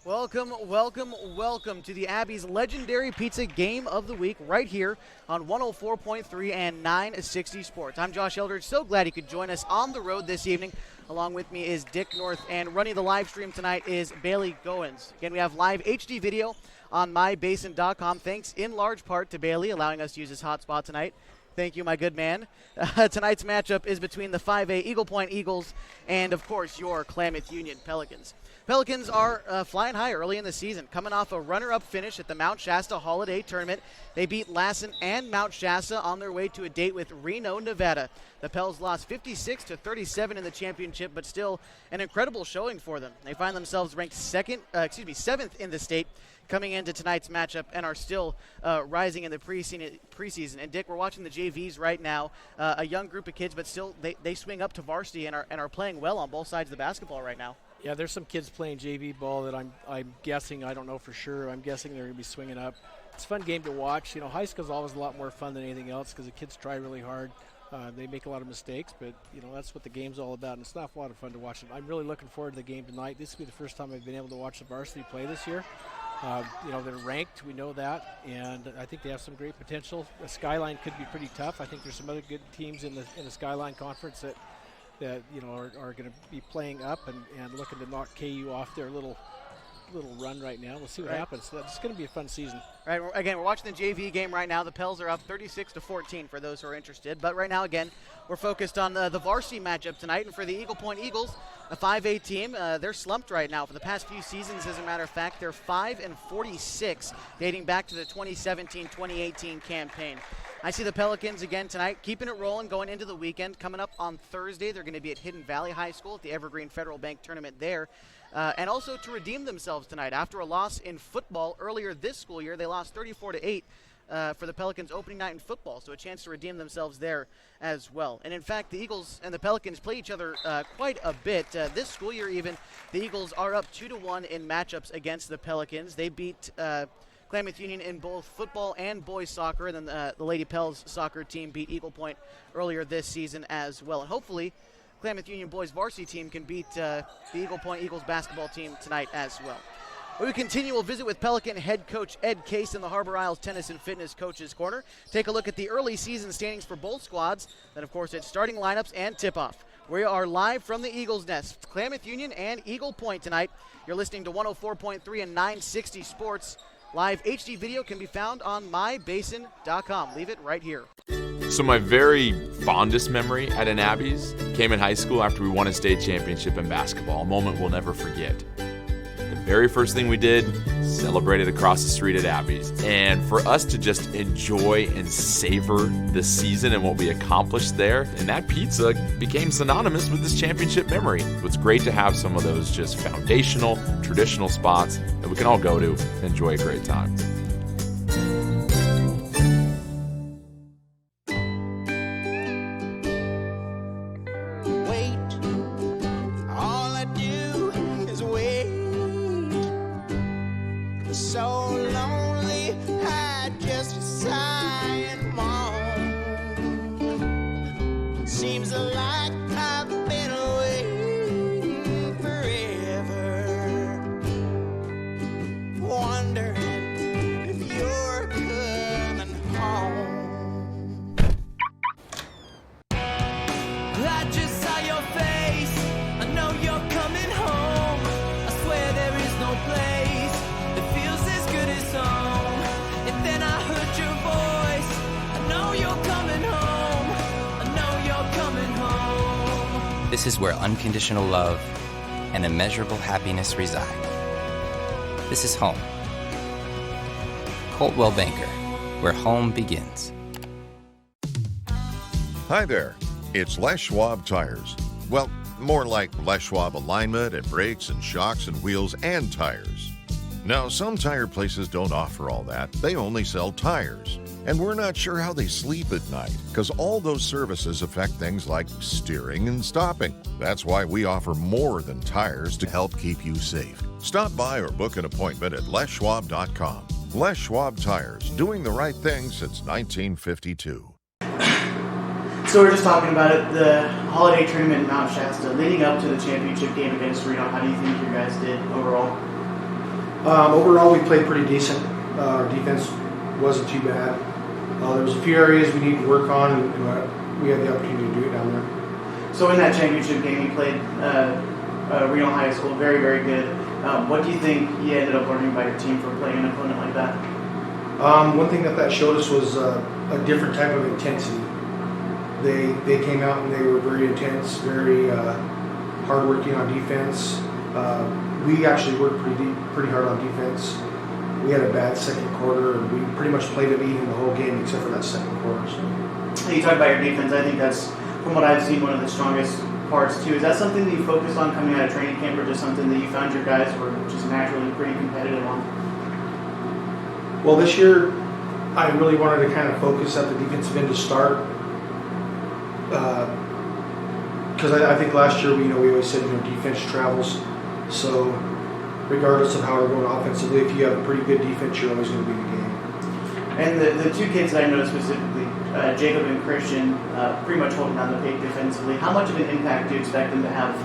Welcome, welcome, welcome to the Abbey's legendary pizza game of the week right here on 104.3 and 960 Sports. I'm Josh Eldridge. So glad you could join us on the road this evening. Along with me is Dick North, and running the live stream tonight is Bailey Goins. Again, we have live HD video on mybasin.com. Thanks in large part to Bailey allowing us to use his hotspot tonight. Thank you, my good man. Tonight's matchup is between the 5A Eagle Point Eagles and, of course, your Klamath Union Pelicans. Pelicans are flying high early in the season, coming off a runner-up finish at the Mount Shasta Holiday Tournament. They beat Lassen and Mount Shasta on their way to a date with Reno, Nevada. The Pels lost 56-37 in the championship, but still an incredible showing for them. They find themselves ranked seventh in the state coming into tonight's matchup and are still rising in the preseason. And Dick, we're watching the JVs right now, a young group of kids, but still they swing up to varsity and are playing well on both sides of the basketball right now. Yeah, there's some kids playing JV ball that I'm guessing, I don't know for sure, I'm guessing they're going to be swinging up. It's a fun game to watch. You know, high school's always a lot more fun than anything else because the kids try really hard. They make a lot of mistakes, but, you know, that's what the game's all about, and it's not a lot of fun to watch. I'm really looking forward to the game tonight. This will be the first time I've been able to watch the varsity play this year. You know, they're ranked, we know that, and I think they have some great potential. The Skyline could be pretty tough. I think there's some other good teams in the Skyline Conference that you know are going to be playing up and looking to knock KU off their little run right now. We'll see what happens. So it's going to be a fun season. Right. Again, we're watching the JV game right now. The Pels are up 36-14 for those who are interested. But right now, again, we're focused on the varsity matchup tonight. And for the Eagle Point Eagles, a 5A team, they're slumped right now. For the past few seasons, as a matter of fact, they're 5-46, dating back to the 2017-2018 campaign. I see the Pelicans again tonight, keeping it rolling, going into the weekend. Coming up on Thursday, they're going to be at Hidden Valley High School at the Evergreen Federal Bank Tournament there. And also to redeem themselves tonight. After a loss in football earlier this school year, they lost 34-8 for the Pelicans opening night in football, so a chance to redeem themselves there as well. And in fact, the Eagles and the Pelicans play each other quite a bit. This school year even, the Eagles are up 2-1 in matchups against the Pelicans. They beat Klamath Union in both football and boys soccer, and then the Lady Pels soccer team beat Eagle Point earlier this season as well. And hopefully, Klamath Union boys varsity team can beat the Eagle Point Eagles basketball team tonight as well. When we continue, we'll visit with Pelican head coach Ed Case in the Harbor Isles Tennis and Fitness Coaches Corner. Take a look at the early season standings for both squads. Then, of course, it's starting lineups and tip-off. We are live from the Eagles' Nest, Klamath Union and Eagle Point tonight. You're listening to 104.3 and 960 Sports. Live HD video can be found on mybasin.com. Leave it right here. So my very fondest memory at an Abbey's came in high school after we won a state championship in basketball, a moment we'll never forget. The very first thing we did, celebrated across the street at Abbey's. And for us to just enjoy and savor the season and what we accomplished there, and that pizza became synonymous with this championship memory. It's great to have some of those just foundational, traditional spots that we can all go to and enjoy a great time. This is where unconditional love and immeasurable happiness reside. This is home. Coltwell Banker, where home begins. Hi there, it's Les Schwab Tires. Well, more like Les Schwab alignment and brakes and shocks and wheels and tires. Now, some tire places don't offer all that. They only sell tires. And we're not sure how they sleep at night, because all those services affect things like steering and stopping. That's why we offer more than tires to help keep you safe. Stop by or book an appointment at leschwab.com. Les Schwab Tires, doing the right thing since 1952. So we're just talking about it, the holiday tournament in Mount Shasta, leading up to the championship game against Reno. How do you think you guys did overall? Overall, we played pretty decent. Our defense wasn't too bad. There was a few areas we need to work on, and we had the opportunity to do it down there. So in that championship game, you played Reno High School, very, very good. What do you think you ended up learning by your team for playing an opponent like that? One thing that showed us was a different type of intensity. They came out and they were very intense, very hardworking on defense. We actually worked pretty hard on defense. We had a bad second quarter, and we pretty much played them even the whole game except for that second quarter. So. You talk about your defense. I think that's, from what I've seen, one of the strongest parts too. Is that something that you focused on coming out of training camp, or just something that you found your guys were just naturally pretty competitive on? Well, this year I really wanted to kind of focus at the defensive end to start, because I think last year we always said defense travels. So regardless of how we're going offensively, if you have a pretty good defense, you're always going to be in the game. And the two kids that I noticed specifically, Jacob and Christian, pretty much holding down the paint defensively. How much of an impact do you expect them to have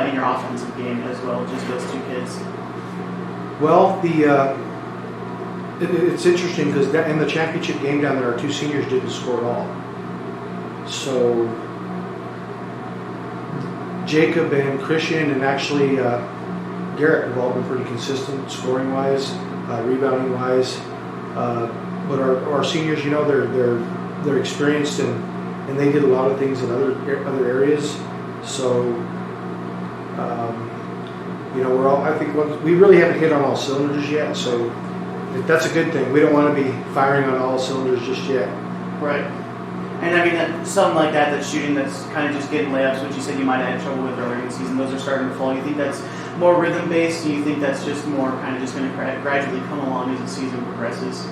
in your offensive game as well, just those two kids? Well, it's interesting because in the championship game down there, our two seniors didn't score at all. So Jacob and Christian and actually Garrett have all been pretty consistent scoring-wise, rebounding-wise. But our seniors, they're experienced and they did a lot of things in other areas. So I think we really haven't hit on all cylinders yet. So that's a good thing. We don't want to be firing on all cylinders just yet. Right. And I mean, something like that's shooting, that's kind of just getting layups, which you said you might have had trouble with earlier in the season. Those are starting to fall. You think that's more rhythm-based? Do you think that's just more kind of just going to gradually come along as the season progresses?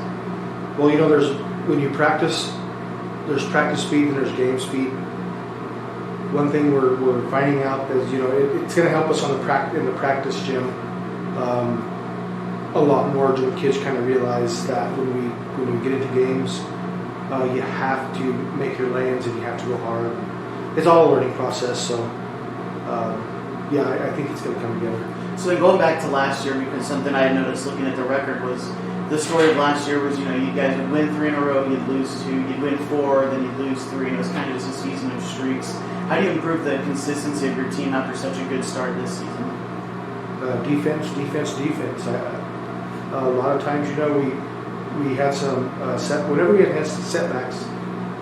Well, when you practice, there's practice speed and there's game speed. One thing we're finding out is, it's going to help us in the practice gym a lot more when kids kind of realize that when we get into games, you have to make your lanes and you have to go hard. It's all a learning process, so I think it's going to come together. So then going back to last year, because something I noticed looking at the record was the story of last year was, you guys would win 3 in a row, you'd lose 2, you'd win 4, then you'd lose 3, and it was kind of just a season of streaks. How do you improve the consistency of your team after such a good start this season? Defense. A lot of times, we had some whenever we had setbacks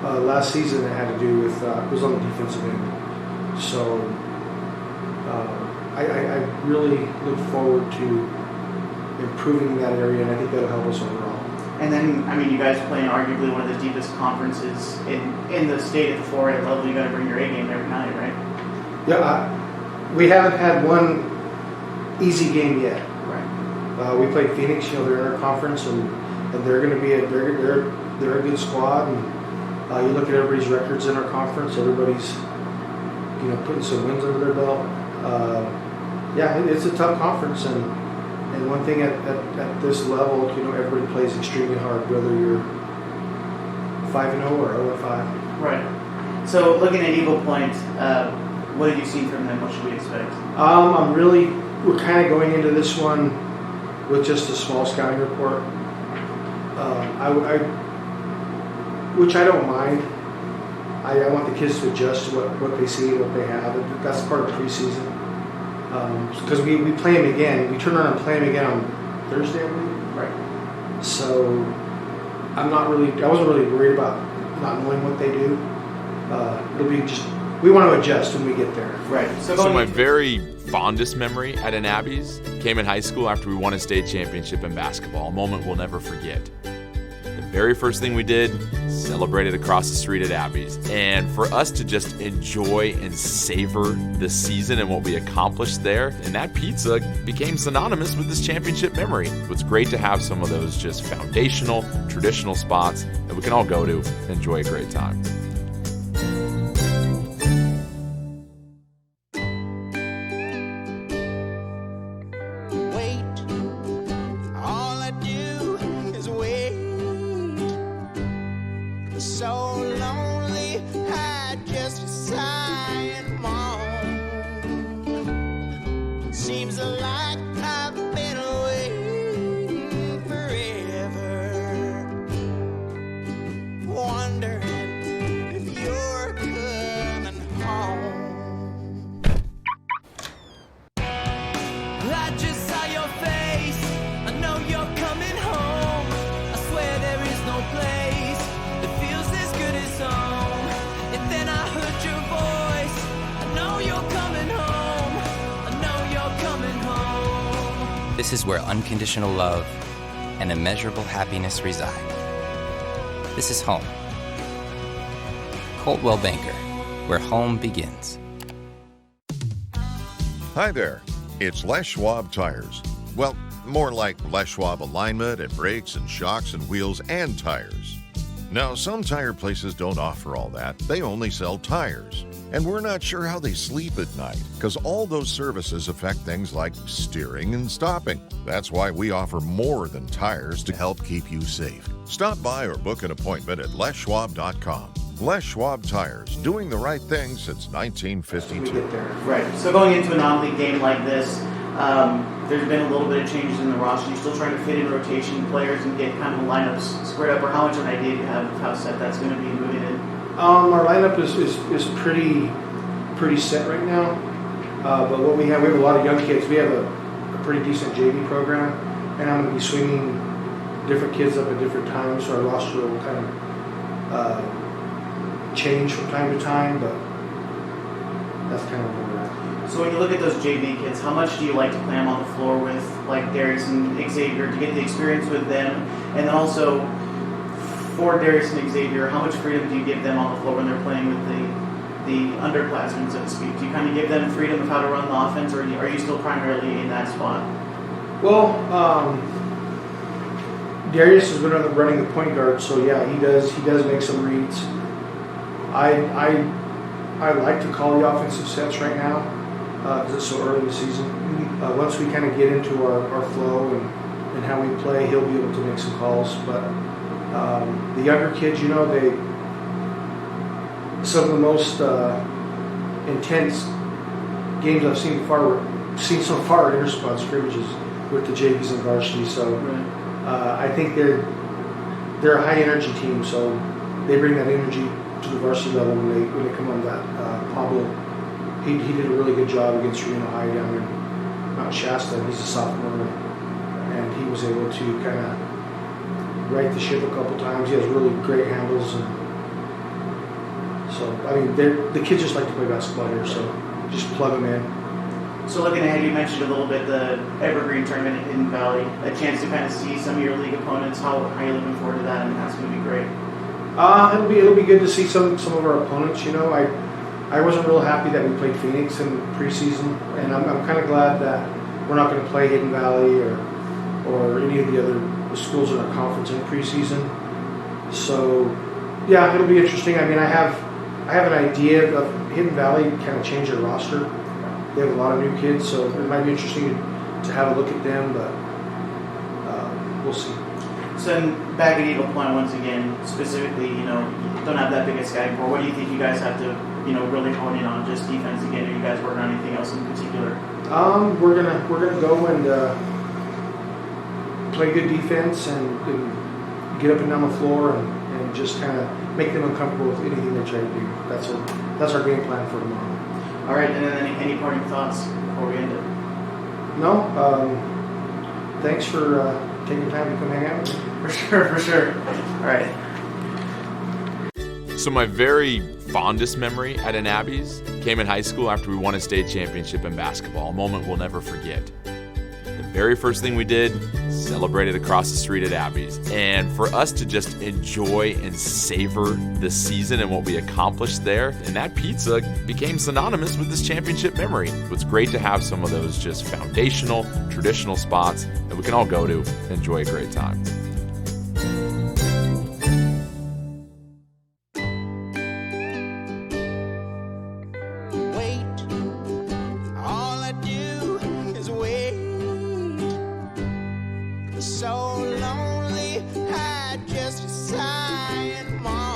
last season, it had to do with it was on the defensive end. So I really look forward to improving that area, and I think that'll help us overall. And then, I mean, you guys play in arguably one of the deepest conferences in the state at the 4A level. You got to bring your A game every night, right? Yeah, we haven't had one easy game yet. Right. We played Phoenix. They're in our conference, and they're going to be they're a good squad. And you look at everybody's records in our conference. Everybody's putting some wins under their belt. It's a tough conference, and one thing at this level, everybody plays extremely hard, whether you're 5-0 or 0-5. Right. So looking at Eagle Point, what have you seen from them? What should we expect? We're kind of going into this one with just a small scouting report. Which I don't mind. I want the kids to adjust to what they see, what they have. That's part of preseason. Because we play them again. We turn around and play them again on Thursday, I believe. Right. So I wasn't really worried about not knowing what they do. It'll be just, we want to adjust when we get there. Right. So my very fondest memory at an Abby's came in high school after we won a state championship in basketball, a moment we'll never forget. The very first thing we did, celebrated across the street at Abby's. And for us to just enjoy and savor the season and what we accomplished there, and that pizza became synonymous with this championship memory. It's great to have some of those just foundational, traditional spots that we can all go to and enjoy a great time. Seems like I've been away This is where unconditional love and immeasurable happiness reside. This is home. Coldwell Banker, where home begins. Hi there, it's Les Schwab Tires. Well, more like Les Schwab alignment and brakes and shocks and wheels and tires. Now, some tire places don't offer all that. They only sell tires. And we're not sure how they sleep at night, because all those services affect things like steering and stopping. That's why we offer more than tires to help keep you safe. Stop by or book an appointment at leschwab.com. Les Schwab Tires, doing the right thing since 1952. Right. So going into a non-league game like this, there's been a little bit of changes in the roster. You're still trying to fit in rotation players and get kind of the lineups squared up, or how much of an idea do you have of how set that's going to be moving in? Our lineup is pretty set right now. But what we have a lot of young kids. We have a pretty decent JV program, and I'm going to be swinging different kids up at different times, so our roster will kind of change from time to time, but that's kind of where we're at. So when you look at those JV kids, how much do you like to play them on the floor with, like Darius and Xavier, to get the experience with them? And then also, for Darius and Xavier, how much freedom do you give them on the floor when they're playing with the underclassmen, so to speak? Do you kind of give them freedom of how to run the offense, or are you still primarily in that spot? Well, Darius has been running the point guard, so yeah, he does make some reads. I like to call the offensive sets right now because it's so early in the season. Once we kind of get into our flow and how we play, he'll be able to make some calls. But the younger kids, some of the most intense games I've seen so far are inter-squad scrimmages with the JVs and varsity. So I think they're a high energy team, so they bring that energy to the varsity level when they come on that. Pablo, he did a really good job against Reno High down in Mount Shasta. He's a sophomore, and he was able to kind of right the ship a couple times. He has really great handles, and so I mean, the kids just like to play basketball here. So just plug them in. So looking ahead, you mentioned a little bit the Evergreen tournament in Hidden Valley, a chance to kind of see some of your league opponents. How are you looking forward to that? I mean, that's going to be great. It'll be good to see some of our opponents. I wasn't real happy that we played Phoenix in preseason, and I'm kind of glad that we're not going to play Hidden Valley or any of the other schools in our conference in preseason. So yeah, it'll be interesting. I mean, I have an idea of Hidden Valley kind of change their roster. They have a lot of new kids, so it might be interesting to have a look at them, but we'll see. So back at Eagle Point once again, specifically, you don't have that big a scouting board. What do you think you guys have to, really hone in on? Just defense again? Are you guys working on anything else in particular? We're gonna go and play good defense and get up and down the floor and just kind of make them uncomfortable with anything they try to do. That's our game plan for tomorrow. All right, and then any parting thoughts before we end it? No. Thanks for taking time to come hang out with me. For sure. All right. So my very fondest memory at an Abby's came in high school after we won a state championship in basketball, a moment we'll never forget. The very first thing we did, celebrated across the street at Abby's. And for us to just enjoy and savor the season and what we accomplished there, and that pizza became synonymous with this championship memory. It's great to have some of those just foundational, traditional spots that we can all go to and enjoy a great time. So lonely, I just sigh and moan.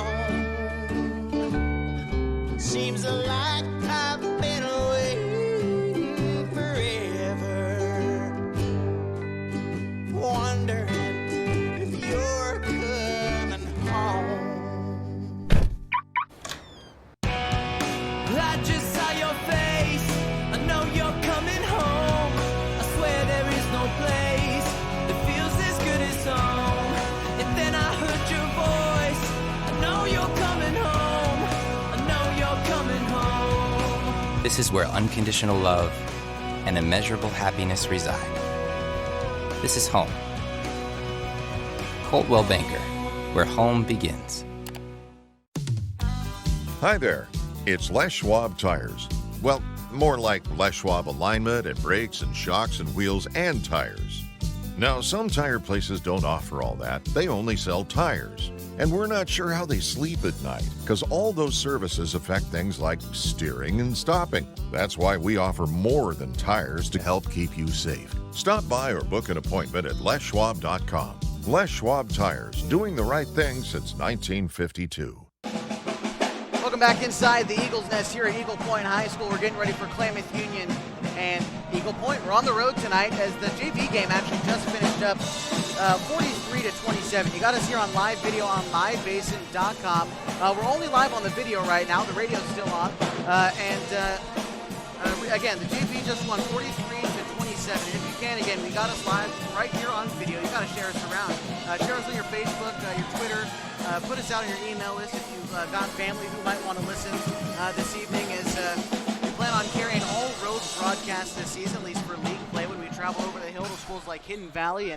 Seems like I've been waiting forever, wondering if you're coming home. I just saw your face, I know you're coming home. I swear there is no place that feels as good as home. And then I heard your voice, I know you're coming home. I know you're coming home. This is where unconditional love and immeasurable happiness reside. This is home. Coldwell Banker, where home begins. Hi there, it's Les Schwab Tires. Well, more like Les Schwab alignment and brakes and shocks and wheels and tires. Now, some tire places don't offer all that. They only sell tires. And we're not sure how they sleep at night, because all those services affect things like steering and stopping. That's why we offer more than tires to help keep you safe. Stop by or book an appointment at leschwab.com. Les Schwab Tires, doing the right thing since 1952. Welcome back inside the Eagles Nest here at Eagle Point High School. We're getting ready for Klamath Union and Eagle Point. We're on the road tonight as the JV game actually just finished up 43-27. You got us here on live video on mybasin.com. We're only live on the video right now. The radio's still on. Again, the JV just won 43-27. If you can, again, we got us live right here on video. You got to share us around. Share us on your Facebook, your Twitter. Put us out on your email list if you've got family who might want to listen this evening. As we plan on carrying all road broadcasts this season, at least for league play, when we travel over the hill to schools like Hidden Valley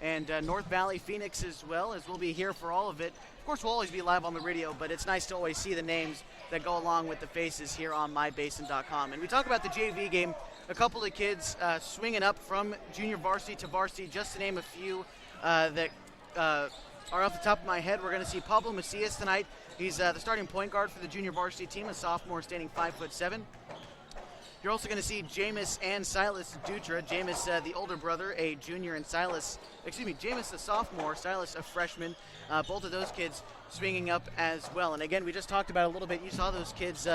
and North Valley, Phoenix as well, as we'll be here for all of it. Of course, we'll always be live on the radio, but it's nice to always see the names that go along with the faces here on mybasin.com. And we talk about the JV game, a couple of kids swinging up from junior varsity to varsity, just to name a few that are off the top of my head. We're going to see Pablo Macias tonight. He's the starting point guard for the junior varsity team, a sophomore standing 5'7". You're also going to see Jameis and Silas Dutra. Jameis, the older brother, a junior, and Jameis, the sophomore, Silas, a freshman. Both of those kids swinging up as well. And again, we just talked about it a little bit. You saw those kids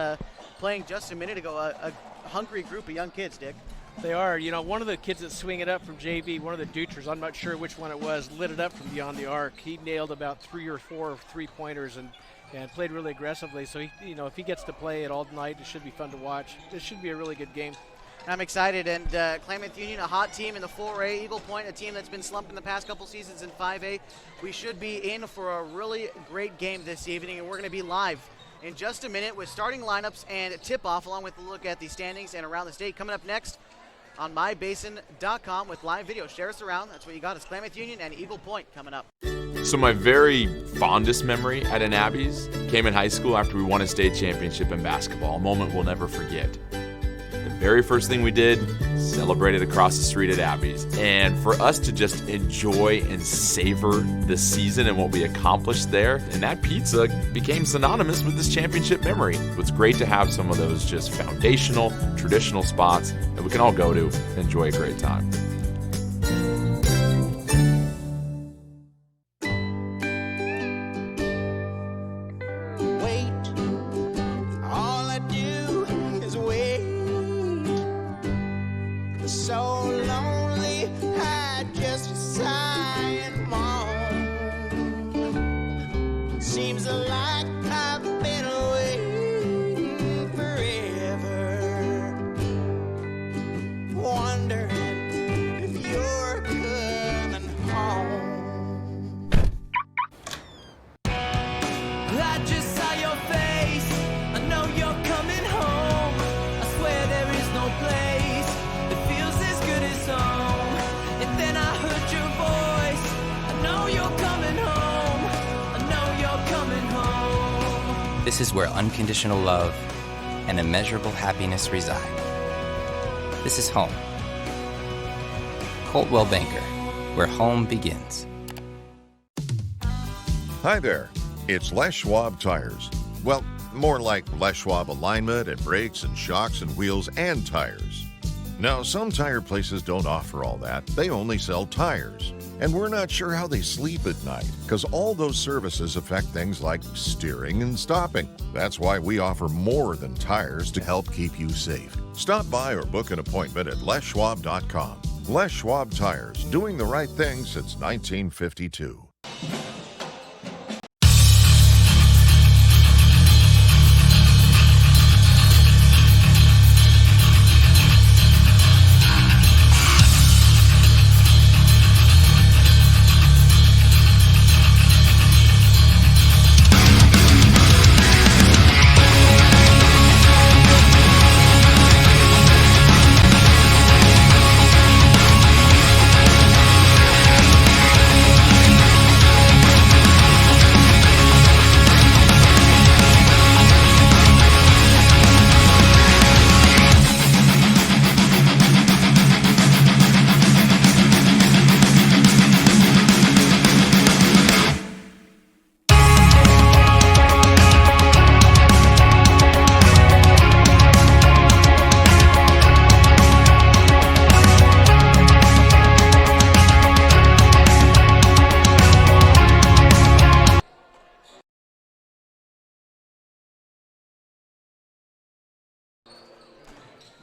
playing just a minute ago, a hungry group of young kids, Dick. They are. You know, one of the kids that's swinging it up from JV, one of the Dutras, I'm not sure which one it was, lit it up from beyond the arc. He nailed about 3 or 4 three-pointers and played really aggressively. So, if he gets to play it all night, it should be fun to watch. This should be a really good game. I'm excited, and Klamath Union, a hot team in the 4A. Eagle Point, a team that's been slumping the past couple seasons in 5A. We should be in for a really great game this evening, and we're going to be live in just a minute with starting lineups and tip-off, along with a look at the standings and around the state. Coming up next on mybasin.com with live video. Share us around. That's what you got. It's Klamath Union and Eagle Point coming up. So my very fondest memory at an Abby's came in high school after we won a state championship in basketball, a moment we'll never forget. The very first thing we did, celebrated across the street at Abby's. And for us to just enjoy and savor the season and what we accomplished there, and that pizza became synonymous with this championship memory. It's great to have some of those just foundational, traditional spots that we can all go to and enjoy a great time. This is where unconditional love and immeasurable happiness reside. This is home. Coldwell Banker, where home begins. Hi there, it's Les Schwab Tires. Well, more like Les Schwab alignment and brakes and shocks and wheels and tires. Now, some tire places don't offer all that. They only sell tires. And we're not sure how they sleep at night, because all those services affect things like steering and stopping. That's why we offer more than tires to help keep you safe. Stop by or book an appointment at leschwab.com. Les Schwab Tires, doing the right thing since 1952.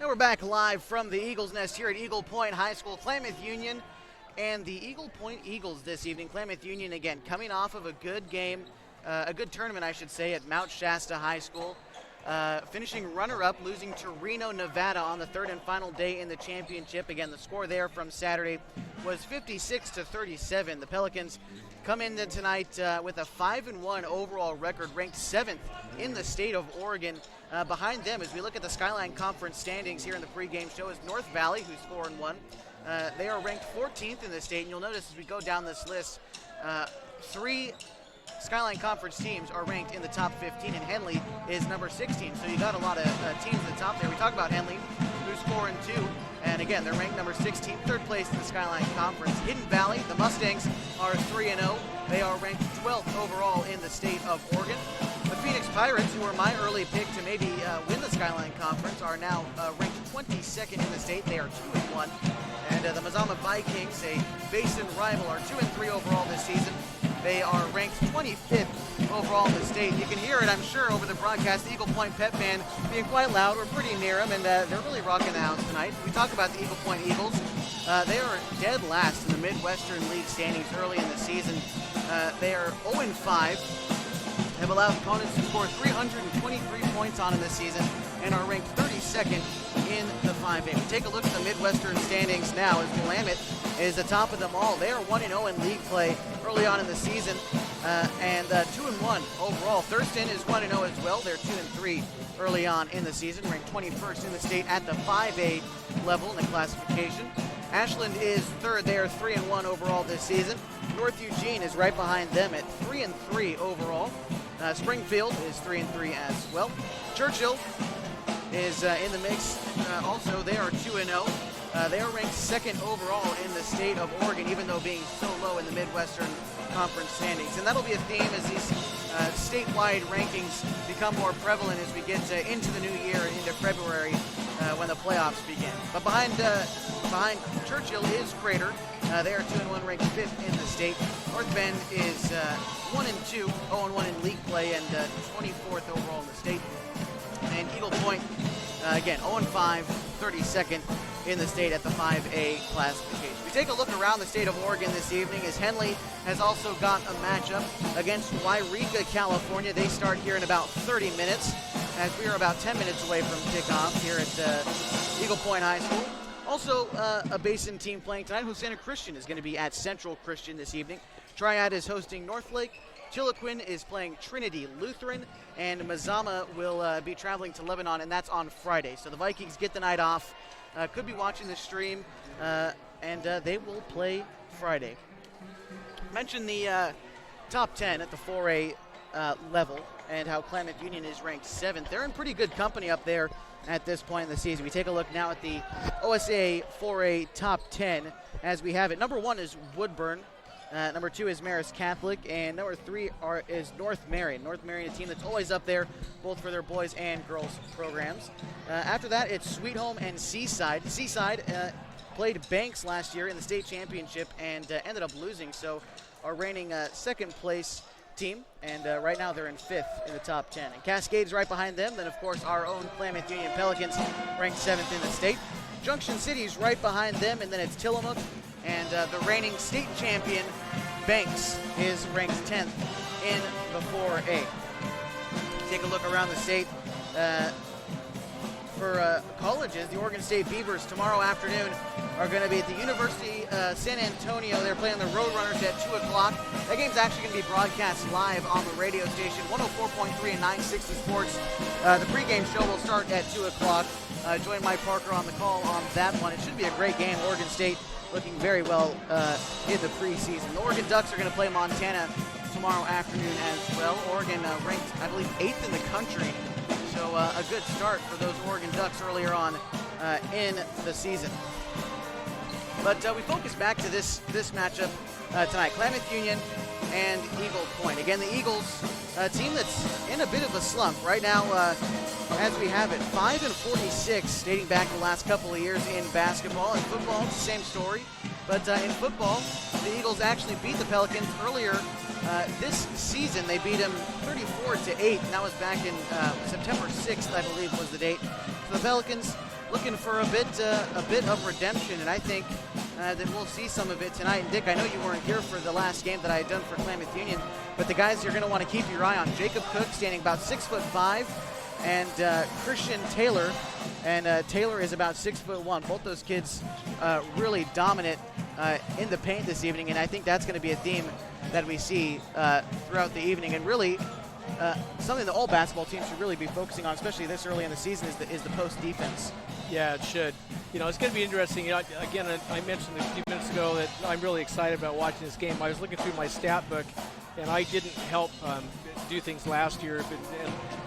And we're back live from the Eagles Nest here at Eagle Point High School. Klamath Union and the Eagle Point Eagles this evening. Klamath Union, again, coming off of a good game, a good tournament, I should say, at Mount Shasta High School. Finishing runner-up, losing to Reno, Nevada on the third and final day in the championship. Again, the score there from Saturday was 56-37. The Pelicans come into tonight with a 5-1 overall record, ranked 7th in the state of Oregon. Behind them, as we look at the Skyline Conference standings here in the pregame show, is North Valley, who's 4-1. They are ranked 14th in the state, and you'll notice as we go down this list, 3 Skyline Conference teams are ranked in the top 15, and Henley is number 16. So you got a lot of teams at the top there. We talk about Henley, who's 4-2, and again, they're ranked number 16, third place in the Skyline Conference. Hidden Valley, the Mustangs, are 3-0. They are ranked 12th overall in the state of Oregon. The Phoenix Pirates, who were my early pick to maybe win the Skyline Conference, are now ranked 22nd in the state. They are 2-1. And the Mazama Vikings, a Basin rival, are 2-3 overall this season. They are ranked 25th overall in the state. You can hear it, I'm sure, over the broadcast. The Eagle Point Pep Band being quite loud. We're pretty near them, and they're really rocking the house tonight. We talk about the Eagle Point Eagles. They are dead last in the Midwestern League standings early in the season. They are 0-5. Have allowed opponents to score 323 points on in this season and are ranked 32nd in the 5A. We take a look at the Midwestern standings now as Willamette is atop of them all. They are 1-0 in league play early on in the season and 2-1 overall. Thurston is 1-0 as well. They're 2-3 early on in the season, ranked 21st in the state at the 5A level in the classification. Ashland is third. They are 3-1 overall this season. North Eugene is right behind them at 3-3 overall. Springfield is 3-3 as well. Churchill is in the mix. Also, they are 2-0. They are ranked second overall in the state of Oregon, even though being so low in the Midwestern Conference standings. And that'll be a theme as these statewide rankings become more prevalent as we get into the new year, into February, when the playoffs begin. But behind Churchill is Crater. They are 2-1, ranked 5th in the state. North Bend is 1-2, 0-1 in league play, and 24th overall in the state. And Eagle Point, again, 0-5, 32nd in the state at the 5A classification. We take a look around the state of Oregon this evening as Henley has also got a matchup against Wairika, California. They start here in about 30 minutes as we are about 10 minutes away from kickoff here at Eagle Point High School. Also, a Basin team playing tonight. Hosanna Christian is going to be at Central Christian this evening. Triad is hosting Northlake. Chiloquin is playing Trinity Lutheran, and Mazama will be traveling to Lebanon, and that's on Friday. So the Vikings get the night off, could be watching the stream, and they will play Friday. Mentioned the top 10 at the 4A level and how Klamath Union is ranked 7th. They're in pretty good company up there at this point in the season. We take a look now at the OSA 4A top 10 as we have it. Number 1 is Woodburn. Number 2 is Marist Catholic, and number 3 is North Marion. North Marion, a team that's always up there, both for their boys and girls programs. After that, it's Sweet Home and Seaside. Seaside played Banks last year in the state championship and ended up losing, so our reigning second place team, and right now they're in 5th in the top 10. And Cascade's right behind them. Then, of course, our own Klamath Union Pelicans, ranked 7th in the state. Junction City's right behind them, and then it's Tillamook. And the reigning state champion, Banks, is ranked 10th in the 4A. Take a look around the state. For colleges, the Oregon State Beavers tomorrow afternoon are going to be at the University San Antonio. They're playing the Roadrunners at 2 o'clock. That game's actually going to be broadcast live on the radio station, 104.3 and 960 Sports. The pregame show will start at 2 o'clock. Join Mike Parker on the call on that one. It should be a great game. Oregon State looking very well in the preseason. The Oregon Ducks are going to play Montana tomorrow afternoon as well. Oregon ranked, I believe, 8th in the country. So a good start for those Oregon Ducks earlier on in the season. But we focus back to this matchup tonight. Klamath Union and Eagle Point. Again, the Eagles, a team that's in a bit of a slump right now. As we have it, 5-46 dating back the last couple of years in basketball. In football, it's the same story. But in football, the Eagles actually beat the Pelicans earlier this season. They beat them 34-8, and that was back in September 6th, I believe was the date. So the Pelicans looking for a bit of redemption, and I think that we'll see some of it tonight. And Dick, I know you weren't here for the last game that I had done for Klamath Union, but the guys you're going to want to keep your eye on: Jacob Cook, standing about 6'5", and Christian Taylor, and Taylor is about 6'1". Both those kids really dominant in the paint this evening, and I think that's going to be a theme that we see throughout the evening, and really something that all basketball teams should really be focusing on, especially this early in the season, is the post defense. Yeah, it should. It's going to be interesting. Again, I mentioned a few minutes ago that I'm really excited about watching this game. I was looking through my stat book, and I didn't help do things last year.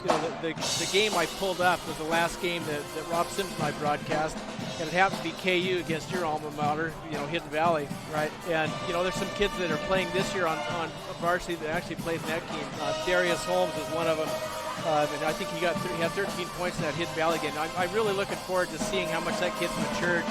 But the game I pulled up was the last game that Rob Sims and I broadcast, and it happened to be KU against your alma mater, Hidden Valley. Right. And there's some kids that are playing this year on varsity that actually played in that game. Darius Holmes is one of them. And I think he had 13 points in that Hidden Valley game. I'm really looking forward to seeing how much that kid's matured.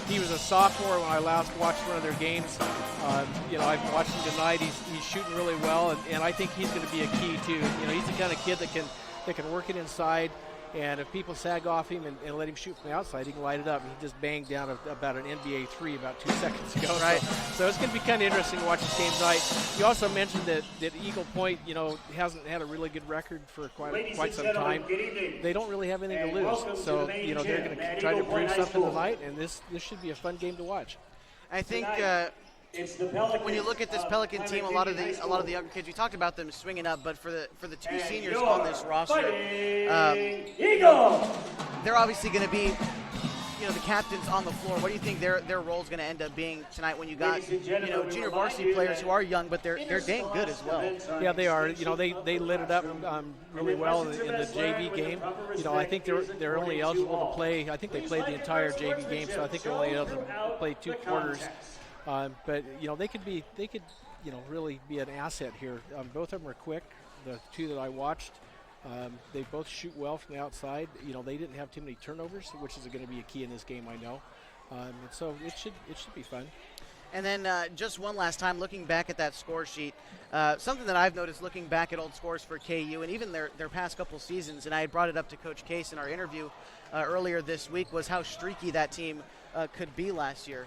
He was a sophomore when I last watched one of their games. I've watched him tonight. He's shooting really well, and I think he's going to be a key too. He's the kind of kid that can work it inside. And if people sag off him and let him shoot from the outside, he can light it up. He just banged down about an NBA 3 about 2 seconds ago. Right. So it's going to be kind of interesting to watch this game tonight. You also mentioned that Eagle Point, hasn't had a really good record for quite some time. They don't really have anything to lose. So, they're going to try to prove something tonight, and this should be a fun game to watch. I think when you look at this Pelican team, a lot of the younger kids, we talked about them swinging up, but for the two seniors on this roster, they're obviously going to be the captains on the floor. What do you think their role is going to end up being tonight when you got junior varsity players who are young, but they're dang good as well? Yeah, they are. They lit it up really well in the JV game. I think they're only eligible to play. I think they played the entire JV game, so I think they're only eligible to play 2 quarters. But they could really be an asset here. Both of them are quick. The two that I watched, they both shoot well from the outside. They didn't have too many turnovers, which is going to be a key in this game, I know. And so it should be fun. And then just one last time, looking back at that score sheet, something that I've noticed looking back at old scores for KU and even their past couple seasons, and I had brought it up to Coach Case in our interview earlier this week, was how streaky that team could be last year.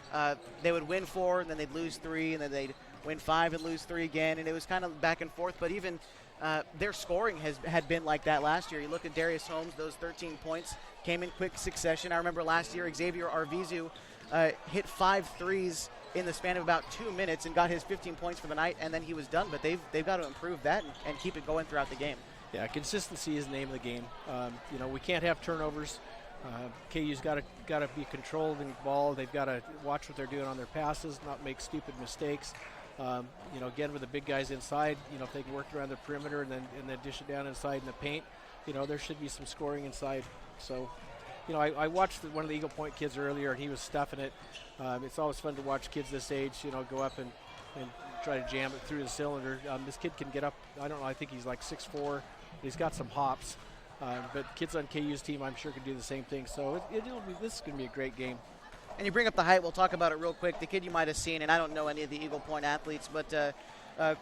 They would win 4, and then they'd lose 3, and then they'd win 5 and lose 3 again, and it was kind of back and forth. But even their scoring had been like that last year. You look at Darius Holmes; those 13 points came in quick succession. I remember last year Xavier Arvizu hit 5 threes in the span of about 2 minutes and got his 15 points for the night, and then he was done. But they've got to improve that and keep it going throughout the game. Yeah, consistency is the name of the game. We can't have turnovers. KU's got to be controlled in the ball. They've got to watch what they're doing on their passes, not make stupid mistakes. Again, with the big guys inside, if they can work around the perimeter and then dish it down inside in the paint, there should be some scoring inside. So, I watched one of the Eagle Point kids earlier, and he was stuffing it. It's always fun to watch kids this age, go up and try to jam it through the cylinder. This kid can get up. I don't know. I think he's like 6'4". But he's got some hops. But kids on KU's team, I'm sure, can do the same thing. So this is going to be a great game. And you bring up the height. We'll talk about it real quick. The kid you might have seen, and I don't know any of the Eagle Point athletes, but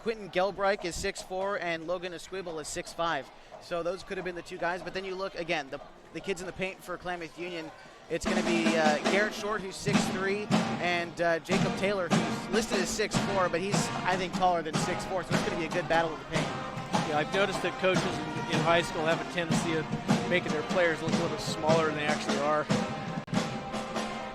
Quentin Gelbreich is 6'4", and Logan Esquibel is 6'5". So those could have been the two guys. But then you look, again, the kids in the paint for Klamath Union. It's going to be Garrett Short, who's 6'3", and Jacob Taylor, who's listed as 6'4", but he's, I think, taller than 6'4", so it's going to be a good battle in the paint. Yeah, I've noticed that coaches in high school have a tendency of making their players look a little bit smaller than they actually are.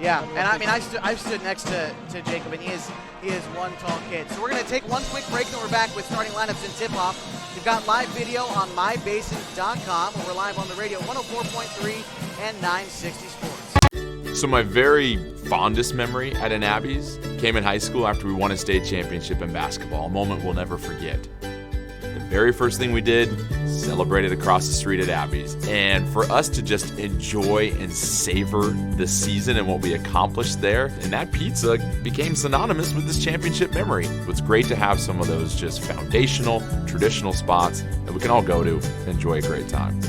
Yeah, and I mean, I've stood next to Jacob, and he is one tall kid. So we're going to take one quick break, and we're back with starting lineups and tip-off. We've got live video on mybasin.com, where we're live on the radio 104.3 and 960 Sports. So my very fondest memory at an Abby's came in high school after we won a state championship in basketball, a moment we'll never forget. The very first thing we did, celebrated across the street at Abby's. And for us to just enjoy and savor the season and what we accomplished there, and that pizza became synonymous with this championship memory. It's great to have some of those just foundational, traditional spots that we can all go to and enjoy a great time.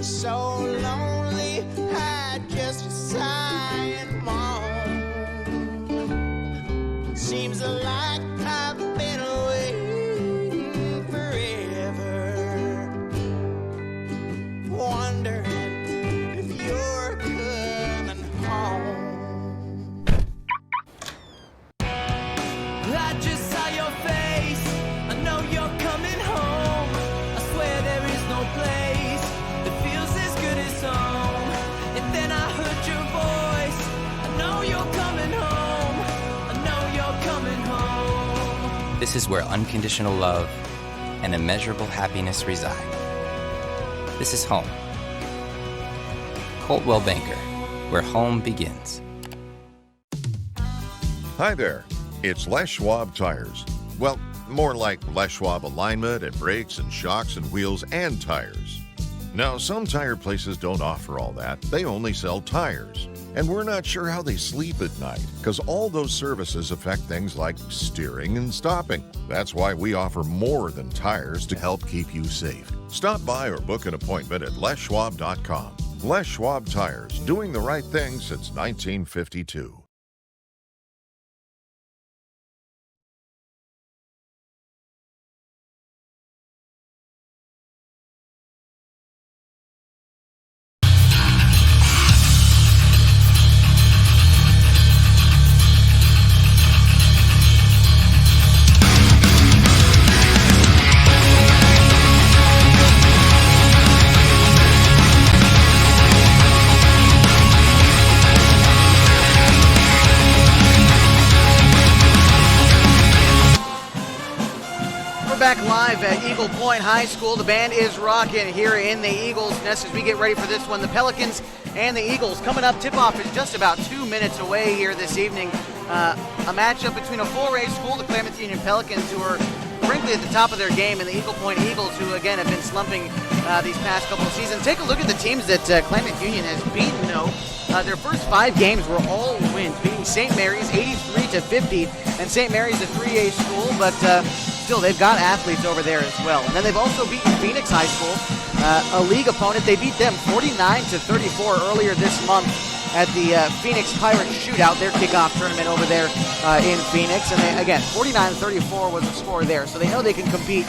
So lonely, I just sigh and moan. This is where unconditional love and immeasurable happiness reside. This is home. Coltwell Banker, where home begins. Hi there, it's Les Schwab Tires. Well, more like Les Schwab alignment and brakes and shocks and wheels and tires. Now, some tire places don't offer all that. They only sell tires. And we're not sure how they sleep at night, because all those services affect things like steering and stopping. That's why we offer more than tires to help keep you safe. Stop by or book an appointment at leschwab.com. Les Schwab Tires, doing the right thing since 1952. Back live at Eagle Point High School. The band is rocking here in the Eagles Nest as we get ready for this one. The Pelicans and the Eagles coming up. Tip-off is just about 2 minutes away here this evening. A matchup between a full-A school, the Klamath Union Pelicans, who are frankly at the top of their game, and the Eagle Point Eagles, who again have been slumping these past couple of seasons. Take a look at the teams that Klamath Union has beaten, though. Their first 5 games were all wins, beating St. Mary's 83-50, and St. Mary's a 3A school, but still they've got athletes over there as well. And then they've also beaten Phoenix High School, a league opponent. They beat them 49-34 earlier this month at the Phoenix Pirates Shootout, their kickoff tournament over there in Phoenix. And they, again, 49-34 was the score there, so they know they can compete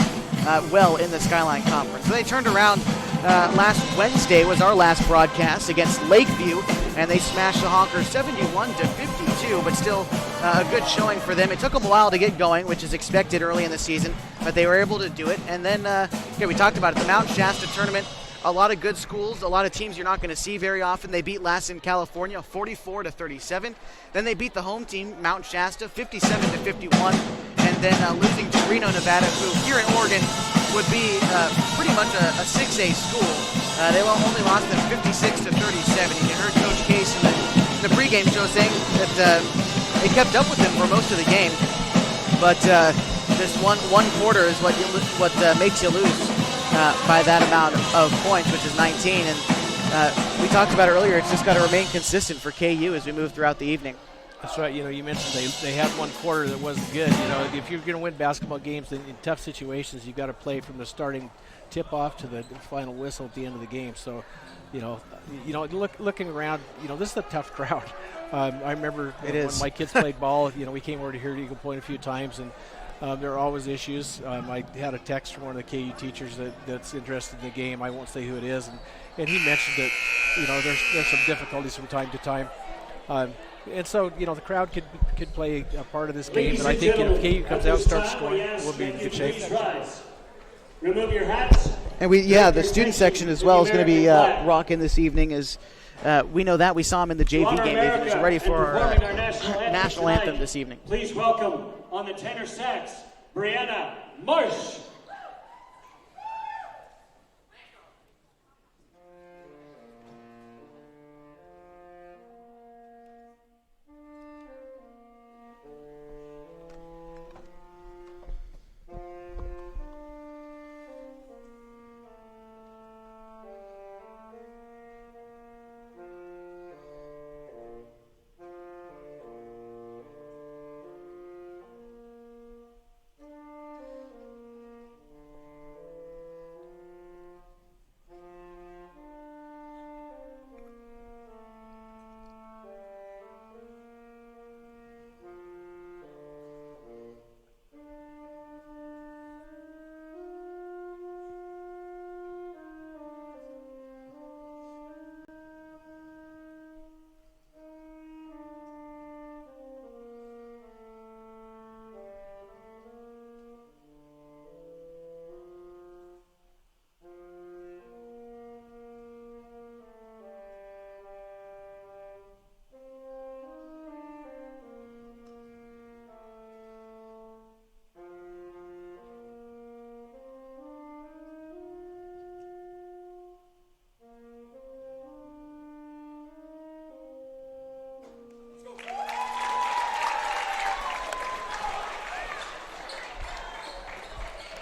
well in the Skyline Conference. So they turned around last Wednesday, was our last broadcast, against Lakeview, and they smashed the Honkers 71-52, but still a good showing for them. It took them a while to get going, which is expected early in the season, but they were able to do it. And then, we talked about it, the Mount Shasta tournament, a lot of good schools, a lot of teams you're not going to see very often. They beat Lassen, California 44-37. Then they beat the home team, Mount Shasta, 57-51. And then losing to Reno, Nevada, who here in Oregon would be pretty much a 6A school. They only lost them 56-37. You heard Coach Case in the pregame show saying that they kept up with them for most of the game. But just one quarter is what makes you lose by that amount of points, which is 19. And we talked about it earlier. It's just got to remain consistent for KU as we move throughout the evening. That's right. You mentioned they had one quarter that wasn't good. If you're going to win basketball games in tough situations, you've got to play from the starting tip-off to the final whistle at the end of the game. So, looking around, this is a tough crowd. I remember when my kids played ball, we came over to here at Eagle Point a few times, and there are always issues. I had a text from one of the KU teachers that's interested in the game. I won't say who it is, and he mentioned that there's some difficulties from time to time. And so, the crowd could play a part of this game, but I think if KU comes out and starts scoring, we'll be in good shape. Remove your hats. And the student section as well is going to be rocking this evening. As we know that we saw him in the JV game. He's ready for our national anthem this evening. Please welcome on the tenor sax, Brianna Marsh.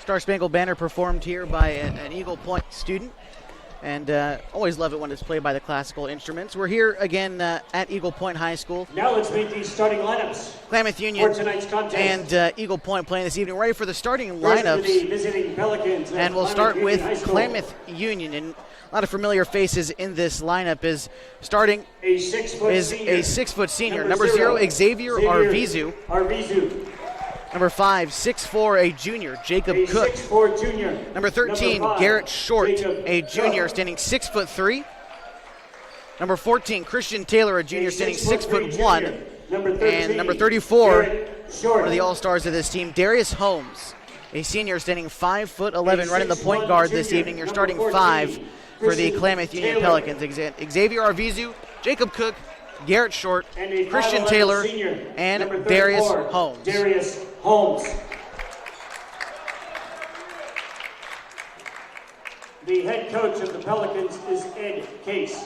Star Spangled Banner performed here by an Eagle Point student. And always love it when it's played by the classical instruments. We're here again at Eagle Point High School. Now let's meet the starting lineups Klamath Union for tonight's contest. and Eagle Point playing this evening. We're ready for the starting First lineups. for the visiting Pelicans. And we'll Klamath start Union with High School. Klamath Union. And a lot of familiar faces in this lineup. Is starting A 6-foot is senior. a 6-foot senior. Number Number 0, 0, Xavier Arvizu. Arvizu. Number 5, 6'4", a junior, Jacob A Cook. 6'4" junior. Number 13, Number 5, Garrett Short, Jacob a junior, Cook. standing 6'3". Number 14, Christian Taylor, a junior, standing 6'1". junior. Number 13, And number 34, Garrett Short. one of the all-stars of this team, Darius Holmes, a senior, standing 5'11", running the point 6'1" guard this junior. evening. Your Number starting 14, 5 for the Christian Klamath Union Taylor. Pelicans. Xavier Arvizu, Jacob Cook, Garrett Short, And a Christian 5'11" Taylor, senior. and Number Darius 34, Holmes. Darius Holmes. The head coach of the Pelicans is Ed Case.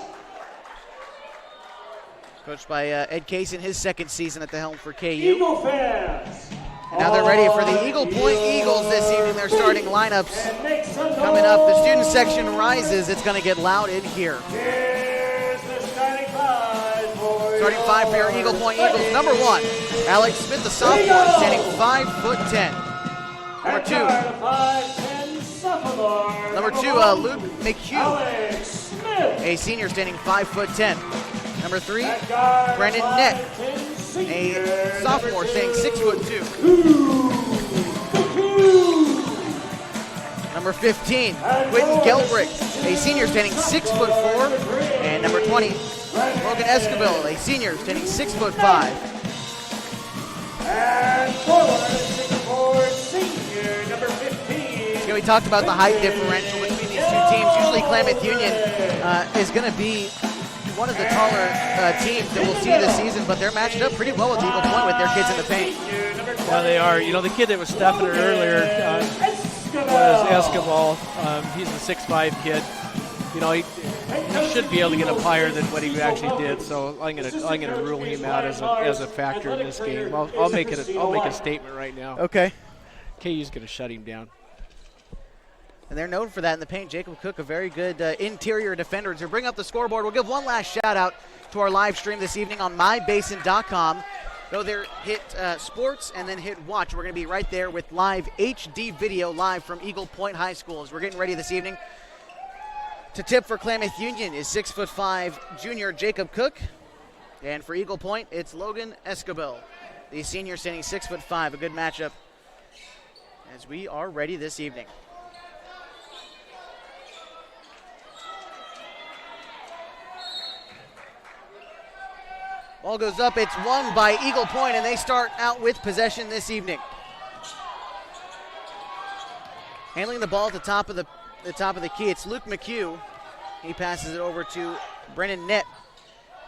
Coached by Ed Case in his second season at the helm for KU. Eagle fans. Now they're ready for the Eagle Point Eagles this evening. Their starting lineups And make some coming up. The student noise. section rises. It's going to get loud in here. Here's the starting five for Starting 5 for your Eagle Point Eagles. Number 1, Alex Smith, the sophomore, standing 5'10". Number 2, 5'10" sophomore. number 2, Luke McHugh, Alex Smith. a senior, standing 5'10". Number 3, At guard, Brandon Nett, 5'10" a senior. sophomore, standing 6'2". Number 15, Quentin Gelbrick, a senior, standing 6'4". And number 20, Logan Escobar, a senior, standing 6'5". And forward, 6'4" senior, number 15. We talked about the height differential between these two teams. Usually Klamath Union is going to be one of the taller teams that we'll see this season, but they're matched up pretty well with Eagle Point with their kids in the paint. Yeah, they are. You know, the kid that was stuffing it earlier was Escobar. He's a 6'5" kid. You know, he should be able to get up higher than what he actually did. So I'm gonna rule him out as a factor in this game. I'll make a statement right now. Okay. KU's gonna shut him down. And they're known for that in the paint. Jacob Cook, a very good interior defender. To bring up the scoreboard, we'll give one last shout out to our live stream this evening on mybasin.com. Go there, hit sports, and then hit watch. We're going to be right there with live HD video live from Eagle Point High School as we're getting ready this evening. To tip for Klamath Union is 6'5" junior Jacob Cook. And for Eagle Point, it's Logan Escobar, the senior, standing 6'5". A good matchup as we are ready this evening. Ball goes up. It's won by Eagle Point, and they start out with possession this evening. Handling the ball at the top of the key, it's Luke McHugh. He passes it over to Brennan Nett.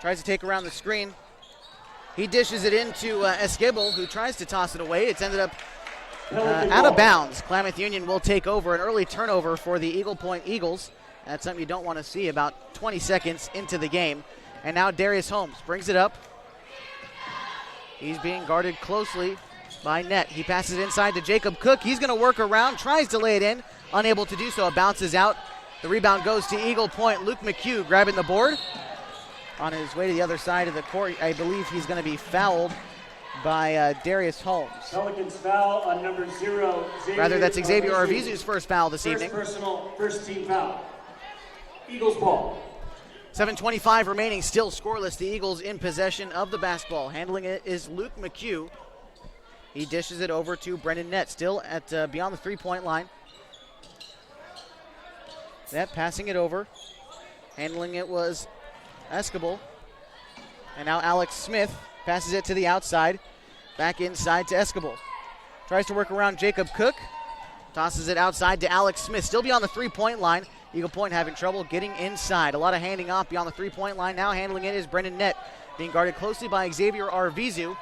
Tries to take around the screen. He dishes it into Esquibel, who tries to toss it away. It's ended up out of bounds. Klamath Union will take over. An early turnover for the Eagle Point Eagles. That's something you don't want to see about 20 seconds into the game. And now Darius Holmes brings it up. He's being guarded closely by Nett. He passes it inside to Jacob Cook. He's going to work around, tries to lay it in, unable to do so. It bounces out. The rebound goes to Eagle Point. Luke McHugh grabbing the board. On his way to the other side of the court, I believe he's going to be fouled by Darius Holmes. Pelicans foul on number 0. Rather, that's Xavier Arvizu's first foul this evening. First team foul. Eagles ball. 7:25 remaining, still scoreless. The Eagles in possession of the basketball. Handling it is Luke McHugh. He dishes it over to Brendan Nett, still at beyond the three-point line. Nett passing it over. Handling it was Escobar. And now Alex Smith passes it to the outside. Back inside to Escobar. Tries to work around Jacob Cook. Tosses it outside to Alex Smith, still beyond the three-point line. Eagle Point having trouble getting inside. A lot of handing off beyond the three-point line. Now handling it is Brendan Nett, being guarded closely by Xavier Arvizu.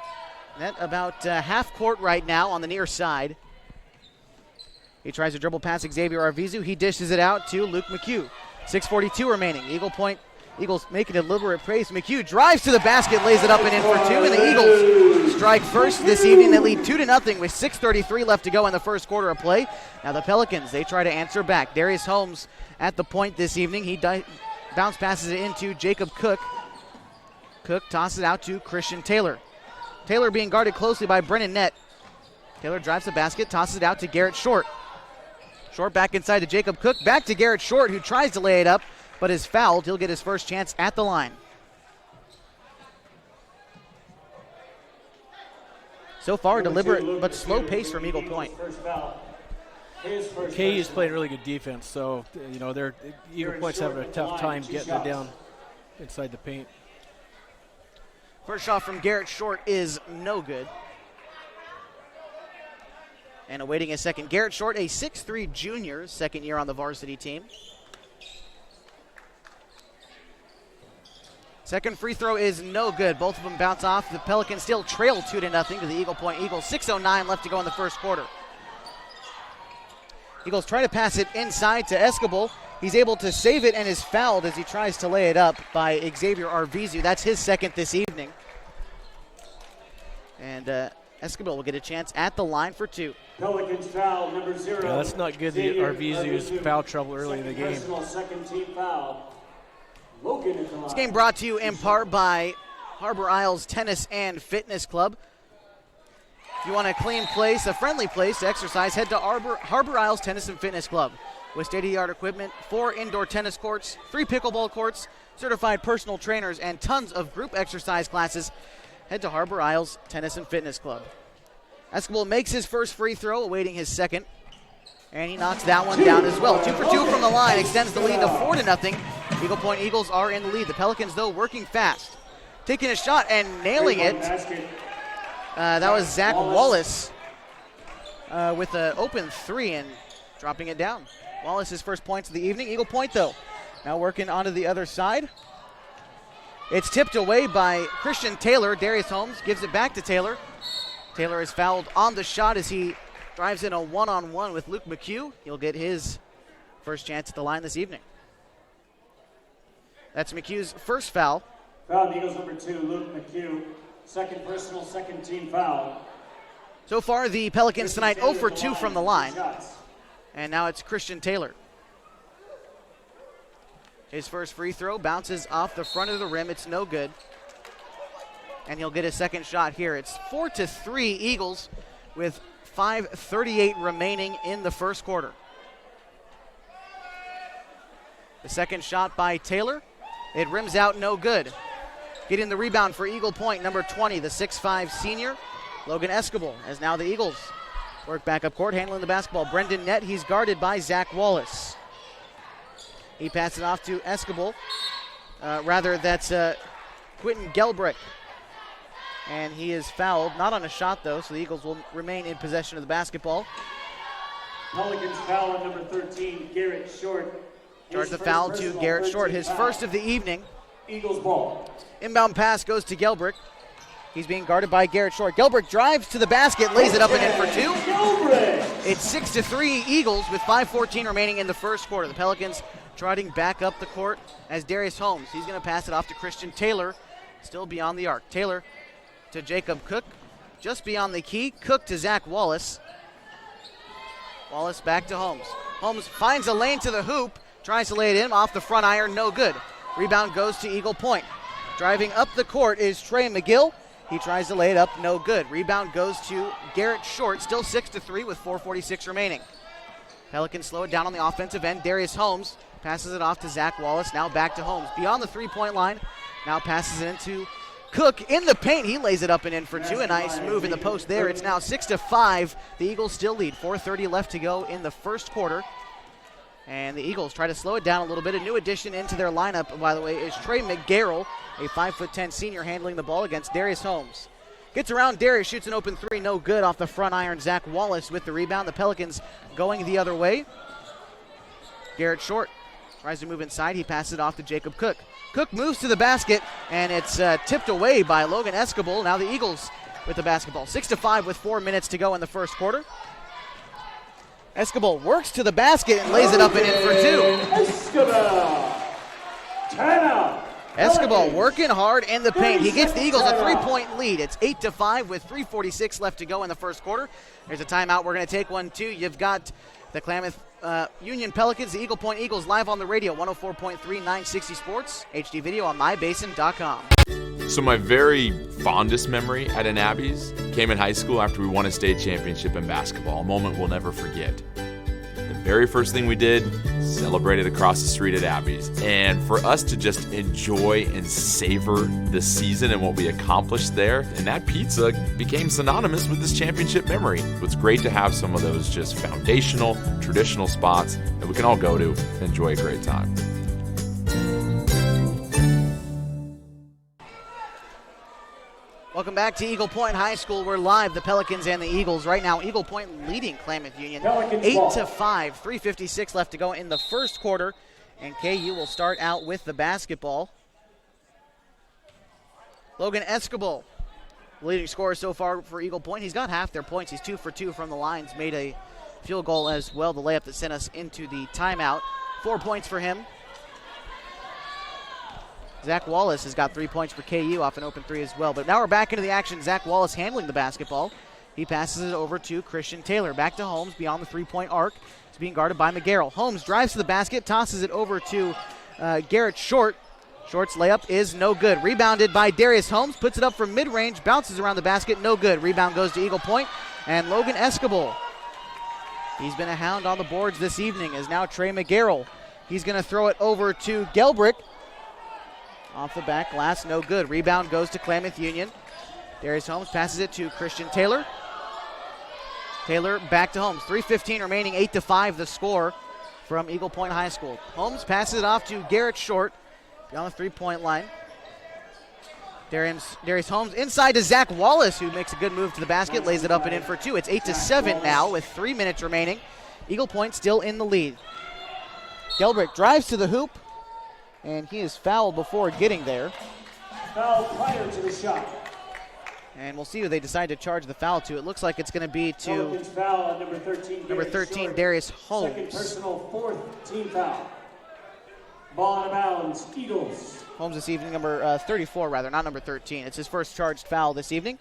Nett about half court right now on the near side. He tries to dribble past Xavier Arvizu. He dishes it out to Luke McHugh. 6:42 remaining. Eagles making a deliberate pace. McHugh drives to the basket, lays it up and in for two, and the Eagles strike first this evening. They lead 2-0 with 6:33 left to go in the first quarter of play. Now the Pelicans, they try to answer back. Darius Holmes at the point this evening. He bounce passes it into Jacob Cook. Cook tosses it out to Christian Taylor. Taylor being guarded closely by Brennan Nett. Taylor drives the basket, tosses it out to Garrett Short. Short back inside to Jacob Cook. Back to Garrett Short, who tries to lay it up, but is fouled. He'll get his first chance at the line. So far, deliberate but slow pace from Eagle Point. KU is playing really good defense, so they're Eagle Point's having a tough time getting it down inside the paint. First shot from Garrett Short is no good. And awaiting a second. Garrett Short, a 6'3 junior, second year on the varsity team. Second free throw is no good. Both of them bounce off. The Pelicans still trail 2-0 to the Eagle Point Eagles. 6:09 left to go in the first quarter. Eagles try to pass it inside to Escobar. He's able to save it and is fouled as he tries to lay it up by Xavier Arvizu. That's his second this evening. And Escobar will get a chance at the line for two. Pelicans foul number 0. Yeah, that's not good. The Arvizu's foul trouble early in the game. Second team foul. Logan at the line. This game brought to you in part by Harbor Isles Tennis and Fitness Club. If you want a clean place, a friendly place to exercise, head to Harbor Isles Tennis and Fitness Club. With state-of-the-art equipment, 4 indoor tennis courts, 3 pickleball courts, certified personal trainers, and tons of group exercise classes, head to Harbor Isles Tennis and Fitness Club. Escobar makes his first free throw, awaiting his second, and he knocks that one down as well. 2 for 2 from the line, extends the lead to 4-0. Eagle Point Eagles are in the lead. The Pelicans, though, working fast. Taking a shot and nailing it. That was Zach Wallace with an open 3 and dropping it down. Wallace's first points of the evening. Eagle Point, though, now working onto the other side. It's tipped away by Christian Taylor. Darius Holmes gives it back to Taylor. Taylor is fouled on the shot as he drives in a one-on-one with Luke McHugh. He'll get his first chance at the line this evening. That's McHugh's first foul. Foul Eagles number 2, Luke McHugh. Second personal, second team foul. So far, the Pelicans tonight 0 for 2 from the line. And now it's Christian Taylor. His first free throw bounces off the front of the rim. It's no good. And he'll get a second shot here. It's 4-3 Eagles with 5:38 remaining in the first quarter. The second shot by Taylor. It rims out, no good. Getting the rebound for Eagle Point, number 20, the 6'5 senior, Logan Escobar, as now the Eagles work back up court, handling the basketball. Brendan Nett, he's guarded by Zach Wallace. He passes it off to Escobar. That's Quentin Gelbrick. And he is fouled, not on a shot though, so the Eagles will remain in possession of the basketball. Pelicans foul on number 13, Garrett Short. Charge the foul to Garrett Short, his first of the evening. Eagles ball. Inbound pass goes to Gelbrick. He's being guarded by Garrett Short. Gelbrick drives to the basket, lays it up and in for 2. It's 6-3 Eagles with 5:14 remaining in the first quarter. The Pelicans trotting back up the court as Darius Holmes. He's going to pass it off to Christian Taylor, still beyond the arc. Taylor to Jacob Cook, just beyond the key. Cook to Zach Wallace. Wallace back to Holmes. Holmes finds a lane to the hoop, tries to lay it in off the front iron, no good. Rebound goes to Eagle Point. Driving up the court is Trey McGill. He tries to lay it up, no good. Rebound goes to Garrett Short, still 6-3 with 4:46 remaining. Pelicans slow it down on the offensive end. Darius Holmes passes it off to Zach Wallace, now back to Holmes. Beyond the three-point line, now passes it into Cook in the paint. He lays it up and in for 2. A nice move in the post there. It's now 6-5. The Eagles still lead. 4:30 left to go in the first quarter. And the Eagles try to slow it down a little bit. A new addition into their lineup, by the way, is Trey McGarrell, a 5'10" senior handling the ball against Darius Holmes. Gets around Darius, shoots an open 3, no good off the front iron. Zach Wallace with the rebound. The Pelicans going the other way. Garrett Short tries to move inside. He passes it off to Jacob Cook. Cook moves to the basket, and it's tipped away by Logan Escobar. Now the Eagles with the basketball. 6-5 with 4 minutes to go in the first quarter. Escobar works to the basket and lays it up and in for 2. Escobar. 10 out. Escobar working hard in the paint. He gets the Eagles a 3-point lead. It's 8-5 with 3:46 left to go in the first quarter. There's a timeout. We're going to take one, too. You've got the Klamath Union Pelicans, the Eagle Point Eagles, live on the radio, 104.3, 960 Sports, HD video on mybasin.com. So my very fondest memory at an Abby's came in high school after we won a state championship in basketball, a moment we'll never forget. The very first thing we did, celebrated across the street at Abby's. And for us to just enjoy and savor the season and what we accomplished there, and that pizza became synonymous with this championship memory. It's great to have some of those just foundational, traditional spots that we can all go to and enjoy a great time. Welcome back to Eagle Point High School. We're live, the Pelicans and the Eagles. Right now, Eagle Point leading Klamath Union 8-5, 3:56 left to go in the first quarter. And KU will start out with the basketball. Logan Escobar, leading scorer so far for Eagle Point. He's got half their points. He's 2 for 2 from the lines. Made a field goal as well, the layup that sent us into the timeout. 4 points for him. Zach Wallace has got 3 points for KU off an open three as well. But now we're back into the action. Zach Wallace handling the basketball. He passes it over to Christian Taylor. Back to Holmes beyond the three-point arc. He's being guarded by McGarrell. Holmes drives to the basket, tosses it over to Garrett Short. Short's layup is no good. Rebounded by Darius Holmes. Puts it up from mid-range. Bounces around the basket. No good. Rebound goes to Eagle Point. And Logan Escobar. He's been a hound on the boards this evening. Is now Trey McGarrell. He's going to throw it over to Gelbrick. Off the back glass, no good. Rebound goes to Klamath Union. Darius Holmes passes it to Christian Taylor. Taylor back to Holmes. 3:15 remaining, 8-5 the score from Eagle Point High School. Holmes passes it off to Garrett Short beyond the three-point line. Darius Holmes inside to Zach Wallace, who makes a good move to the basket, lays it up and in for two. It's 8-7 now with 3 minutes remaining. Eagle Point still in the lead. Gelbrick drives to the hoop, and he is fouled before getting there. Foul prior to the shot. And we'll see who they decide to charge the foul to. It looks like it's going to be to Pelicans foul on number 13, Darius Holmes. Second personal, fourth team foul. Ball out of bounds, Eagles. Holmes this evening, number 34 rather, not number 13. It's his first charged foul this evening.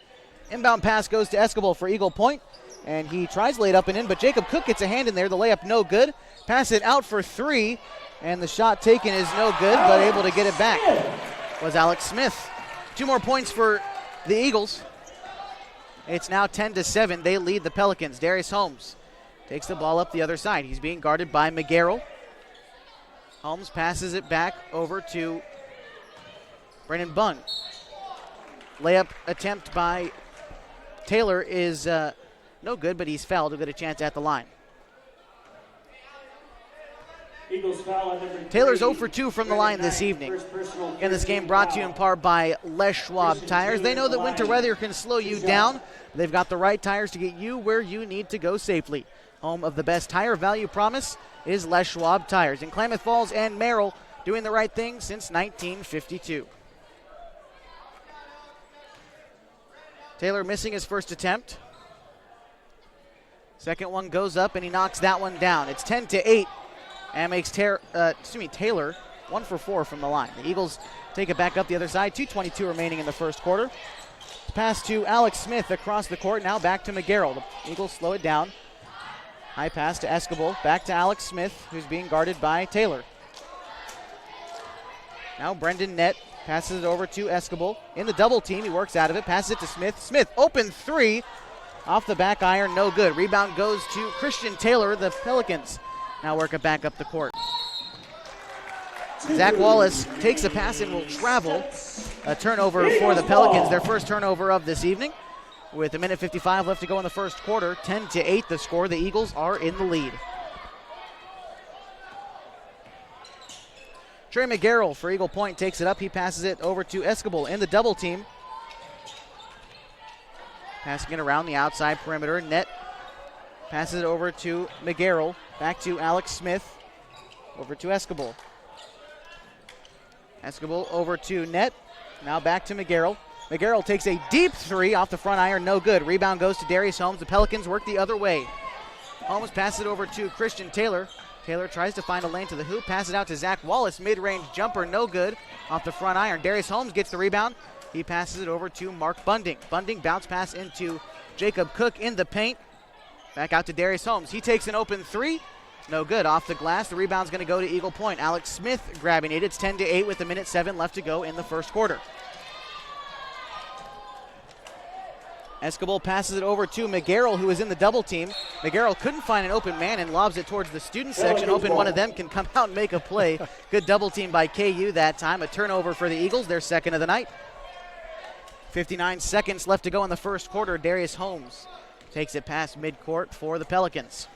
Inbound pass goes to Escobar for Eagle Point, and he tries to lay it up and in, but Jacob Cook gets a hand in there. The layup no good. Pass it out for three, and the shot taken is no good, but able to get it back was Alex Smith. 2 more points for the Eagles. It's now 10-7. They lead the Pelicans. Darius Holmes takes the ball up the other side. He's being guarded by McGarrell. Holmes passes it back over to Brennan Bunn. Layup attempt by Taylor is no good, but he's fouled. He'll get a chance at the line. Eagles foul on number Taylor's 0 for 2 from the line this evening. And this game brought to you in part by Les Schwab Tires. They know that winter weather can slow you down. They've got the right tires to get you where you need to go safely. Home of the best tire value promise is Les Schwab Tires. In Klamath Falls and Merrill, doing the right thing since 1952. Taylor missing his first attempt. Second one goes up, and he knocks that one down. It's 10-8. And makes Taylor 1 for 4 from the line. The Eagles take it back up the other side. 2:22 remaining in the first quarter. Pass to Alex Smith across the court. Now back to McGarrell. The Eagles slow it down. High pass to Escobar. Back to Alex Smith, who's being guarded by Taylor. Now Brendan Nett passes it over to Escobar. In the double team, he works out of it. Passes it to Smith. Smith, open three. Off the back iron, no good. Rebound goes to Christian Taylor, the Pelicans. Now work it back up the court. Zach Wallace takes a pass and will travel. A turnover for the Pelicans, their first turnover of this evening. With 1:55 left to go in the first quarter, 10-8 the score. The Eagles are in the lead. Trey McGarrell for Eagle Point takes it up. He passes it over to Escobar in the double team. Passing it around the outside perimeter. Net passes it over to McGarrell. Back to Alex Smith. Over to Escobar. Escobar over to Net. Now back to McGarrell. McGarrell takes a deep three off the front iron. No good. Rebound goes to Darius Holmes. The Pelicans work the other way. Holmes passes it over to Christian Taylor. Taylor tries to find a lane to the hoop, passes it out to Zach Wallace. Mid-range jumper, no good. Off the front iron. Darius Holmes gets the rebound. He passes it over to Mark Bunding. Bunding bounce pass into Jacob Cook in the paint. Back out to Darius Holmes. He takes an open three. No good. Off the glass. The rebound's going to go to Eagle Point. Alex Smith grabbing it. It's 10-8 with 1:07 left to go in the first quarter. Escobar passes it over to McGarrell, who is in the double team. McGarrell couldn't find an open man and lobs it towards the student section, hoping one of them can come out and make a play. Good double team by KU that time. A turnover for the Eagles, their second of the night. 59 seconds left to go in the first quarter. Darius Holmes takes it past midcourt for the Pelicans.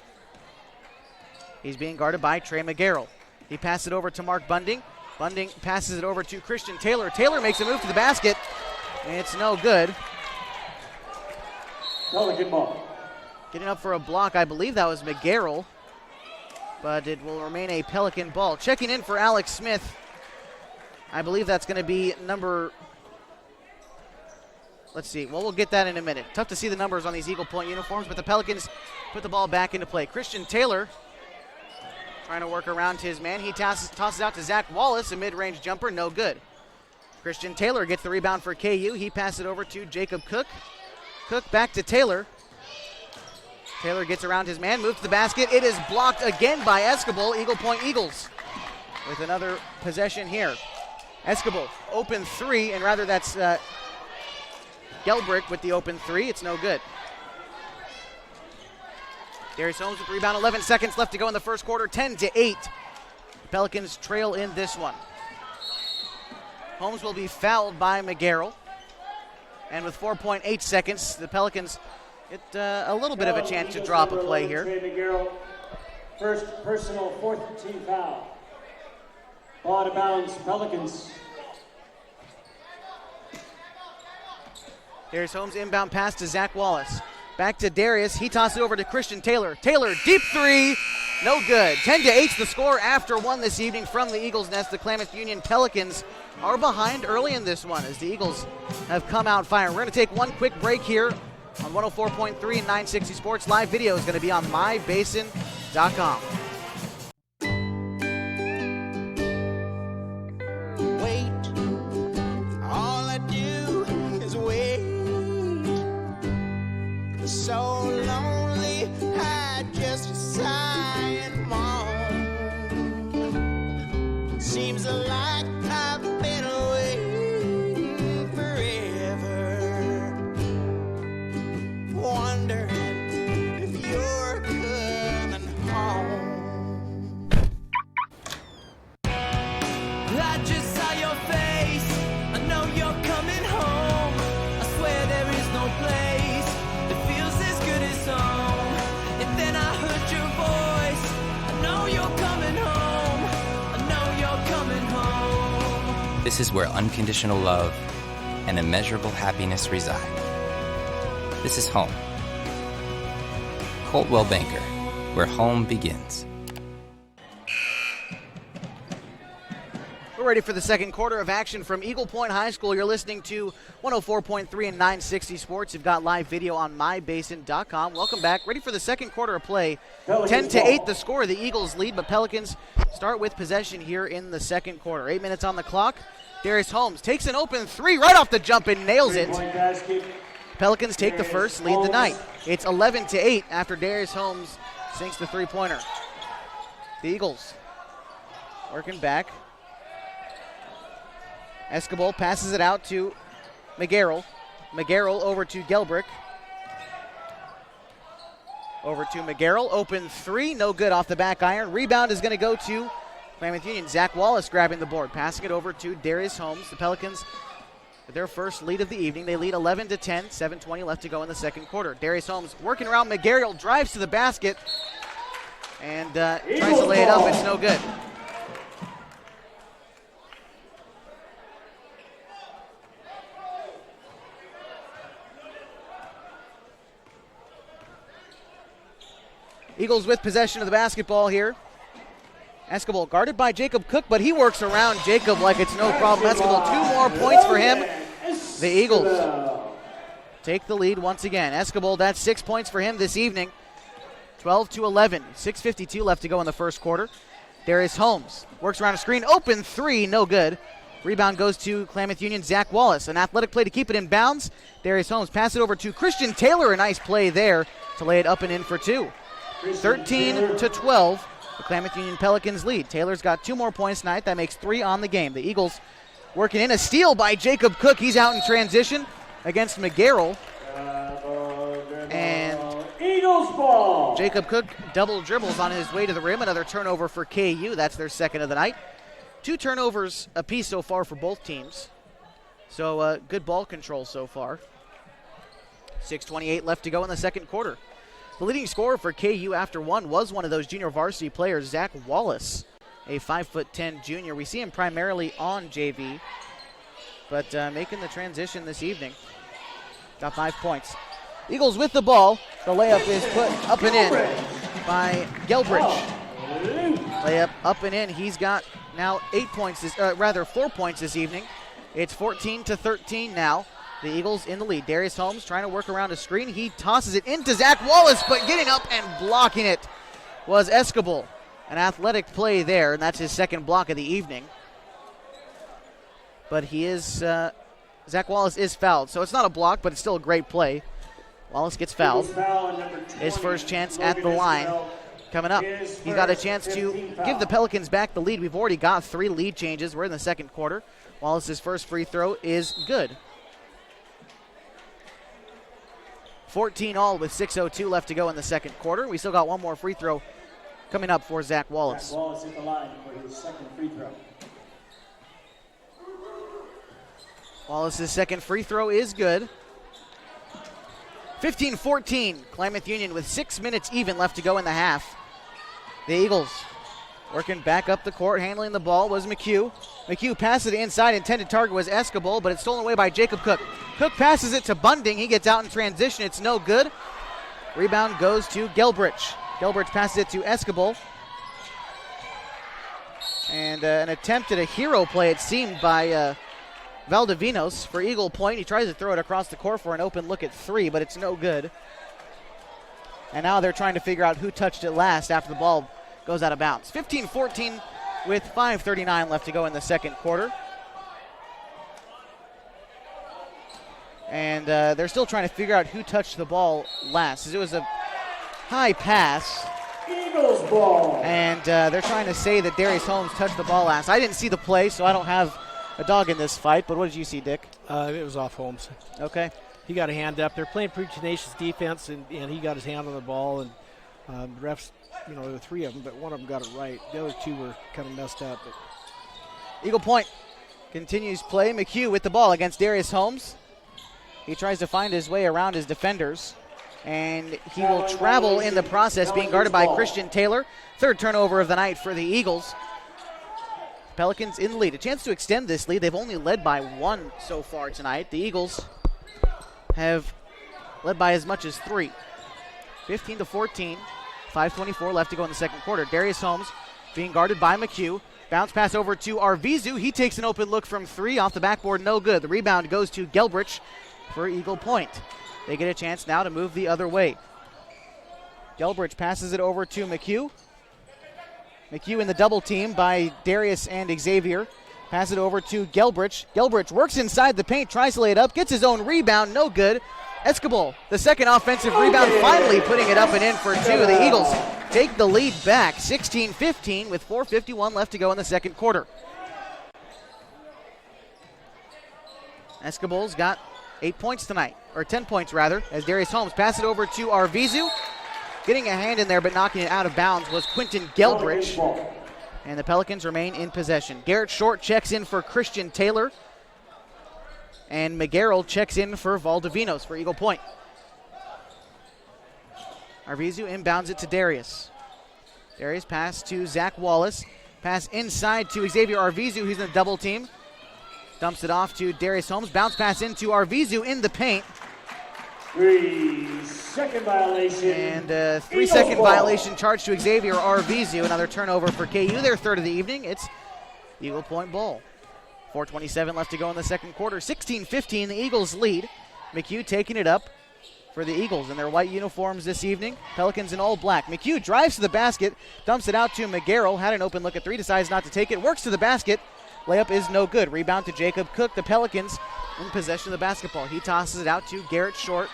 He's being guarded by Trey McGarrell. He passes it over to Mark Bunding. Bunding passes it over to Christian Taylor. Taylor makes a move to the basket. It's no good. Pelican ball. Getting up for a block, I believe that was McGarrell, but it will remain a Pelican ball. Checking in for Alex Smith. I believe that's going to be number, let's see, well, we'll get that in a minute. Tough to see the numbers on these Eagle Point uniforms, but the Pelicans put the ball back into play. Christian Taylor trying to work around his man. He tosses out to Zach Wallace, a mid-range jumper, no good. Christian Taylor gets the rebound for KU. He passes it over to Jacob Cook. Cook back to Taylor. Taylor gets around his man, moves to the basket. It is blocked again by Escobar. Eagle Point Eagles with another possession here. Escobar, open three, and rather that's Gelbrick with the open three. It's no good. Darius Holmes with the rebound. 11 seconds left to go in the first quarter. 10-8. Pelicans trail in this one. Holmes will be fouled by McGarrell. And with 4.8 seconds, the Pelicans get a little bit of a chance to drop a play here. Trey McGarrell, first personal, fourth team foul. Ball out of bounds, Pelicans. Darius Holmes inbound pass to Zach Wallace. Back to Darius. He tosses it over to Christian Taylor. Taylor, deep three. No good. 10-8 the score after one this evening from the Eagles' nest. The Klamath Union Pelicans are behind early in this one as the Eagles have come out firing. We're going to take one quick break here on 104.3 and 960 Sports. Live video is going to be on mybasin.com. Wait, all I do is wait. So lonely, I just sigh and moan. Seems like I've been waiting forever, wondering if you're coming home. I just saw your face, I know you're coming home. I swear there is no place that feels as good as home. And then I heard your voice, I know you're coming home. I know you're coming home. This is where unconditional love and immeasurable happiness reside. This is home. Coltwell Banker, where home begins. We're ready for the second quarter of action from Eagle Point High School. You're listening to 104.3 and 960 Sports. You've got live video on mybasin.com. Welcome back. Ready for the second quarter of play. 10-8 the score. The Eagles lead, but Pelicans start with possession here in the second quarter. 8 minutes on the clock. Darius Holmes takes an open three right off the jump and nails it. Pelicans take the first, lead the night. It's 11-8 after Darius Holmes sinks the three-pointer. The Eagles working back. Escobar passes it out to McGarrell. McGarrell over to Gelbrick. Over to McGarrell. Open three. No good off the back iron. Rebound is going to go to Klamath Union. Zach Wallace grabbing the board. Passing it over to Darius Holmes. The Pelicans with their first lead of the evening. They lead 11-10. 7:20 left to go in the second quarter. Darius Holmes working around McGarrell. Drives to the basket. And tries to lay it up. It's no good. Eagles with possession of the basketball here. Escobar guarded by Jacob Cook, but he works around Jacob like it's no problem. Escobar, 2 more points for him. The Eagles take the lead once again. Escobar, that's 6 points for him this evening. 12-11. 6:52 left to go in the first quarter. Darius Holmes works around a screen. Open three, no good. Rebound goes to Klamath Union, Zach Wallace. An athletic play to keep it in bounds. Darius Holmes pass it over to Christian Taylor. A nice play there to lay it up and in for two. 13-12. The Klamath Union Pelicans lead. Taylor's got 2 more points tonight. That makes 3 on the game. The Eagles working in a steal by Jacob Cook. He's out in transition against McGarrell. And Eagles ball. Jacob Cook double dribbles on his way to the rim. Another turnover for KU. That's their second of the night. 2 turnovers apiece so far for both teams. So good ball control so far. 6:28 left to go in the second quarter. The leading scorer for KU after one was one of those junior varsity players, Zach Wallace, a 5'10" junior. We see him primarily on JV, but making the transition this evening. Got 5 points. Eagles with the ball. The layup is put up and in by Gelbrich. Layup up and in. He's got now 4 points this evening. It's 14-13 now. The Eagles in the lead. Darius Holmes trying to work around a screen. He tosses it into Zach Wallace, but getting up and blocking it was Escobar. An athletic play there, and that's his second block of the evening. But Zach Wallace is fouled, so it's not a block, but it's still a great play. Wallace gets fouled. His first chance at the line coming up. He's got a chance to give the Pelicans back the lead. We've already got 3 lead changes. We're in the second quarter. Wallace's first free throw is good. 14-all with 6:02 left to go in the second quarter. We still got 1 more free throw coming up for Zach Wallace. Zach Wallace at the line for his second free throw. Wallace's second free throw is good. 15-14, Klamath Union with 6 minutes even left to go in the half. The Eagles working back up the court, handling the ball was McHugh. McHugh passes it inside, intended target was Escobar, but it's stolen away by Jacob Cook. Cook passes it to Bunding, he gets out in transition, it's no good. Rebound goes to Gelbrich. Gelbrich passes it to Escobar. And an attempt at a hero play, it seemed, by Valdivinos for Eagle Point. He tries to throw it across the court for an open look at 3, but it's no good. And now they're trying to figure out who touched it last after the ball goes out of bounds. 15-14 with 5:39 left to go in the second quarter. And they're still trying to figure out who touched the ball last. It was a high pass. Eagles ball. And they're trying to say that Darius Holmes touched the ball last. I didn't see the play, so I don't have a dog in this fight, but what did you see, Dick? It was off Holmes. Okay. He got a hand up. They're playing pretty tenacious defense, and he got his hand on the ball. And the refs, there were 3 of them, but one of them got it right. The other 2 were kind of messed up. But Eagle Point continues play. McHugh with the ball against Darius Holmes. He tries to find his way around his defenders, and he will travel in the process, being guarded by Christian Taylor. Third turnover of the night for the Eagles. Pelicans in the lead. A chance to extend this lead. They've only led by 1 so far tonight. The Eagles have led by as much as 3. 15-14. 5:24 left to go in the second quarter. Darius Holmes being guarded by McHugh. Bounce pass over to Arvizu. He takes an open look from 3 off the backboard. No good. The rebound goes to Gelbrich for Eagle Point. They get a chance now to move the other way. Gelbrich passes it over to McHugh. McHugh in the double team by Darius and Xavier. Pass it over to Gelbrich. Gelbrich works inside the paint, tries to lay it up, gets his own rebound, no good. Escobar, the second offensive rebound, finally putting it up and in for 2. The Eagles take the lead back, 16-15 with 4:51 left to go in the second quarter. Escobar's got 8 points tonight, or 10 points rather, as Darius Holmes passes it over to Arvizu. Getting a hand in there but knocking it out of bounds was Quentin Gelbrich. And the Pelicans remain in possession. Garrett Short checks in for Christian Taylor. And McGarrell checks in for Valdivinos for Eagle Point. Arvizu inbounds it to Darius. Darius pass to Zach Wallace. Pass inside to Xavier Arvizu, who's in the double team. Dumps it off to Darius Holmes. Bounce pass into Arvizu in the paint. 3-second violation. And 3-second violation charged to Xavier Arvizu. Another turnover for KU, their third of the evening. It's Eagle Point ball. 4:27 left to go in the second quarter. 16-15, the Eagles lead. McHugh taking it up for the Eagles in their white uniforms this evening. Pelicans in all black. McHugh drives to the basket, dumps it out to McGarrell. Had an open look at three, decides not to take it. Works to the basket. Layup is no good. Rebound to Jacob Cook. The Pelicans in possession of the basketball. He tosses it out to Garrett Short.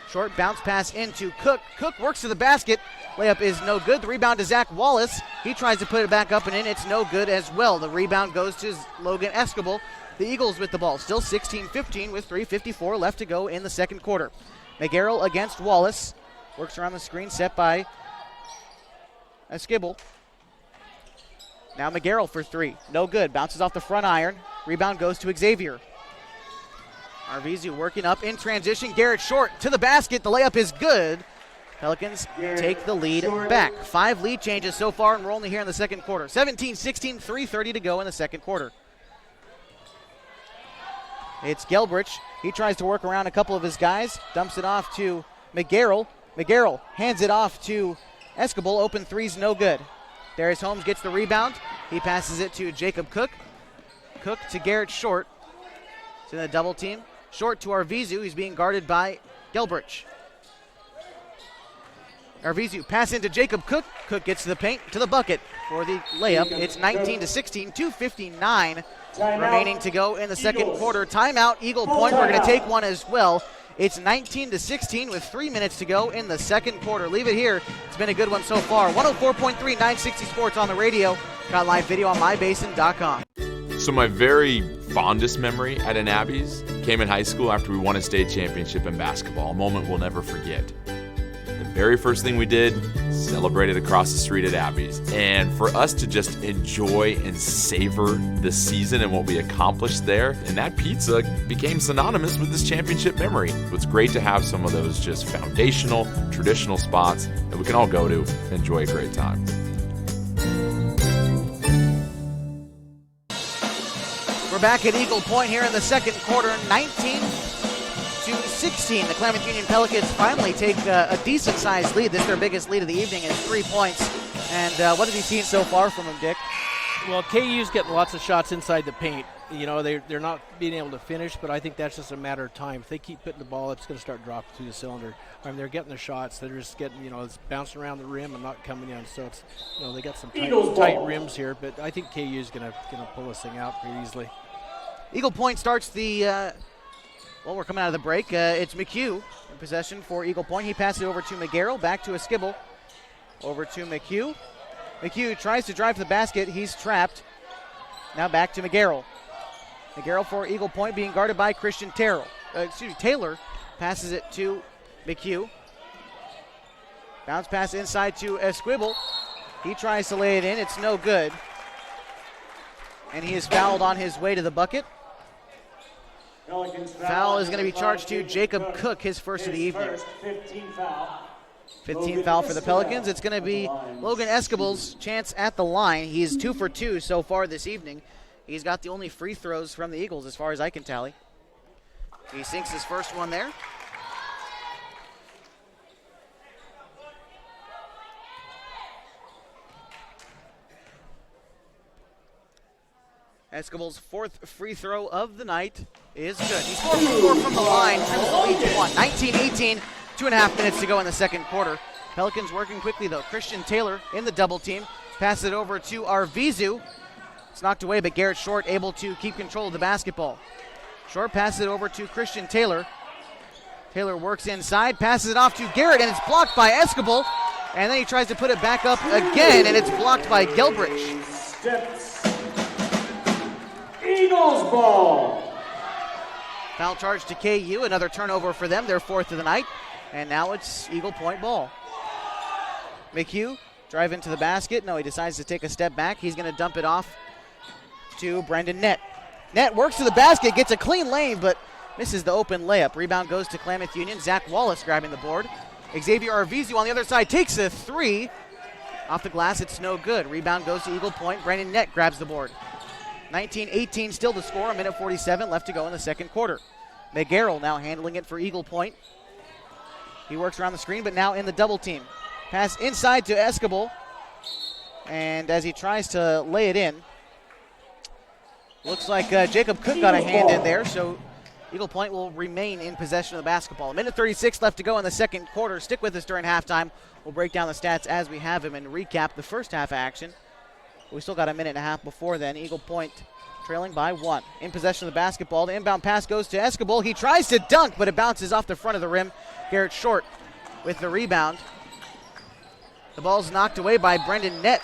Short bounce pass into Cook. Cook works to the basket. Layup is no good. The rebound to Zach Wallace. He tries to put it back up and in. It's no good as well. The rebound goes to Logan Escobar. The Eagles with the ball. Still 16-15 with 3:54 left to go in the second quarter. McGarrell against Wallace. Works around the screen set by Escobar. Now McGarrell for three. No good. Bounces off the front iron. Rebound goes to Xavier. Arvizu working up in transition. Garrett Short to the basket. The layup is good. Pelicans take the lead back. 5 lead changes so far, and we're only here in the second quarter. 17-16, 3:30 to go in the second quarter. It's Gelbrich. He tries to work around a couple of his guys. Dumps it off to McGarrell. McGarrell hands it off to Escobar. Open three's no good. Darius Holmes gets the rebound. He passes it to Jacob Cook. Cook to Garrett Short. It's in a double team. Short to Arvizu. He's being guarded by Gelbrich. Arvizu pass into Jacob Cook. Cook gets to the paint, to the bucket for the layup. It's 19-16, 2:59 remaining to go in the second quarter. Timeout, Eagle Point. We're going to take one as well. It's 19-16 with 3 minutes to go in the second quarter. Leave it here. It's been a good one so far. 104.3, 960 Sports on the radio. Got live video on mybasin.com. So my very fondest memory at an Abby's came in high school after we won a state championship in basketball, a moment we'll never forget. The very first thing we did, celebrated across the street at Abby's. And for us to just enjoy and savor the season and what we accomplished there, and that pizza became synonymous with this championship memory. It's great to have some of those just foundational, traditional spots that we can all go to and enjoy a great time. We're back at Eagle Point here in the second quarter, 19-16. The Klamath Union Pelicans finally take a decent-sized lead. This is their biggest lead of the evening, and it's 3 points. And what have you seen so far from them, Dick? Well, KU's getting lots of shots inside the paint. You know, they're not being able to finish, but I think that's just a matter of time. If they keep putting the ball, it's going to start dropping through the cylinder. I mean, they're getting the shots. They're just getting, it's bouncing around the rim and not coming in. So it's, they got some tight rims here, but I think KU's going to pull this thing out pretty easily. Eagle Point starts the, we're coming out of the break. It's McHugh in possession for Eagle Point. He passes it over to McGarrell, back to Escobar. Over to McHugh. McHugh tries to drive to the basket. He's trapped. Now back to McGarrell. McGarrell for Eagle Point being guarded by Christian Taylor. Taylor passes it to McHugh. Bounce pass inside to Esquivel. He tries to lay it in. It's no good. And he is fouled on his way to the bucket. Foul is going to be charged to Jacob Cook, his first of the evening. 15 foul for the Pelicans. It's going to be Logan Escobar's chance at the line. He's 2 for 2 so far this evening. He's got the only free throws from the Eagles as far as I can tally. He sinks his first one there. Escobar's fourth free throw of the night is good. He's 4 for 4 from the line. Trims the lead to 1. 19-18, 2.5 minutes to go in the second quarter. Pelicans working quickly though. Christian Taylor in the double team. Passes it over to Arvizu. It's knocked away, but Garrett Short able to keep control of the basketball. Short passes it over to Christian Taylor. Taylor works inside, passes it off to Garrett, and it's blocked by Escobar. And then he tries to put it back up again, and it's blocked by Gelbrich. Eagles ball. Foul charge to KU, another turnover for them, their fourth of the night. And now it's Eagle Point ball. McHugh drive into the basket. No, he decides to take a step back. He's going to dump it off to Brendan Nett. Nett works to the basket, gets a clean lane, but misses the open layup. Rebound goes to Klamath Union. Zach Wallace grabbing the board. Xavier Arvizu on the other side takes a three. Off the glass, it's no good. Rebound goes to Eagle Point. Brendan Nett grabs the board. 19-18 still to score, 1:47 left to go in the second quarter. McGarrell now handling it for Eagle Point. He works around the screen, but now in the double team. Pass inside to Escobar. And as he tries to lay it in, looks like Jacob Cook got a hand in there, so Eagle Point will remain in possession of the basketball. 1:36 left to go in the second quarter. Stick with us during halftime. We'll break down the stats as we have them and recap the first half action. We still got a minute and a half before then. Eagle Point trailing by 1. In possession of the basketball. The inbound pass goes to Escobar. He tries to dunk, but it bounces off the front of the rim. Garrett Short with the rebound. The ball's knocked away by Brendan Nett,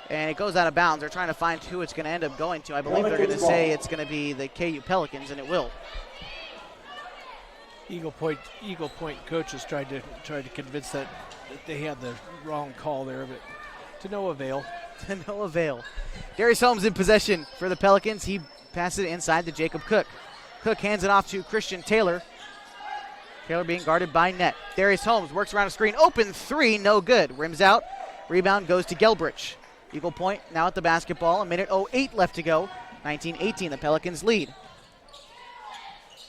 and it goes out of bounds. They're trying to find who it's going to end up going to. I believe they're going to say it's going to be the KU Pelicans, and it will. Eagle Point coaches tried to convince that they had the wrong call there, but to no avail. To no avail. Darius Holmes in possession for the Pelicans. He passes it inside to Jacob Cook. Cook hands it off to Christian Taylor. Taylor being guarded by Nett. Darius Holmes works around a screen. Open three, no good. Rims out. Rebound goes to Gelbrich. Eagle Point now at the basketball. 1:08 left to go. 19-18, the Pelicans lead.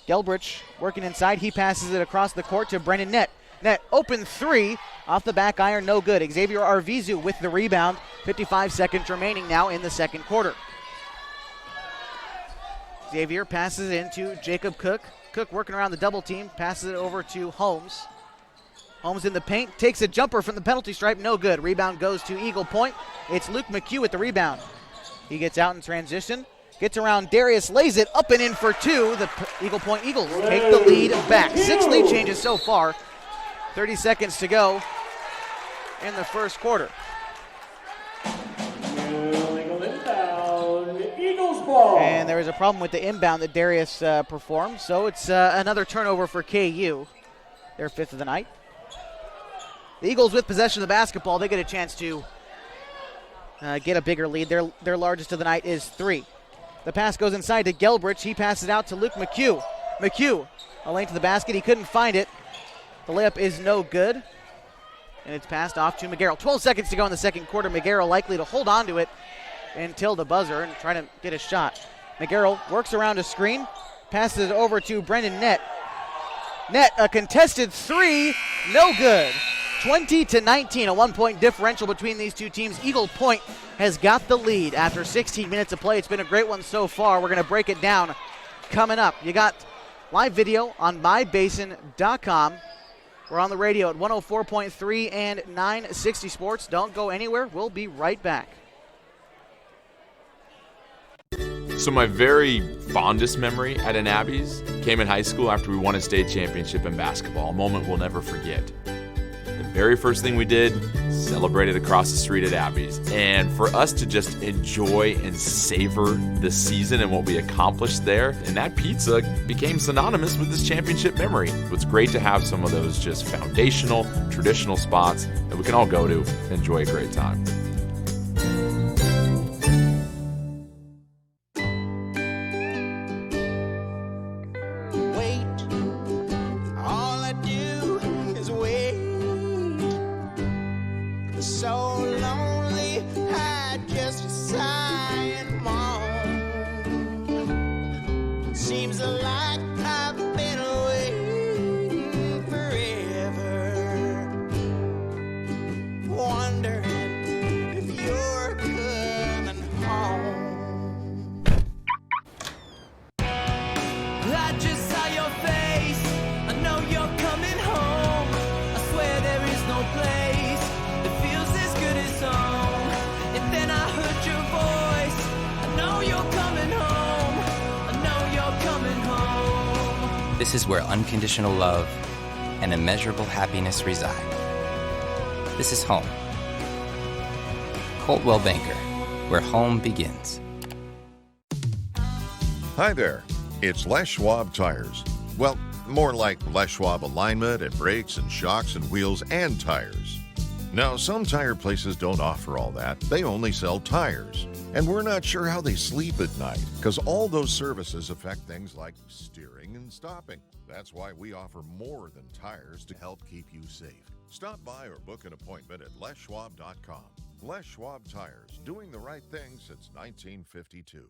Gelbrich working inside. He passes it across the court to Brendan Nett. Nett, open three, off the back iron, no good. Xavier Arvizu with the rebound. 55 seconds remaining now in the second quarter. Xavier passes it into Jacob Cook. Cook working around the double team, passes it over to Holmes. Holmes in the paint, takes a jumper from the penalty stripe, no good. Rebound goes to Eagle Point. It's Luke McHugh with the rebound. He gets out in transition, gets around Darius, lays it up and in for 2. The Eagle Point Eagles take the lead back. 6 lead changes so far. 30 seconds to go in the first quarter. And there was a problem with the inbound that Darius performed, so it's another turnover for KU, their 5th of the night. The Eagles with possession of the basketball, they get a chance to get a bigger lead. Their largest of the night is 3. The pass goes inside to Gelbrich. He passes out to Luke McHugh. McHugh, a lane to the basket. He couldn't find it. The layup is no good, and it's passed off to McGarrell. 12 seconds to go in the second quarter. McGarrell likely to hold on to it until the buzzer and try to get a shot. McGarrell works around a screen, passes it over to Brendan Nett. Nett, a contested 3, no good. 20-19, a 1-point differential between these two teams. Eagle Point has got the lead after 16 minutes of play. It's been a great one so far. We're going to break it down coming up. You got live video on mybasin.com. We're on the radio at 104.3 and 960 Sports. Don't go anywhere. We'll be right back. So my very fondest memory at an Abby's came in high school after we won a state championship in basketball, a moment we'll never forget. The very first thing we did, celebrated across the street at Abby's. And for us to just enjoy and savor the season and what we accomplished there, and that pizza became synonymous with this championship memory. It's great to have some of those just foundational, traditional spots that we can all go to and enjoy a great time. This is where unconditional love and immeasurable happiness reside. This is home. Coltwell Banker, where home begins. Hi there. It's Les Schwab Tires. Well, more like Les Schwab alignment and brakes and shocks and wheels and tires. Now, some tire places don't offer all that. They only sell tires. And we're not sure how they sleep at night, because all those services affect things like steering and stopping. That's why we offer more than tires to help keep you safe. Stop by or book an appointment at leschwab.com. Les Schwab Tires, doing the right thing since 1952.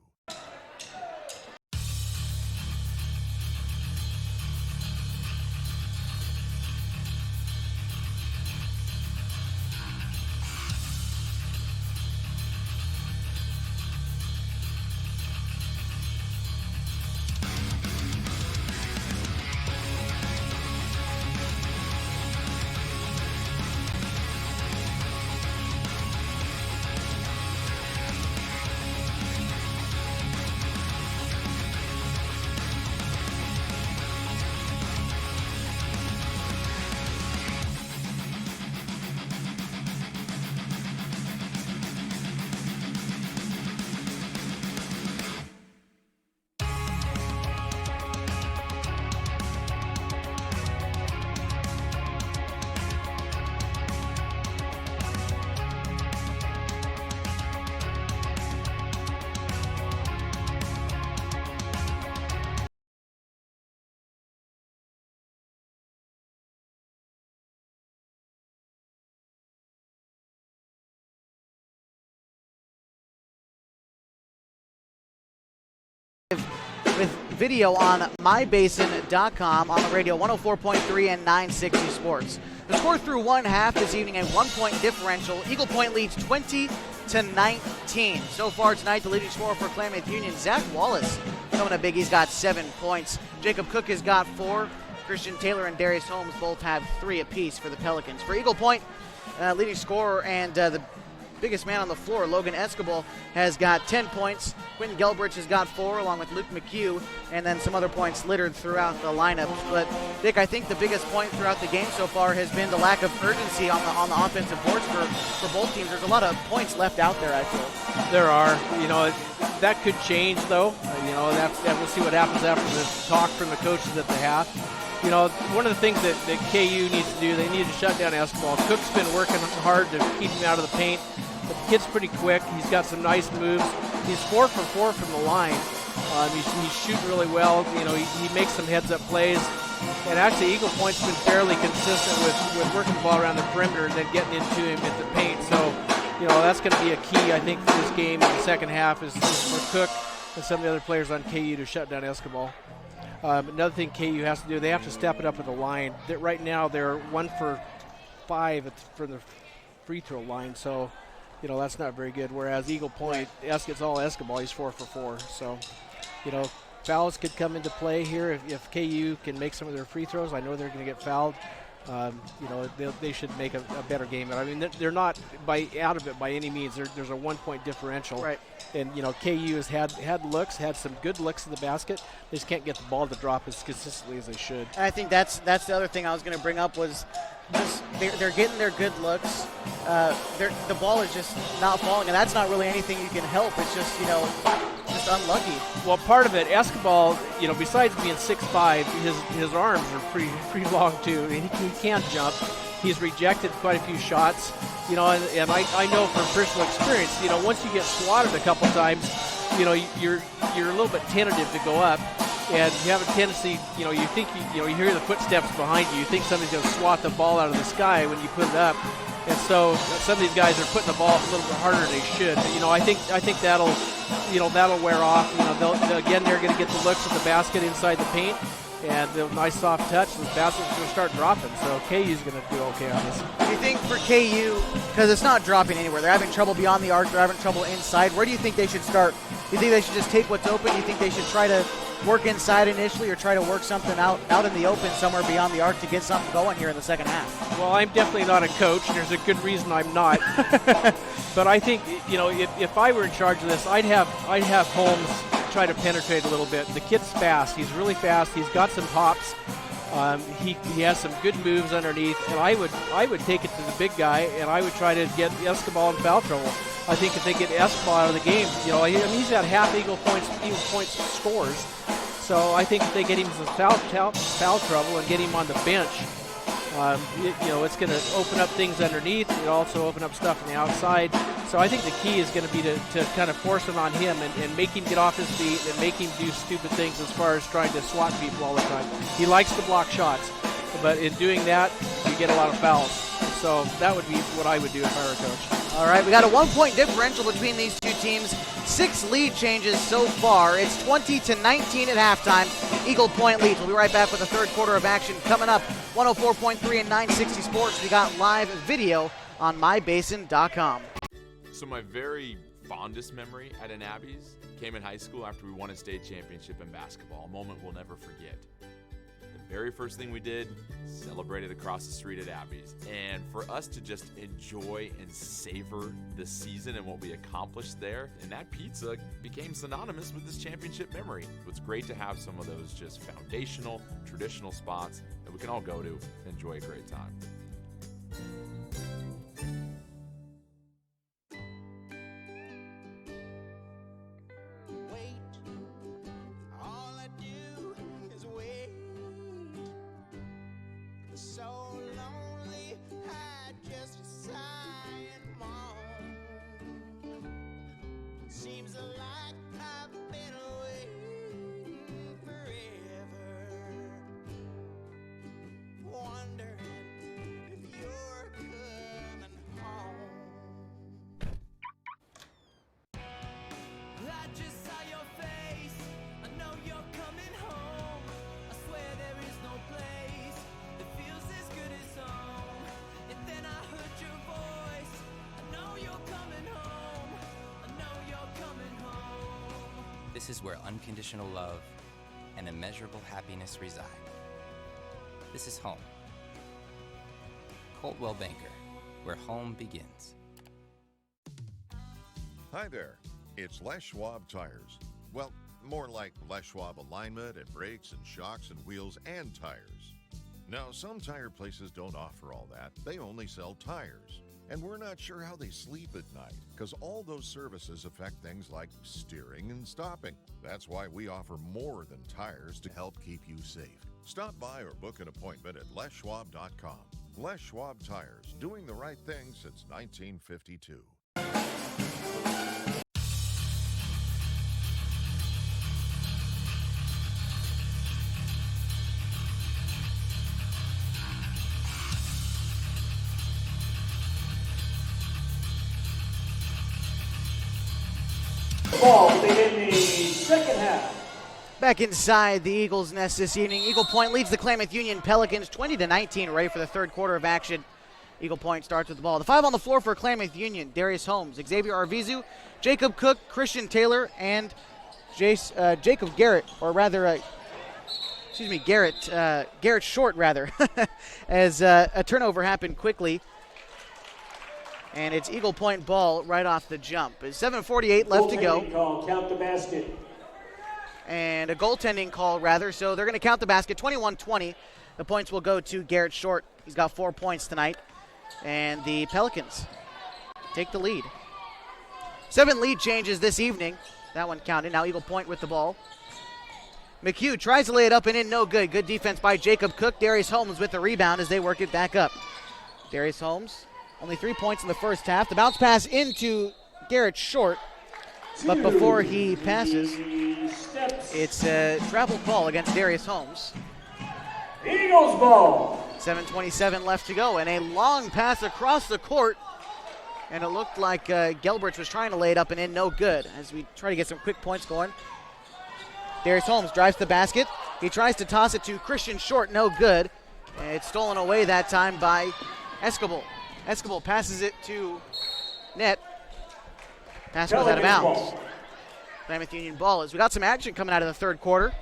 with video on mybasin.com on the radio 104.3 and 960 Sports. The score through one half this evening, a 1-point differential. Eagle Point leads 20-19. So far tonight, the leading scorer for Klamath Union, Zach Wallace, coming up big. He's got 7 points. Jacob Cook has got 4. Christian Taylor and Darius Holmes both have 3 apiece for the Pelicans. For Eagle Point, leading scorer and the biggest man on the floor, Logan Escobar, has got 10 points. Quentin Gelbrich has got 4, along with Luke McHugh, and then some other points littered throughout the lineup. But, Dick, I think the biggest point throughout the game so far has been the lack of urgency on the offensive boards for both teams. There's a lot of points left out there, I feel. There are. That could change, though. That we'll see what happens after the talk from the coaches at the half. One of the things that KU needs to do, they need to shut down Escobar. Cook's been working hard to keep him out of the paint, but the kid's pretty quick. He's got some nice moves. He's 4 for 4 from the line. He's shooting really well. He makes some heads-up plays. And actually, Eagle Point's been fairly consistent with working the ball around the perimeter and then getting into him at the paint. So, that's going to be a key, I think, for this game in the second half is for Cook and some of the other players on KU to shut down Escobar. Another thing KU has to do, they have to step it up at the line. Right now, they're 1 for 5 from the free throw line, so that's not very good. Whereas Eagle Point, it's all Escobar. He's 4 for 4. So, fouls could come into play here if KU can make some of their free throws. I know they're going to get fouled. They should make a better game. I mean, they're not out of it by any means. There's a 1-point differential. Right. And, KU has had looks, had some good looks in the basket. They just can't get the ball to drop as consistently as they should. And I think that's the other thing I was going to bring up was just they're getting their good looks. The ball is just not falling, and that's not really anything you can help. It's just, just unlucky. Well, part of it, Escobar, besides being 6'5", his arms are pretty long too. I mean, he can't jump. He's rejected quite a few shots, and I know from personal experience, once you get swatted a couple times, you're a little bit tentative to go up, and you have a tendency, you think you hear the footsteps behind you. You think somebody's going to swat the ball out of the sky when you put it up, and so some of these guys are putting the ball up a little bit harder than they should. I think that'll wear off. They're going to get the looks at the basket inside the paint. And the nice soft touch, the basket's going to start dropping. So KU's going to do okay on this. Do you think for KU, because it's not dropping anywhere, they're having trouble beyond the arc, they're having trouble inside, where do you think they should start? Do you think they should just take what's open? Do you think they should try to work inside initially or try to work something out in the open somewhere beyond the arc to get something going here in the second half? Well, I'm definitely not a coach, and there's a good reason I'm not. But I think, if I were in charge of this, I'd have Holmes try to penetrate a little bit. The kid's fast. He's really fast. He's got some hops. He has some good moves underneath, and I would take it to the big guy, and I would try to get Escobar in foul trouble. I think if they get Escobar out of the game, he's got half Eagle Point's scores. So I think if they get him some foul trouble and get him on the bench, it's going to open up things underneath. It'll also open up stuff on the outside. So I think the key is going to be to kind of force it on him and make him get off his feet and make him do stupid things as far as trying to swat people all the time. He likes to block shots, but in doing that, you get a lot of fouls. So that would be what I would do if I were a coach. All right, we got a 1-point differential between these two teams. 6 lead changes so far. It's 20-19 at halftime. Eagle Point leads. We'll be right back with the third quarter of action coming up. 104.3 and 960 Sports. We got live video on mybasin.com. So my very fondest memory at an Abby's came in high school after we won a state championship in basketball, a moment we'll never forget. The very first thing we did, celebrated across the street at Abby's. And for us to just enjoy and savor the season and what we accomplished there, and that pizza became synonymous with this championship memory. It's great to have some of those just foundational, traditional spots that we can all go to and enjoy a great time. This is where unconditional love and immeasurable happiness reside. This is home. Coldwell Banker, where home begins. Hi there, it's Les Schwab Tires. Well, more like Les Schwab alignment and brakes and shocks and wheels and tires. Now, some tire places don't offer all that. They only sell tires. And we're not sure how they sleep at night, because all those services affect things like steering and stopping. That's why we offer more than tires to help keep you safe. Stop by or book an appointment at leschwab.com. Les Schwab Tires, doing the right thing since 1952. Ball to begin the second half. Back inside the Eagles' nest this evening, Eagle Point leads the Klamath Union Pelicans 20-19, ready for the third quarter of action. Eagle Point starts with the ball. The five on the floor for Klamath Union: Darius Holmes, Xavier Arvizu, Jacob Cook, Christian Taylor, and Jacob Garrett, or rather, Garrett Short, rather, as a turnover happened quickly. And it's Eagle Point ball right off the jump. It's 7:48 left to go. Call, count the basket. And a goaltending call, rather. So they're going to count the basket. 21-20. The points will go to Garrett Short. He's got 4 points tonight. And the Pelicans take the lead. 7 lead changes this evening. That one counted. Now Eagle Point with the ball. McHugh tries to lay it up and in. No good. Good defense by Jacob Cook. Darius Holmes with the rebound as they work it back up. Darius Holmes, only 3 points in the first half. The bounce pass into Garrett Short. But before he passes, it's a travel call against Darius Holmes. Eagles ball. 7:27 left to go, and a long pass across the court. And it looked like Gelbrich was trying to lay it up and in, no good, as we try to get some quick points going. Darius Holmes drives the basket. He tries to toss it to Christian Short, no good. And it's stolen away that time by Escobar. Escobar passes it to net. Pass goes out of bounds. Klamath Union ball as we got some action coming out of the third quarter.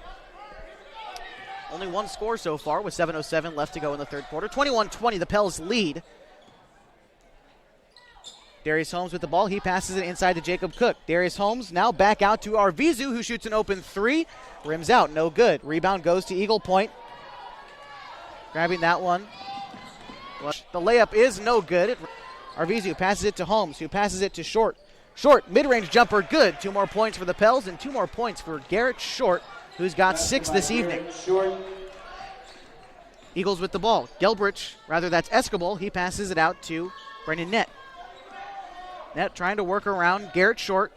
Only one score so far with 7:07 left to go in the third quarter. 21-20, the Pels lead. Darius Holmes with the ball. He passes it inside to Jacob Cook. Darius Holmes now back out to Arvizu, who shoots an open three. Rims out, no good. Rebound goes to Eagle Point. Grabbing that one. The layup is no good. Arvizu passes it to Holmes, who passes it to Short. Short, mid-range jumper, good. 2 more points for the Pels and 2 more points for Garrett Short, who's got 6 this evening. Eagles with the ball. That's Escobar. He passes it out to Brendan Nett. Nett trying to work around Garrett Short.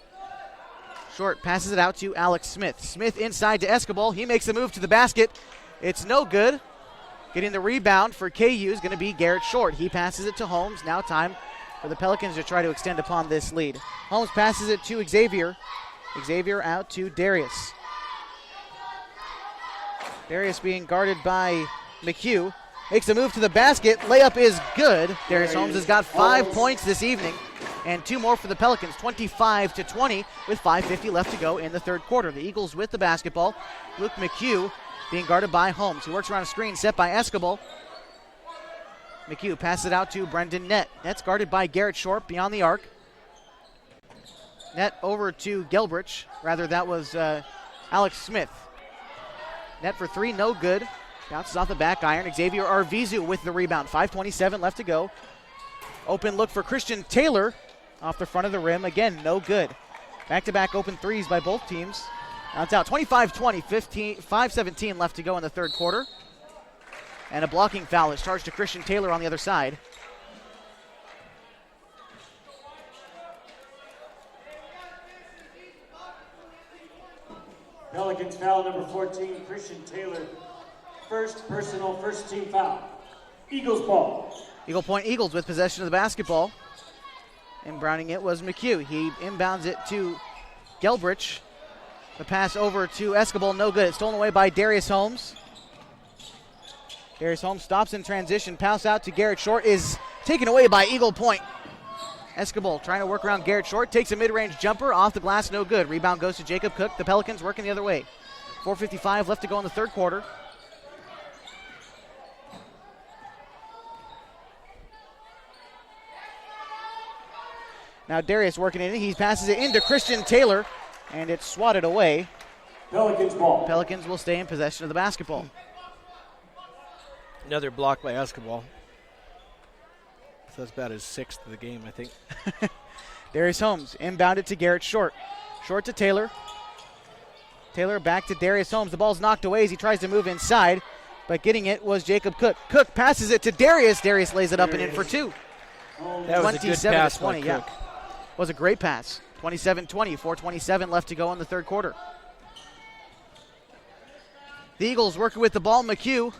Short passes it out to Alex Smith. Smith inside to Escobar. He makes the move to the basket. It's no good. Getting the rebound for KU is going to be Garrett Short. He passes it to Holmes. Now time for the Pelicans to try to extend upon this lead. Holmes passes it to Xavier. Xavier out to Darius. Darius being guarded by McHugh. Makes a move to the basket. Layup is good. Darius Holmes has got 5 points this evening. And 2 more for the Pelicans, 25-20 with 5:50 left to go in the third quarter. The Eagles with the basketball. Luke McHugh being guarded by Holmes. He works around a screen set by Escobar. McHugh passes it out to Brendan Nett. Nett's guarded by Garrett Short beyond the arc. Nett over to Gelbrich. Rather, that was Alex Smith. Nett for 3, no good. Bounces off the back iron. Xavier Arvizu with the rebound. 5:27 left to go. Open look for Christian Taylor off the front of the rim. Again, no good. Back-to-back open threes by both teams. Now it's out 25-20, 5:17 left to go in the third quarter. And a blocking foul is charged to Christian Taylor on the other side. Pelicans foul number 14, Christian Taylor. First personal, first team foul. Eagles ball. Eagle Point Eagles with possession of the basketball. Inbounding it was McHugh. He inbounds it to Gelbrich. The pass over to Escobar, no good. It's stolen away by Darius Holmes. Darius Holmes stops in transition. Pass out to Garrett Short is taken away by Eagle Point. Escobar trying to work around Garrett Short. Takes a mid-range jumper off the glass, no good. Rebound goes to Jacob Cook. The Pelicans working the other way. 4:55 left to go in the third quarter. Now Darius working in it. He passes it into Christian Taylor, and it's swatted away. Pelicans ball. Pelicans will stay in possession of the basketball. Another block by Escobar. So that's about his 6th of the game, I think. Darius Holmes inbounded to Garrett Short. Short to Taylor. Taylor back to Darius Holmes. The ball's knocked away as he tries to move inside, but getting it was Jacob Cook. Cook passes it to Darius. Darius lays it up and in for two. That was a good pass by Cook. Yeah. Was a great pass. 27-20, 4:27 left to go in the third quarter. The Eagles working with the ball. McHugh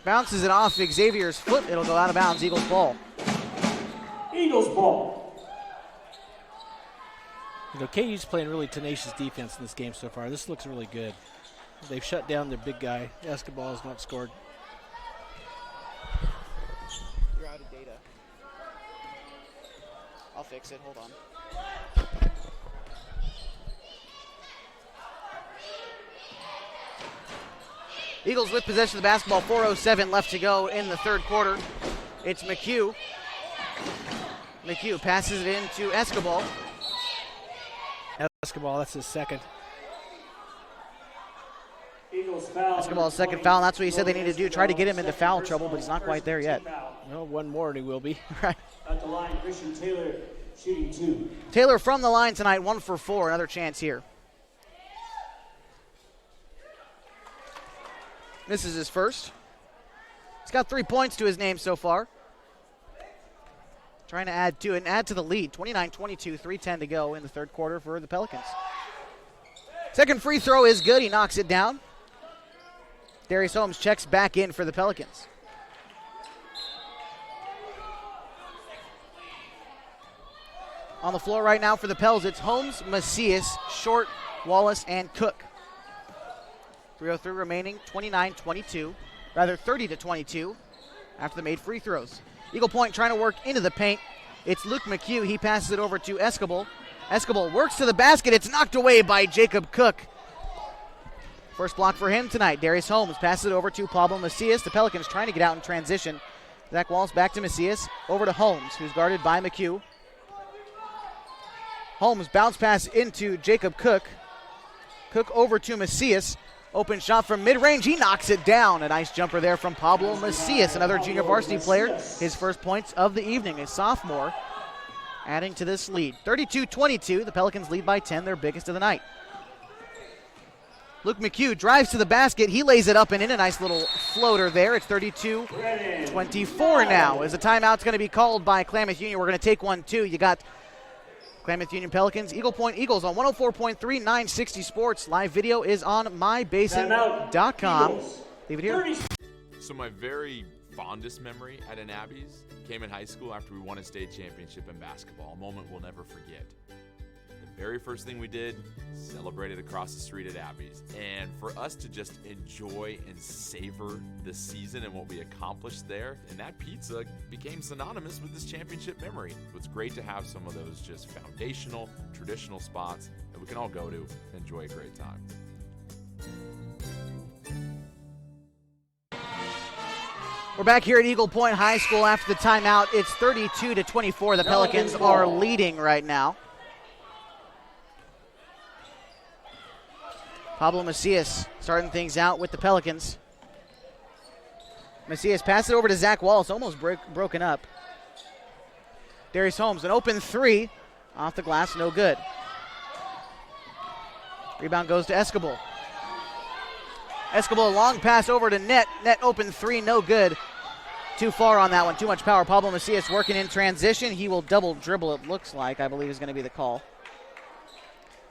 bounces it off Xavier's foot. It'll go out of bounds. Eagles ball. Eagles ball. You know, KU's playing really tenacious defense in this game so far. This looks really good. They've shut down their big guy. Escobar has not scored. You're out of data. I'll fix it. Hold on. Eagles with possession of the basketball. 4:07 left to go in the third quarter. It's McHugh. McHugh passes it into Escobar. Escobar, that's his second. Eagles foul. Escobar's second foul, and that's what he said they need to do. Try to get him into foul trouble, but he's not quite there yet. Well, one more and he will be. Right. At the line, Christian Taylor shooting 2. Taylor from the line tonight, 1 for 4. Another chance here. Misses his first. He's got 3 points to his name so far. Trying to add to it and add to the lead. 29-22, 3:10 to go in the third quarter for the Pelicans. Second free throw is good. He knocks it down. Darius Holmes checks back in for the Pelicans. On the floor right now for the Pels, it's Holmes, Macias, Short, Wallace, and Cook. 3:03 remaining, 29-22, rather 30-22 after the made free throws. Eagle Point trying to work into the paint. It's Luke McHugh. He passes it over to Escobar. Escobar works to the basket. It's knocked away by Jacob Cook. First block for him tonight. Darius Holmes passes it over to Pablo Macias. The Pelicans trying to get out in transition. Zach Wallace back to Macias. Over to Holmes, who's guarded by McHugh. Holmes bounce pass into Jacob Cook. Cook over to Macias. Open shot from mid-range. He knocks it down. A nice jumper there from Pablo Macias, another junior varsity player. His first points of the evening, a sophomore, adding to this lead. 32-22. The Pelicans lead by 10, their biggest of the night. Luke McHugh drives to the basket. He lays it up and in. A nice little floater there. It's 32-24 now. As the timeout's going to be called by Klamath Union. We're going to take one, too. You got Klamath Union Pelicans, Eagle Point Eagles on 104.3, 960 Sports. Live video is on mybasin.com. Leave it here. So my very fondest memory at an Abby's came in high school after we won a state championship in basketball, a moment we'll never forget. The very first thing we did, celebrated across the street at Abby's. And for us to just enjoy and savor the season and what we accomplished there, and that pizza became synonymous with this championship memory. It's great to have some of those just foundational, traditional spots that we can all go to and enjoy a great time. We're back here at Eagle Point High School after the timeout. It's 32-24. The Pelicans are leading right now. Pablo Macias starting things out with the Pelicans. Macias passes it over to Zach Wallace, almost broken up. Darius Holmes, an open three off the glass, no good. Rebound goes to Escobar. Escobar, long pass over to Net. Net open three, no good. Too far on that one, too much power. Pablo Macias working in transition. He will double dribble, it looks like, I believe is going to be the call.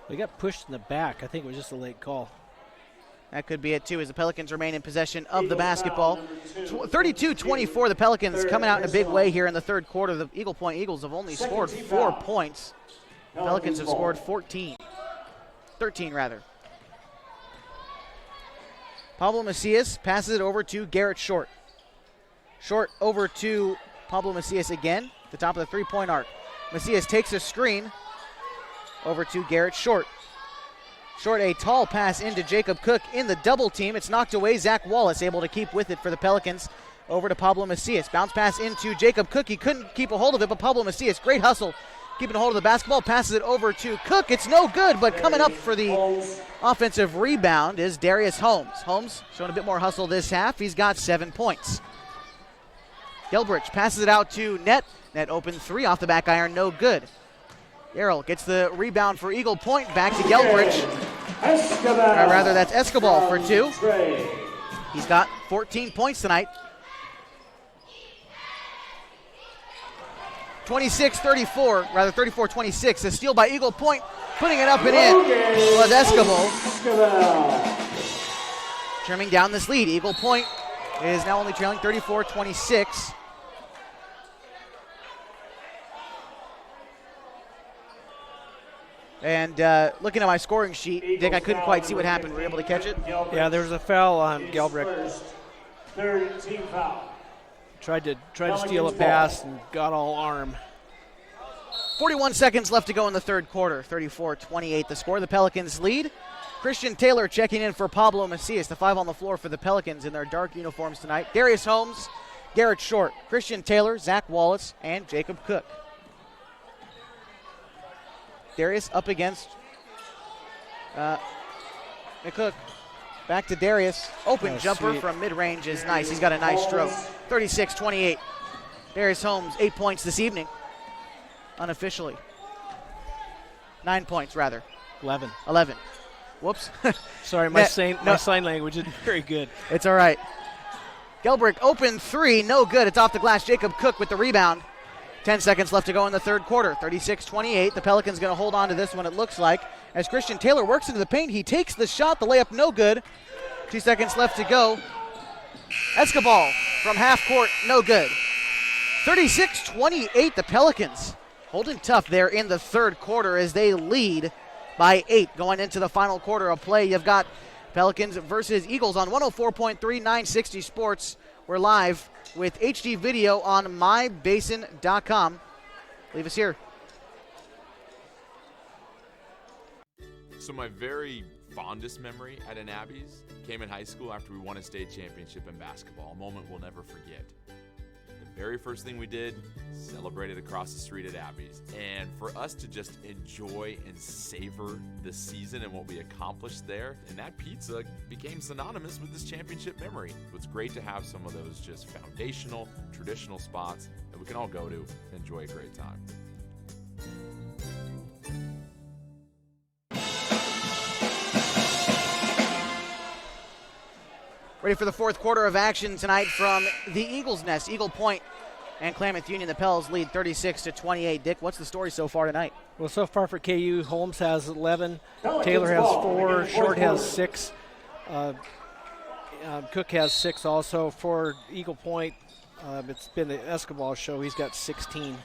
They got pushed in the back. I think it was just a late call. That could be it, too, as the Pelicans remain in possession of the basketball. 32-24, the Pelicans coming out in a big way here in the third quarter. The Eagle Point Eagles have only scored 4 points. The Pelicans have scored 13 rather. Pablo Macias passes it over to Garrett Short. Short over to Pablo Macias again, the top of the three-point arc. Macias takes a screen over to Garrett Short. Short, a tall pass into Jacob Cook in the double team. It's knocked away. Zach Wallace able to keep with it for the Pelicans. Over to Pablo Macias. Bounce pass into Jacob Cook. He couldn't keep a hold of it, but Pablo Macias, great hustle, keeping a hold of the basketball. Passes it over to Cook. It's no good, but coming up for the offensive rebound is Darius Holmes. Holmes showing a bit more hustle this half. He's got 7 points. Gelbrich passes it out to Net. Net open three off the back iron, no good. Yarrell gets the rebound for Eagle Point. Back to Gelbrich. Or rather, that's Escobar for two. He's got 14 points tonight. 26-34, rather 34-26. A steal by Eagle Point. Putting it up and in was Escobar. Trimming down this lead. Eagle Point is now only trailing 34-26. And looking at my scoring sheet, Dick, I couldn't quite see what happened. Were you able to catch it? Yeah, there was a foul on Gelbrich. Third team foul. Tried to steal a pass and got all arm. 41 seconds left to go in the third quarter. 34-28 the score. The Pelicans lead. Christian Taylor checking in for Pablo Macias. The five on the floor for the Pelicans in their dark uniforms tonight. Darius Holmes, Garrett Short, Christian Taylor, Zach Wallace, and Jacob Cook. Darius up against McCook. Back to Darius. Open jumper from mid-range is nice. He's got a nice stroke. 36-28. Darius Holmes, 8 points this evening. Unofficially. 9 points, rather. 11. Whoops. Sorry, my sign language isn't very good. It's all right. Gelbrich open three, no good. It's off the glass. Jacob Cook with the rebound. 10 seconds left to go in the third quarter. 36-28. The Pelicans going to hold on to this one, it looks like. As Christian Taylor works into the paint, he takes the shot. The layup no good. 2 seconds left to go. Escobar from half court, no good. 36-28, the Pelicans holding tough there in the third quarter as they lead by 8 going into the final quarter of play. You've got Pelicans versus Eagles on 104.3 960 Sports. We're live with HD video on mybasin.com. Leave us here. So my very fondest memory at an Abby's came in high school after we won a state championship in basketball, a moment we'll never forget. The very first thing we did, celebrated across the street at Abby's. And for us to just enjoy and savor the season and what we accomplished there, and that pizza became synonymous with this championship memory. It's great to have some of those just foundational, traditional spots that we can all go to and enjoy a great time. Ready for the fourth quarter of action tonight from the Eagles' Nest. Eagle Point and Klamath Union. The Pels lead 36-28. Dick, what's the story so far tonight? Well, so far for KU, Holmes has 11, Taylor has 4, Short has 6, Cook has 6 also. For Eagle Point, it's been the Escobar show. He's got 16.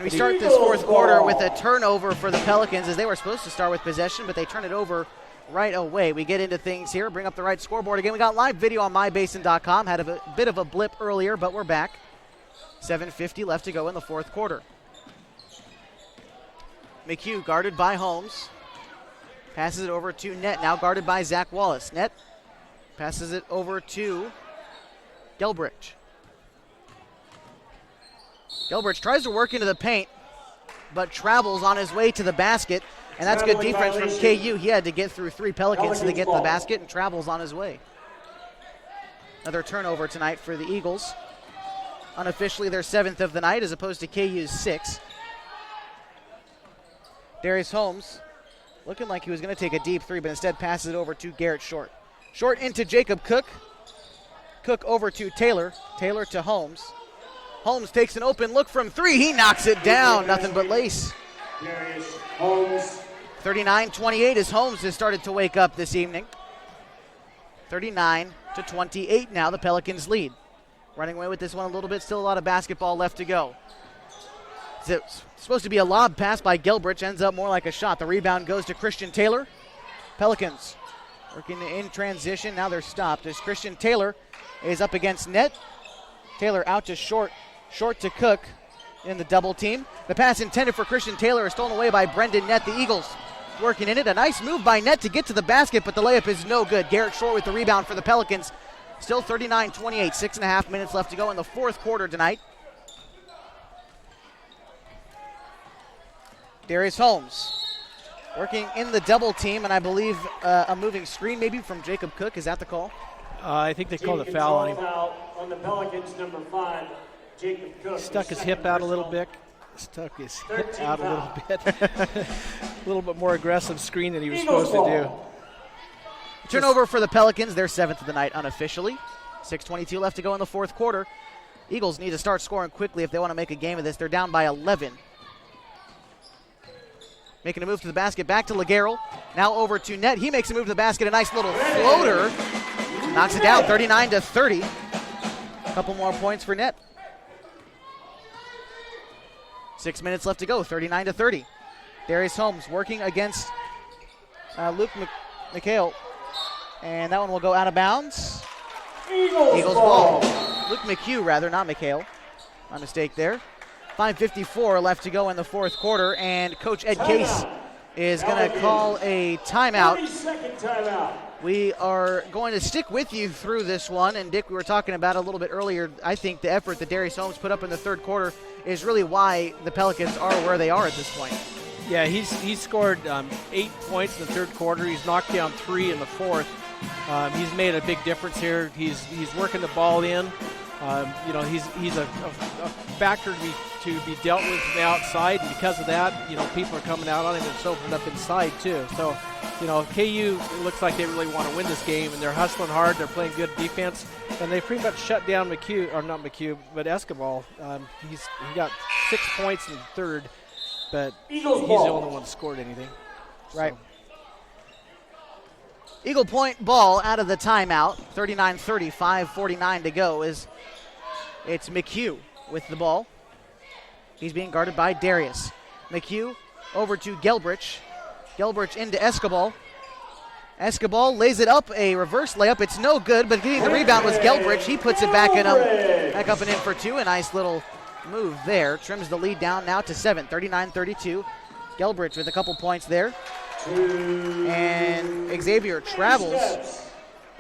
We start this fourth quarter with a turnover for the Pelicans as they were supposed to start with possession, but they turn it over right away. We get into things here, bring up the right scoreboard again. We got live video on mybasin.com. Had a bit of a blip earlier, but we're back. 7:50 left to go in the fourth quarter. McHugh guarded by Holmes. Passes it over to Net, now guarded by Zach Wallace. Net passes it over to Gelbrich. Gelbrich tries to work into the paint, but travels on his way to the basket. And that's good defense from KU. He had to get through 3 Pelicans to get to the basket and travels on his way. Another turnover tonight for the Eagles. Unofficially their 7th of the night as opposed to KU's 6th. Darius Holmes looking like he was going to take a deep 3, but instead passes it over to Garrett Short. Short into Jacob Cook. Cook over to Taylor. Taylor to Holmes. Holmes takes an open look from 3. He knocks it down. Nothing but lace. Darius Holmes. 39-28 as Holmes has started to wake up this evening. 39-28 now, the Pelicans lead. Running away with this one a little bit, still a lot of basketball left to go. It's supposed to be a lob pass by Gelbrich, ends up more like a shot. The rebound goes to Christian Taylor. Pelicans working in transition, now they're stopped as Christian Taylor is up against Net. Taylor out to Short, Short to Cook. in the double team. The pass intended for Christian Taylor is stolen away by Brendan Nett. The Eagles working in it. A nice move by Nett to get to the basket, but the layup is no good. Garrett Short with the rebound for the Pelicans. Still 39-28, 6.5 minutes left to go in the fourth quarter tonight. Darius Holmes working in the double team, and I believe a moving screen maybe from Jacob Cook. Is that the call? I think they called a foul on him. On the Pelicans, number 5, Jacob Cook. Stuck his hip out a little bit. Stuck his hip out a little bit. A little bit more aggressive screen than he was supposed to do. Turnover for the Pelicans. They're 7th of the night unofficially. 6:22 left to go in the fourth quarter. Eagles need to start scoring quickly if they want to make a game of this. They're down by 11. Making a move to the basket, back to Legarrel. Now over to Nett. He makes a move to the basket, a nice little floater. Knocks it down, 39-30. A couple more points for Nett. 6 minutes left to go, 39-30. Darius Holmes working against Luke McHale. And that one will go out of bounds. Eagles ball. Luke McHugh, rather, not McHale. My mistake there. 5:54 left to go in the fourth quarter, and Coach Ed Case is going to call a timeout. 30-second timeout. We are going to stick with you through this one, and Dick, we were talking about a little bit earlier. I think the effort that Darius Holmes put up in the third quarter is really why the Pelicans are where they are at this point. Yeah, he's scored 8 points in the third quarter. He's knocked down 3 in the fourth. He's made a big difference here. He's working the ball in. He's a factor to be dealt with from the outside, and because of that, people are coming out on him, and it's opened up inside too. So, KU looks like they really want to win this game, and they're hustling hard. They're playing good defense, and they pretty much shut down Escobar. He got 6 points in the third, but he's the only one that scored anything. Right. So. Eagle Point ball out of the timeout. 39-30, 5:49 to go. It's McHugh with the ball. He's being guarded by Darius. McHugh over to Gelbrich. Gelbrich into Escobar. Escobar lays it up, a reverse layup. It's no good, but getting the rebound was Gelbrich. He puts it back up and in for 2. A nice little move there. Trims the lead down now to 7, 39-32. Gelbrich with a couple points there. And Xavier travels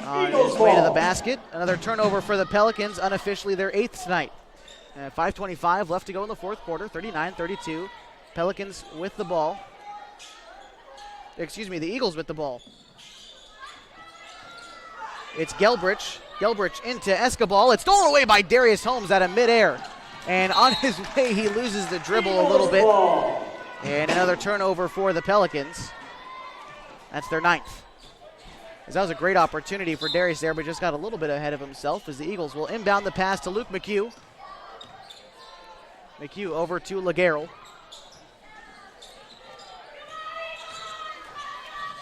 on his way to the basket. Another turnover for the Pelicans, unofficially their 8th tonight. 5:25 left to go in the fourth quarter, 39-32. Pelicans with the ball. The Eagles with the ball. It's Gelbrich. Gelbrich into Escobar. It's stolen away by Darius Holmes out of midair. And on his way, he loses the dribble a little bit. And another turnover for the Pelicans. That's their 9th. That was a great opportunity for Darius there, but just got a little bit ahead of himself as the Eagles will inbound the pass to Luke McHugh. McHugh over to Legarrel.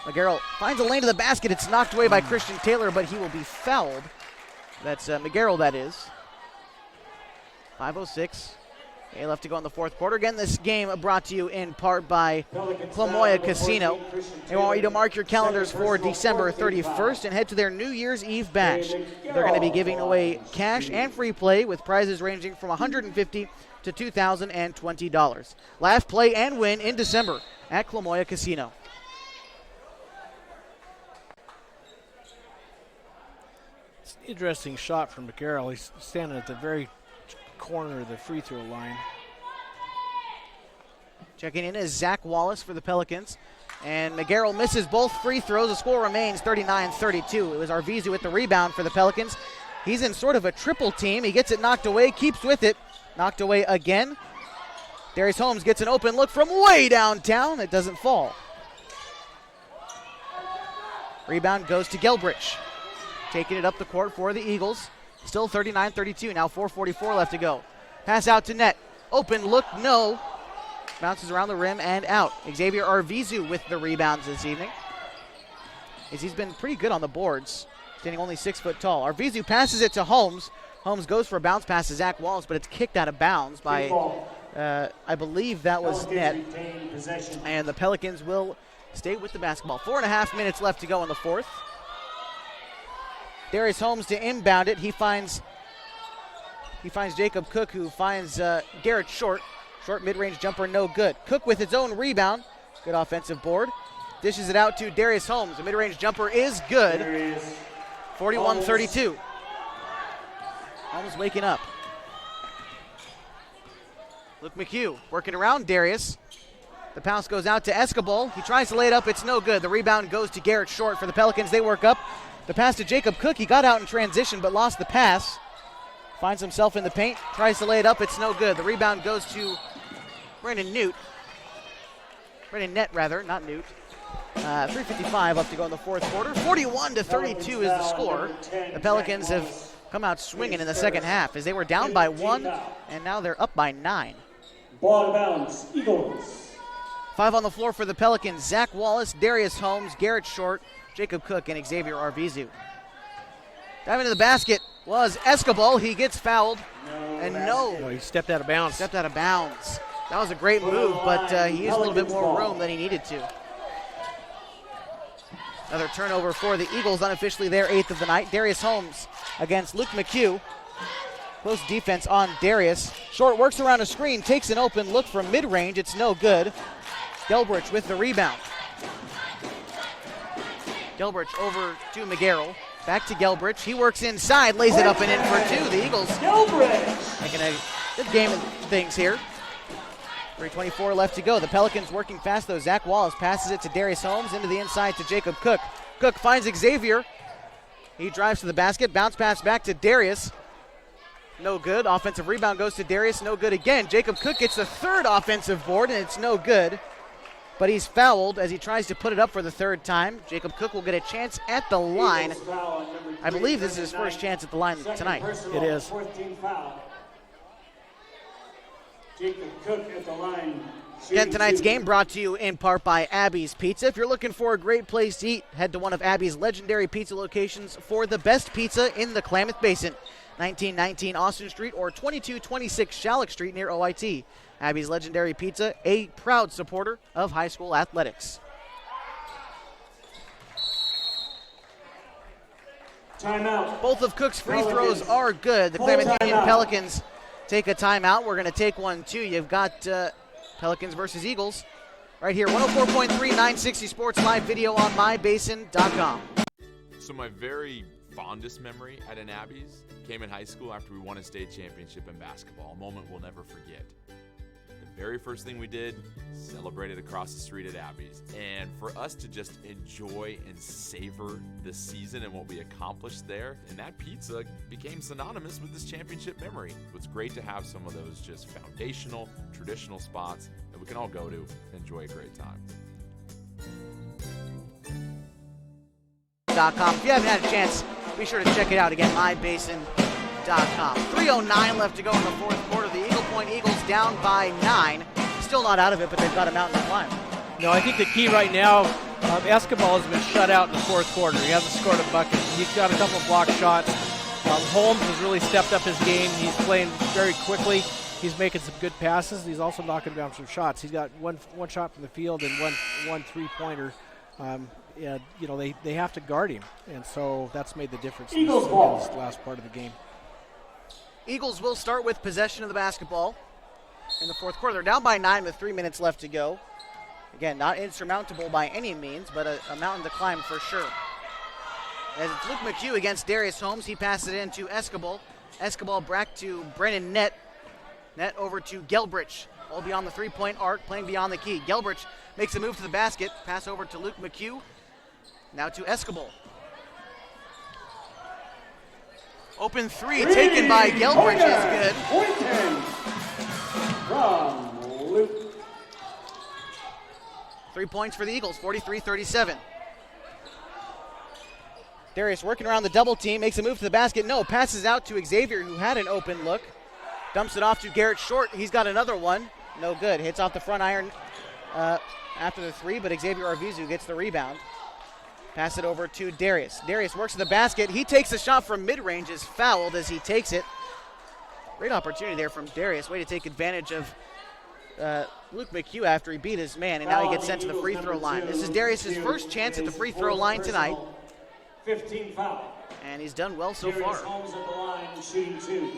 Legarrel finds a lane to the basket. It's knocked away by Christian Taylor, but he will be fouled. That's McGarrell, that is. 5:06. Left to go in the fourth quarter. Again, this game brought to you in part by Klamath Casino. They want you to mark your calendars for December 31st and head to their New Year's Eve bash. They're going to be giving away cash and free play with prizes ranging from $150 to $2,020. Laugh, play, and win in December at Klamath Casino. It's an interesting shot from McGarrell. He's standing at the very corner of the free throw line. Checking in is Zach Wallace for the Pelicans. And McGarrell misses both free throws. The score remains 39-32. It was Arvizu with the rebound for the Pelicans. He's in sort of a triple team. He gets it knocked away, keeps with it. Knocked away again. Darius Holmes gets an open look from way downtown. It doesn't fall. Rebound goes to Gelbrich. Taking it up the court for the Eagles. Still 39-32. Now 4:44 left to go. Pass out to Nett. Open look, no. Bounces around the rim and out. Xavier Arvizu with the rebounds this evening. He's been pretty good on the boards, standing only 6 foot tall. Arvizu passes it to Holmes. Holmes goes for a bounce pass to Zach Wallace, but it's kicked out of bounds by, I believe that was Nett. And the Pelicans will stay with the basketball. 4.5 minutes left to go in the fourth. Darius Holmes to inbound it. He finds Jacob Cook, who finds Garrett Short. Short mid-range jumper, no good. Cook with his own rebound. Good offensive board. Dishes it out to Darius Holmes. The mid-range jumper is good. 41-32. Holmes waking up. Luke McHugh working around Darius. The pass goes out to Escobar. He tries to lay it up. It's no good. The rebound goes to Garrett Short for the Pelicans. They work up. The pass to Jacob Cook. He got out in transition but lost the pass. Finds himself in the paint. Tries to lay it up. It's no good. The rebound goes to Brandon Newt. Brandon Nett, rather, not Newt. 3:55 left to go in the fourth quarter. 41-32 is the score. The Pelicans have come out swinging in the second half as they were down by 1, and now they're up by 9. Ball out of bounds, Eagles. 5 on the floor for the Pelicans. Zach Wallace, Darius Holmes, Garrett Short, Jacob Cook, and Xavier Arvizu. Diving to the basket was Escobar. He gets fouled. No, he stepped out of bounds. Stepped out of bounds. That was a great move, but he used a little bit more room than he needed to. Another turnover for the Eagles, unofficially their 8th of the night. Darius Holmes against Luke McHugh. Close defense on Darius. Short works around a screen, takes an open look from mid-range. It's no good. Gelbrich with the rebound. Gelbrich over to McGarrell. Back to Gelbrich. He works inside, lays it up and in for 2. The Eagles making a good game of things here. 3:24 left to go. The Pelicans working fast, though. Zach Wallace passes it to Darius Holmes, into the inside to Jacob Cook. Cook finds Xavier. He drives to the basket. Bounce pass back to Darius. No good. Offensive rebound goes to Darius. No good again. Jacob Cook gets the third offensive board, and it's no good. But he's fouled as he tries to put it up for the third time. Jacob Cook will get a chance at the line. I believe this is his first chance at the line tonight. It is. Jacob Cook at the line. Again, tonight's game brought to you in part by Abby's Pizza. If you're looking for a great place to eat, head to one of Abby's legendary pizza locations for the best pizza in the Klamath Basin. 1919 Austin Street or 2226 Shalleck Street near OIT. Abby's Legendary Pizza, a proud supporter of high school athletics. Timeout. Both of Cook's free throws are good. The Klamath Union Pelicans take a timeout. We're going to take one too. You've got Pelicans versus Eagles right here. 104.3 960 Sports Live video on mybasin.com. So my very fondest memory at an Abby's came in high school after we won a state championship in basketball, a moment we'll never forget. The very first thing we did, celebrated across the street at Abby's. And for us to just enjoy and savor the season and what we accomplished there, and that pizza became synonymous with this championship memory. It's great to have some of those just foundational, traditional spots that we can all go to and enjoy a great time. If you haven't had a chance, be sure to check it out again, mybasin.com. 3:09 left to go in the fourth quarter. The Eagle Point Eagles down by 9. Still not out of it, but they've got a mountain to climb. No, I think the key right now, Escobar has been shut out in the fourth quarter. He hasn't scored a bucket. He's got a couple of block shots. Holmes has really stepped up his game. He's playing very quickly. He's making some good passes. He's also knocking down some shots. He's got one shot from the field and one three-pointer. Yeah, you know, they have to guard him, and so that's made the difference in this last part of the game. Eagles will start with possession of the basketball in the fourth quarter. They're down by 9 with 3 minutes left to go. Again, not insurmountable by any means, but a mountain to climb for sure. As it's Luke McHugh against Darius Holmes. He passes it in to Escobar. Escobar back to Brennan Nett. Nett over to Gelbrich. All beyond the three-point arc, playing beyond the key. Gelbrich makes a move to the basket. Pass over to Luke McHugh. Now to Escobar. Open three taken by Gelbrich is good. From Luke. 3 points for the Eagles, 43-37. Darius working around the double team, makes a move to the basket. No, passes out to Xavier, who had an open look. Dumps it off to Garrett Short. He's got another one. No good. Hits off the front iron after the three, but Xavier Arvizu gets the rebound. Pass it over to Darius. Darius works to the basket. He takes a shot from mid-range, is fouled as he takes it. Great opportunity there from Darius. Way to take advantage of Luke McHugh after he beat his man, and now he gets sent to the free throw line. This is Darius' first chance at the free throw line tonight. 15 foul. And he's done well so far. Holmes at the line, shooting 2.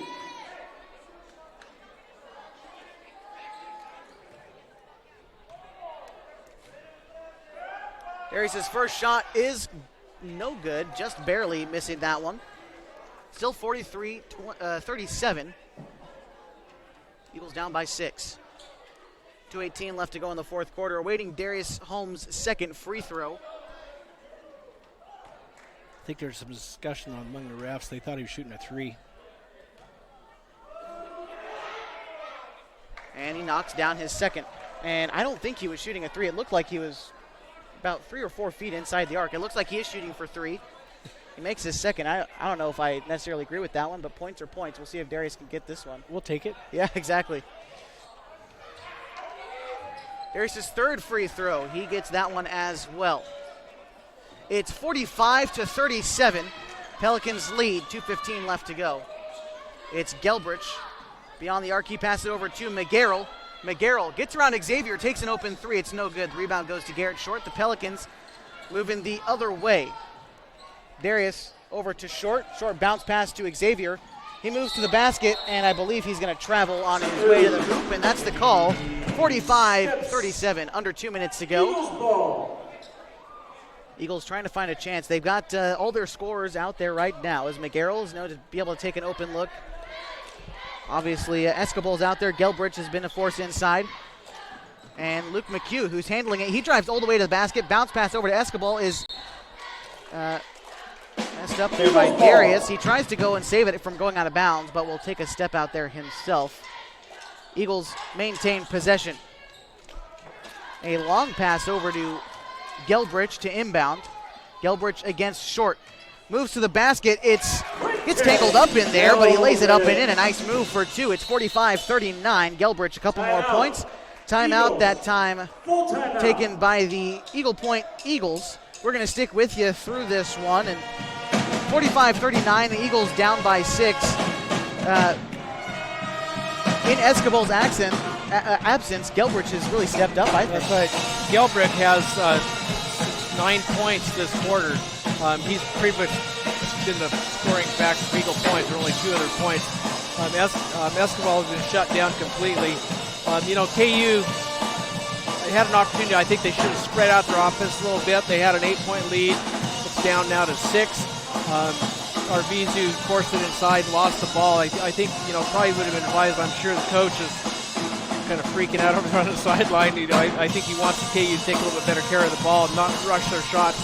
Darius' first shot is no good, just barely missing that one. Still 43-37. Eagles down by 6. 2:18 left to go in the fourth quarter. Awaiting Darius Holmes' second free throw. I think there's some discussion among the refs. They thought he was shooting a 3. And he knocks down his second. And I don't think he was shooting a 3. It looked like he was about 3 or 4 feet inside the arc. It looks like he is shooting for 3. He makes his second. I don't know if I necessarily agree with that one, but points are points. We'll see if Darius can get this one. We'll take it. Yeah, exactly. Darius' third free throw. He gets that one as well. It's 45-37. Pelicans lead. 2:15 left to go. It's Gelbrich. Beyond the arc, he passes it over to McGarrell. McGarrell gets around Xavier, takes an open 3. It's no good. The rebound goes to Garrett Short. The Pelicans moving the other way. Darius over to Short. Short bounce pass to Xavier. He moves to the basket, and I believe he's going to travel on his way to the hoop, and that's the call. 45-37, under 2 minutes to go. Eagles trying to find a chance. They've got all their scorers out there right now, as McGarrell is known to be able to take an open look. Obviously, Escobar's out there. Gelbrich has been a force inside. And Luke McHugh, who's handling it. He drives all the way to the basket. Bounce pass over to Escobar is messed up there by Darius. He tries to go and save it from going out of bounds, but will take a step out there himself. Eagles maintain possession. A long pass over to Gelbrich to inbound. Gelbrich against Short. Moves to the basket. Gets tangled up in there, but he lays it up and in. A nice move for 2. It's 45-39. Gelbrich a couple more points. Timeout that time taken by the Eagle Point Eagles. We're going to stick with you through this one. And 45-39, the Eagles down by 6. In Escobar's absence, Gelbrich has really stepped up, I think. That's right. Gelbrich has 9 points this quarter. He's pretty much been the scoring factor for Eagle Point. There are only 2 other points. Escobar has been shut down completely. KU had an opportunity. I think they should have spread out their offense a little bit. They had an 8-point lead. It's down now to 6. Arvizu forced it inside, lost the ball. I think, probably would have been advised. I'm sure the coach is kind of freaking out over on the sideline. I think he wants the KU to take a little bit better care of the ball, not rush their shots,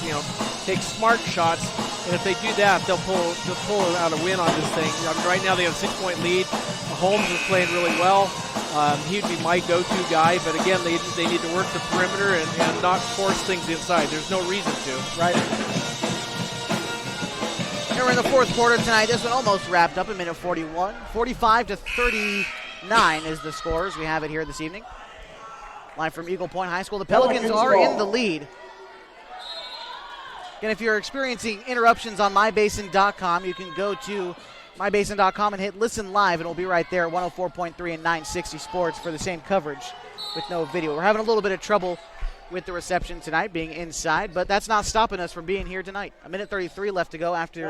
take smart shots. And if they do that, they'll pull out a win on this thing. Right now they have a 6-point lead. Holmes is playing really well. He'd be my go-to guy, but again, they need to work the perimeter and not force things inside. There's no reason to. Right. And we're in the fourth quarter tonight. This one almost wrapped up in minute 41. 45-39 is the score as we have it here this evening. Live from Eagle Point High School. The Pelicans are in the lead. Again, if you're experiencing interruptions on mybasin.com, you can go to mybasin.com and hit listen live, and it'll be right there, 104.3 and 960 Sports for the same coverage with no video. We're having a little bit of trouble with the reception tonight, being inside, but that's not stopping us from being here tonight. A minute 33 left to go after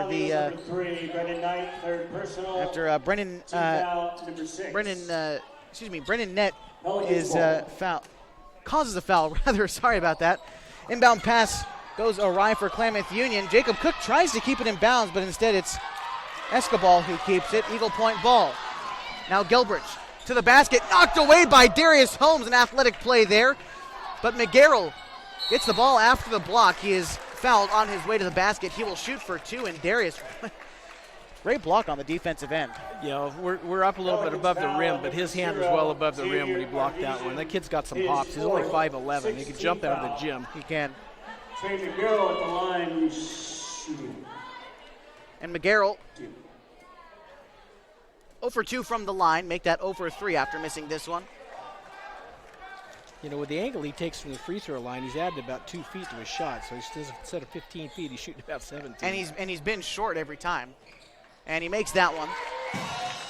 Brennan Nett is foul, causes a foul rather. Sorry about that. Inbound pass goes awry for Klamath Union. Jacob Cook tries to keep it in bounds, but instead it's Escobar who keeps it. Eagle Point ball. Now Gelbrich to the basket, knocked away by Darius Holmes. An athletic play there. But McGarrell gets the ball after the block. He is fouled on his way to the basket. He will shoot for 2, and Darius, great block on the defensive end. Yeah, we're up a little bit above the rim, but his hand was well above the rim when he blocked that one. That kid's got some hops. He's only 5'11". He can jump out of the gym. He can. Trey McGarrell at the line shooting. And McGarrell 0 for 2 from the line. Make that 0 for 3 after missing this one. With the angle he takes from the free throw line, he's added about 2 feet to his shot. So instead of 15 feet, he's shooting about 17. And he's been short every time. And he makes that one.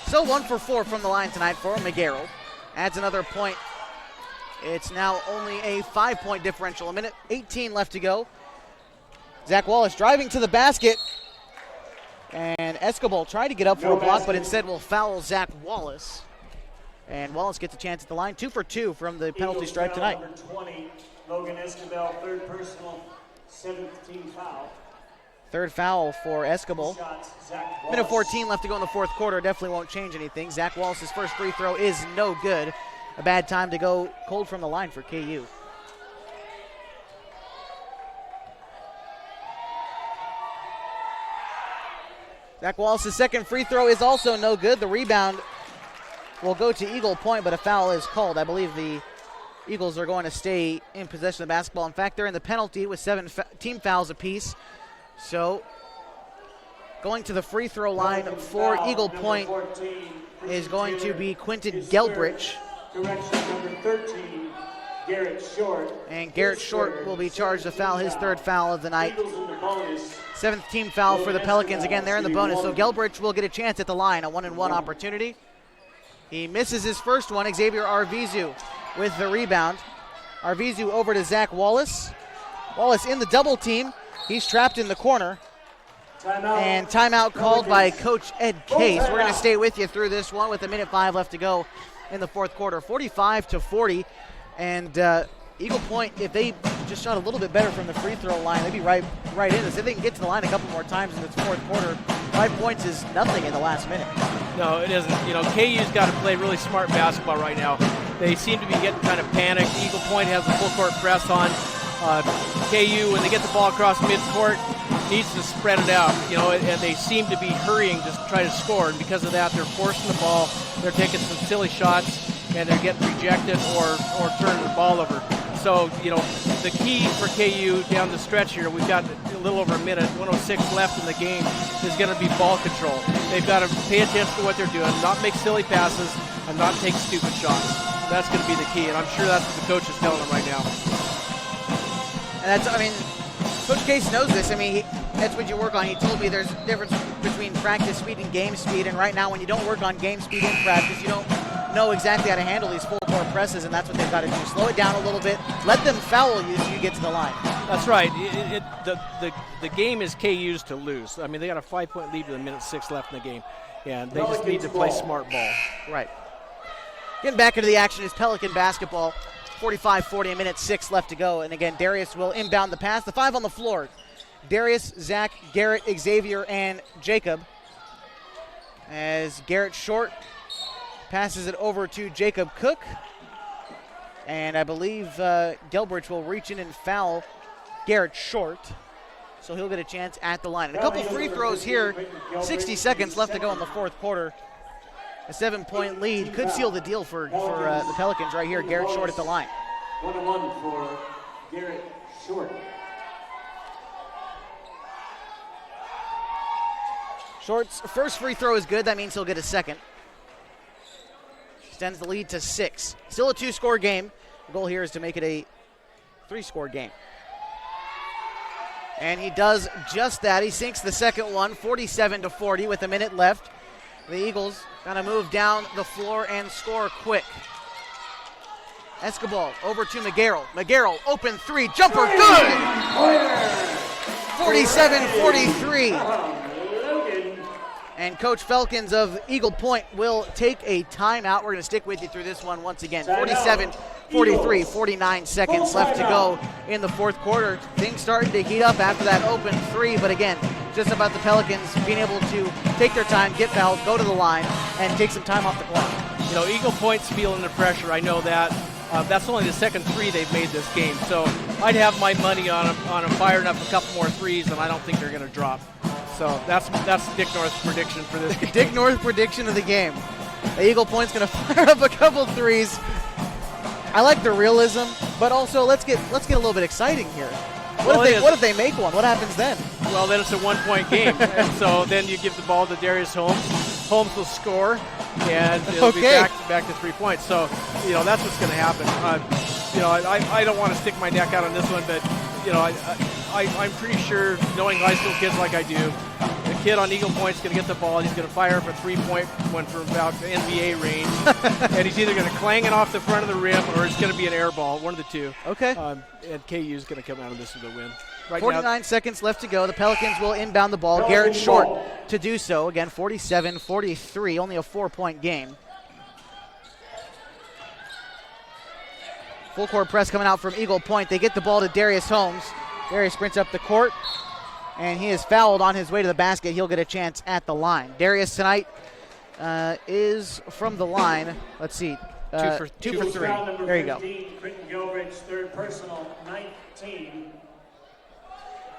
So 1 for 4 from the line tonight for McGarrell. Adds another point. It's now only a 5-point differential. A minute 18 left to go. Zach Wallace driving to the basket. And Escobar tried to get up for a block, but instead will foul Zach Wallace. And Wallace gets a chance at the line. 2 for 2 from the penalty stripe tonight. Number 20, Logan Escobar, third personal, 7th team foul. Third foul for Escobar. Shots, Zach Wallace. Minute 14 left to go in the fourth quarter. Definitely won't change anything. Zach Wallace's first free throw is no good. A bad time to go cold from the line for KU. Zach Wallace's second free throw is also no good. The rebound will go to Eagle Point, but a foul is called. I believe the Eagles are going to stay in possession of the basketball. In fact, they're in the penalty with 7 team fouls apiece. So going to the free throw line for Eagle Point is going to be Quentin Gelbrich. Correction, number 13, Garrett Short. And Garrett Short will be charged to foul, his third foul of the night. Eagles in the bonus. 7th team foul for the Pelicans. Again, they're in the bonus, so Gelbrich will get a chance at the line, a 1-and-1 opportunity. He misses his first one. Xavier Arvizu with the rebound. Arvizu over to Zach Wallace. Wallace in the double team. He's trapped in the corner. And timeout called by Coach Ed Case. We're going to stay with you through this one with 1:05 left to go in the fourth quarter. 45-40. And Eagle Point, if they just shot a little bit better from the free throw line, they'd be right in this. If they can get to the line a couple more times in this fourth quarter, 5 points is nothing in the last minute. No, it isn't. You know, KU's got to play really smart basketball right now. They seem to be getting kind of panicked. Eagle Point has a full court press on. KU, when they get the ball across midcourt, needs to spread it out, you know, and they seem to be hurrying to try to score. And because of that, they're forcing the ball. They're taking some silly shots, and they're getting rejected or turning the ball over. So, you know, the key for KU down the stretch here, we've got a little over a minute, 1:06 left in the game, is going to be ball control. They've got to pay attention to what they're doing, not make silly passes, and not take stupid shots. That's going to be the key, and I'm sure that's what the coach is telling them right now. And that's, I mean, Coach Case knows this. I mean, that's what you work on. He told me there's a difference between practice speed and game speed, and right now when you don't work on game speed in practice, you don't know exactly how to handle these full court presses, and that's what they've got to do. Slow it down a little bit. Let them foul you so you get to the line. That's right. The game is KU's to lose. I mean, they got a 5-point lead with 1:06 left in the game, and they just need to play smart ball. Right. Getting back into the action is Pelican basketball. 45-40, 1:06 left to go. And again, Darius will inbound the pass. The 5 on the floor. Darius, Zach, Garrett, Xavier, and Jacob. As Garrett Short passes it over to Jacob Cook. And I believe Gelbrich will reach in and foul Garrett Short. So he'll get a chance at the line. And a couple free throws here. 60 seconds left to go in the fourth quarter. A 7-point lead could seal the deal for the Pelicans right here. Garrett Short at the line. 1-1 for Garrett Short. Short's first free throw is good. That means he'll get a second. Extends the lead to 6. Still a 2-score game. The goal here is to make it a 3-score game. And he does just that. He sinks the second one, 47-40 with a minute left. The Eagles gonna move down the floor and score quick. Escobar over to McGarrell. McGarrell, open 3, jumper, good! 47-43. And Coach Felkins of Eagle Point will take a timeout. We're gonna stick with you through this one once again. 47-43, 49 seconds left to go in the fourth quarter. Things starting to heat up after that open 3, but again, just about the Pelicans being able to take their time, get fouled, go to the line, and take some time off the clock. You know, Eagle Point's feeling the pressure. I know that. That's only the second 3 they've made this game. So I'd have my money on them firing up a couple more threes, and I don't think they're going to drop. So that's Dick North's prediction for this game. Dick North prediction of the game. The Eagle Point's going to fire up a couple threes. I like the realism, but also let's get a little bit exciting here. What if they make one? What happens then? Well, then it's a 1-point game. And so then you give the ball to Darius Holmes. Holmes will score, and it'll be back to 3 points. So, you know, that's what's going to happen. You know, I don't want to stick my neck out on this one, but, you know, I'm pretty sure, knowing high school kids like I do, the kid on Eagle Point is going to get the ball. He's going to fire up a 3-point one from about the NBA range, and he's either going to clang it off the front of the rim or it's going to be an air ball, one of the two. Okay. And KU is going to come out of this with a win. Right 49 seconds left to go. The Pelicans will inbound the ball. Garrett Short to do so. Again, 47-43, only a 4-point game. Full court press coming out from Eagle Point. They get the ball to Darius Holmes. Darius sprints up the court, and he is fouled on his way to the basket. He'll get a chance at the line. Darius tonight is from the line. Let's see. Two for three. There you go. Quentin Gilbridge, third personal, 19.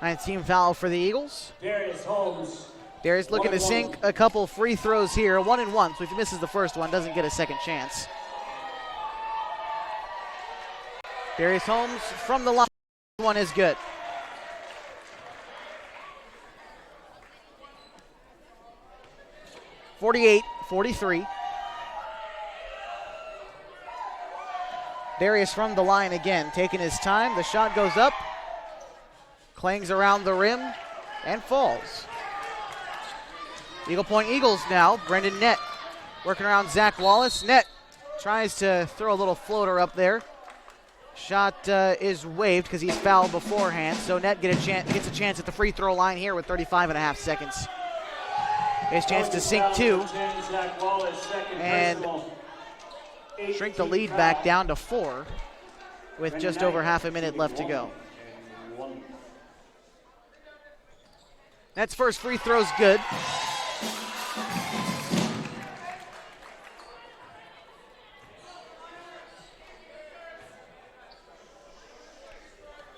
19 foul for the Eagles. Darius Holmes. Darius looking to sink a couple free throws here. 1 and 1, so if he misses the first one, doesn't get a second chance. Darius Holmes from the line. One is good. (48-43). Darius from the line again, taking his time. The shot goes up, clangs around the rim, and falls. Eagle Point Eagles now. Brendan Nett working around Zach Wallace. Nett tries to throw a little floater up there. Shot is waived because he's fouled beforehand, so Nett gets a chance at the free throw line here with 35.5 seconds. His chance to sink two and shrink the lead back down to 4 with just over half a minute left to go. Nett's first free throw's good.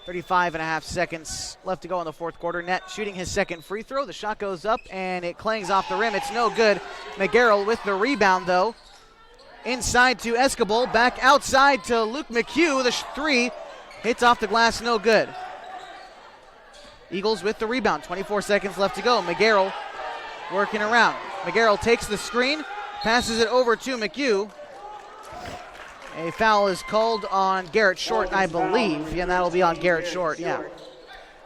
.35.5 seconds left to go in the fourth quarter. Nett shooting his second free throw. The shot goes up and it clangs off the rim. It's no good. McGarrell with the rebound though. Inside to Escobar, back outside to Luke McHugh. The three hits off the glass, no good. Eagles with the rebound, 24 seconds left to go. McGarrell working around. McGarrell takes the screen, passes it over to McHugh. A foul is called on Garrett Short, I believe, and that'll be on Garrett Short, yeah.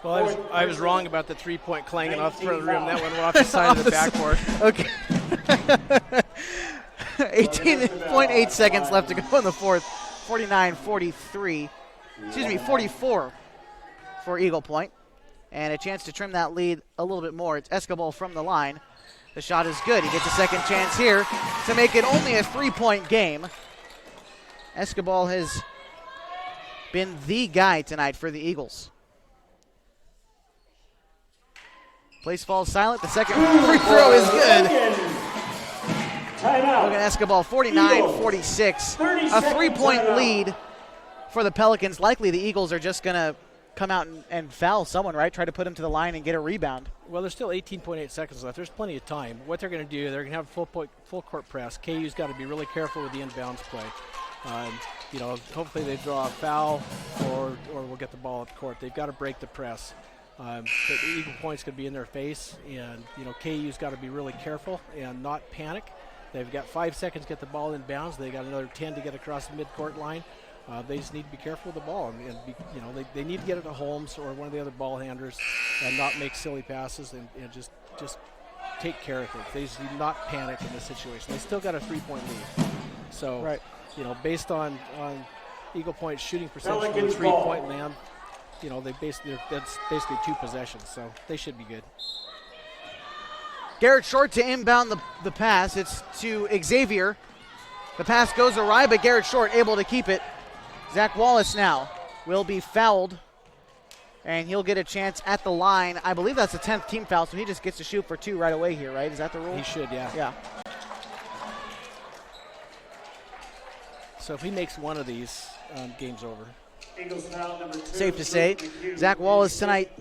Well, I was wrong about the three-point clanging off the front of the rim. That one went off the side of the backboard. Okay. 18.8 seconds left to go in the fourth. 44 for Eagle Point. And a chance to trim that lead a little bit more. It's Escobar from the line. The shot is good. He gets a second chance here to make it only a 3-point game. Escobar has been the guy tonight for the Eagles. Place falls silent. The second free throw is good. Look at Escobar, 49-46. A 3-point lead for the Pelicans. Likely the Eagles are just going to come out and foul someone, right? Try to put him to the line and get a rebound. Well, there's still 18.8 seconds left. There's plenty of time. What they're going to do, they're going to have full court press. KU's got to be really careful with the inbounds play. Hopefully they draw a foul or we'll get the ball up court. They've got to break the press. But the Eagle Point's going to be in their face, and KU's got to be really careful and not panic. They've got 5 seconds to get the ball in bounds. They got another 10 to get across the midcourt line. They just need to be careful with the ball, they need to get it to Holmes or one of the other ball handlers and not make silly passes and just take care of things. They just need not panic in this situation. They still got a 3-point lead. So, right. Based on Eagle Point's shooting percentage from the 3-point land, that's basically 2 possessions, so they should be good. Garrett Short to inbound the pass. It's to Xavier. The pass goes awry, but Garrett Short able to keep it. Zach Wallace now will be fouled, and he'll get a chance at the line. I believe that's the 10th team foul, so he just gets to shoot for 2 right away here, right? Is that the rule? He should, yeah. Yeah. So if he makes one of these, game's over. Eagles foul number 2. Safe to say. Zach Wallace tonight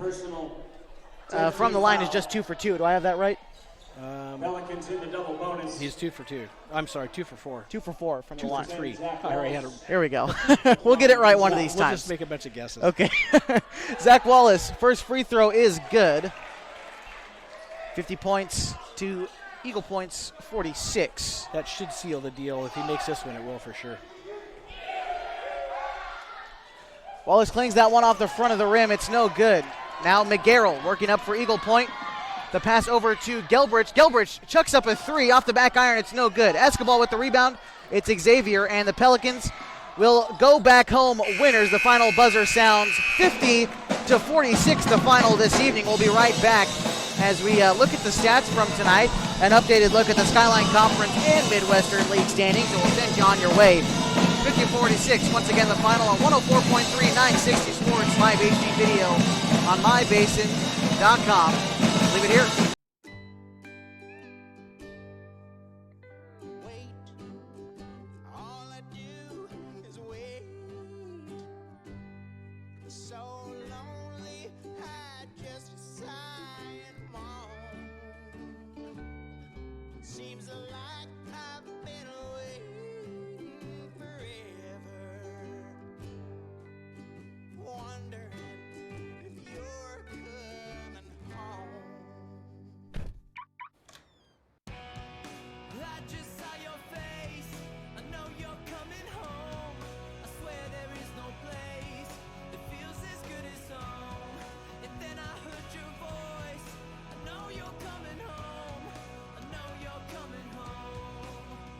from the line is just 2 for 2. Do I have that right? Pelicans in the double bonus. He's 2 for 2. I'm sorry, 2 for 4. 2 for 4 from the line. 2 for 3. I already had There we go. We'll get it right one of these We'll times. just make a bunch of guesses. Okay. Zach Wallace, first free throw is good. 50 points to Eagle Point's 46. That should seal the deal. If he makes this one, it will for sure. Wallace clings that one off the front of the rim. It's no good. Now McGarrell working up for Eagle Point. The pass over to Gelbrich. Gelbrich chucks up a 3 off the back iron. It's no good. Escobar with the rebound. It's Xavier, and the Pelicans will go back home winners. The final buzzer sounds 50-46 the final this evening. We'll be right back as we look at the stats from tonight, an updated look at the Skyline Conference and Midwestern League standings, and we'll send you on your way. 50-46, once again the final on 104.3 960 Sports Live HD Video. on mybasin.com. Leave it here.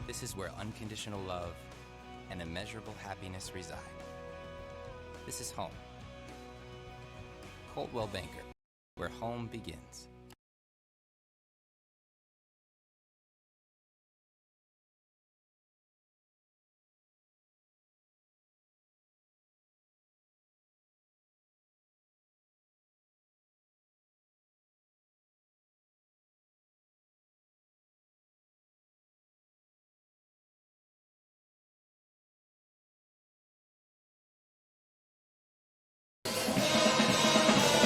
This is where unconditional love and immeasurable happiness reside. This is home. Coldwell Banker, where home begins.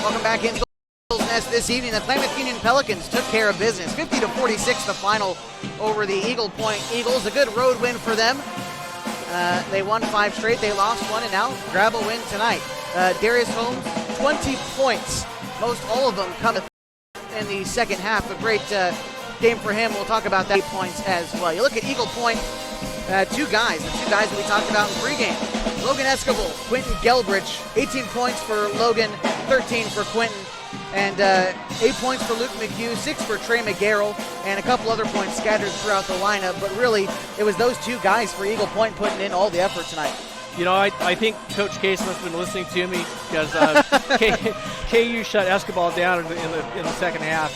Welcome back into Eagles Nest this evening. The Klamath Union Pelicans took care of business. 50-46 the final over the Eagle Point Eagles. A good road win for them. They won 5 straight. They lost 1 and now grab a win tonight. Darius Holmes, 20 points. Most all of them come in the second half. A great game for him. We'll talk about that 8 points as well. You look at Eagle Point, the two guys that we talked about in pregame. Logan Escobar, Quentin Gelbrich, 18 points for Logan, 13 for Quentin, and 8 points for Luke McHugh, 6 for Trey McGarrell, and a couple other points scattered throughout the lineup. But really, it was those two guys for Eagle Point putting in all the effort tonight. You know, I think Coach Case must have been listening to me because KU shut Escobar down in the second half.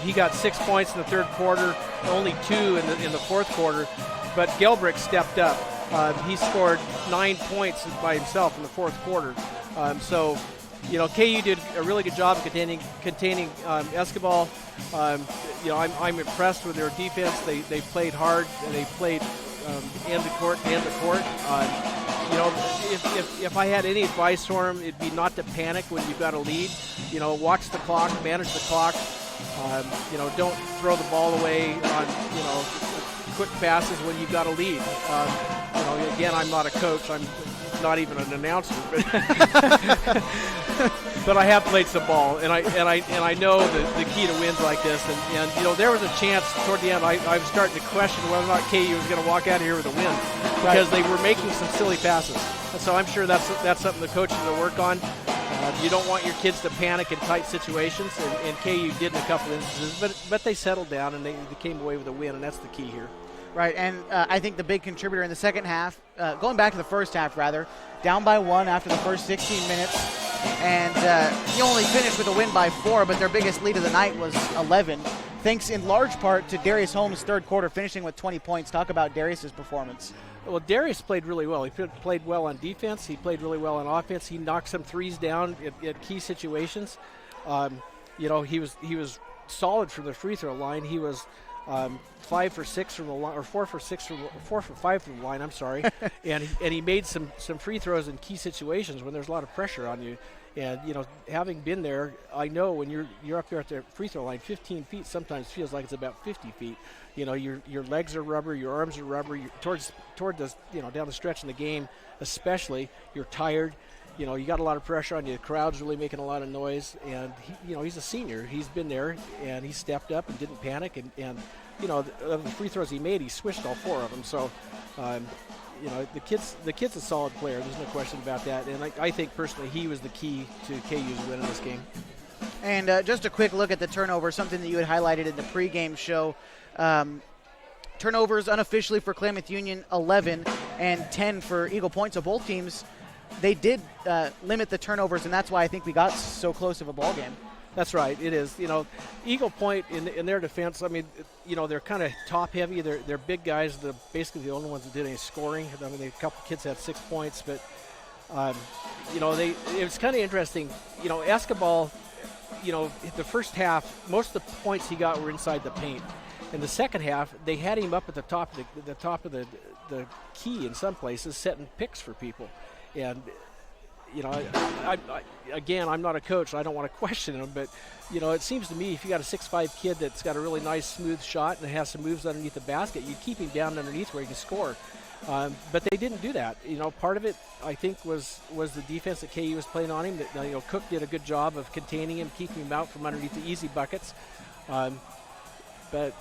He got 6 points in the third quarter, only 2 in the fourth quarter. But Gelbrich stepped up. He scored 9 points by himself in the fourth quarter. So, you know, KU did a really good job of containing Escobar. You know, I'm impressed with their defense. They played hard and they played end to court. You know, if I had any advice for him, it'd be not to panic when you've got a lead. You know, watch the clock, manage the clock. You know, don't throw the ball away on, you know, quick passes when you've got a lead. You know, again, I'm not a coach. I'm not even an announcer, but I have played some ball, and I know the key to wins like this. And you know, there was a chance toward the end. I was starting to question whether or not KU was going to walk out of here with a win because they were making some silly passes. And so I'm sure that's something the coaches will work on. You don't want your kids to panic in tight situations, and KU did in a couple instances, but they settled down and they came away with a win, and that's the key here. Right, and I think the big contributor in the second half, going back to the first half rather, down by 1 after the first 16 minutes, and you only finished with a win by 4, but their biggest lead of the night was 11, thanks in large part to Darius Holmes' third quarter finishing with 20 points. Talk about Darius's performance. Well, Darius played really well. He played well on defense. He played really well on offense. He knocked some threes down at key situations. You know, he was solid from the free throw line. He was 5 for 6 from the line, or 4 for 5 from the line. I'm sorry, and he made some free throws in key situations when there's a lot of pressure on you. And you know, having been there, I know when you're up there at the free throw line, 15 feet sometimes feels like it's about 50 feet. You know, your legs are rubber, your arms are rubber. Toward the, you know, down the stretch in the game, especially, you're tired. You know, you got a lot of pressure on you. The crowd's really making a lot of noise, and you know, he's a senior. He's been there, and he stepped up and didn't panic. And you know, the free throws he made, he swished all 4 of them. So, you know, the kid's a solid player. There's no question about that. And I think personally, he was the key to KU's win in this game. And just a quick look at the turnover, something that you had highlighted in the pregame show. Turnovers unofficially for Klamath Union, 11 and 10 for Eagle Point. So both teams, they did limit the turnovers, and that's why I think we got so close of a ball game. That's right. It is. You know, Eagle Point in their defense, I mean, you know, they're kind of top heavy. They're big guys. They're basically the only ones that did any scoring. I mean, a couple kids had 6 points, but it was kind of interesting. Escobar, the first half, most of the points he got were inside the paint. In the second half, they had him up at the top of the key in some places, setting picks for people. And I'm not a coach, so I don't want to question him, but it seems to me if you got a 6'5" kid that's got a really nice smooth shot and has some moves underneath the basket, you keep him down underneath where he can score. But they didn't do that. Part of it, I think, was the defense that KU was playing on him. That Cook did a good job of containing him, keeping him out from underneath the easy buckets. But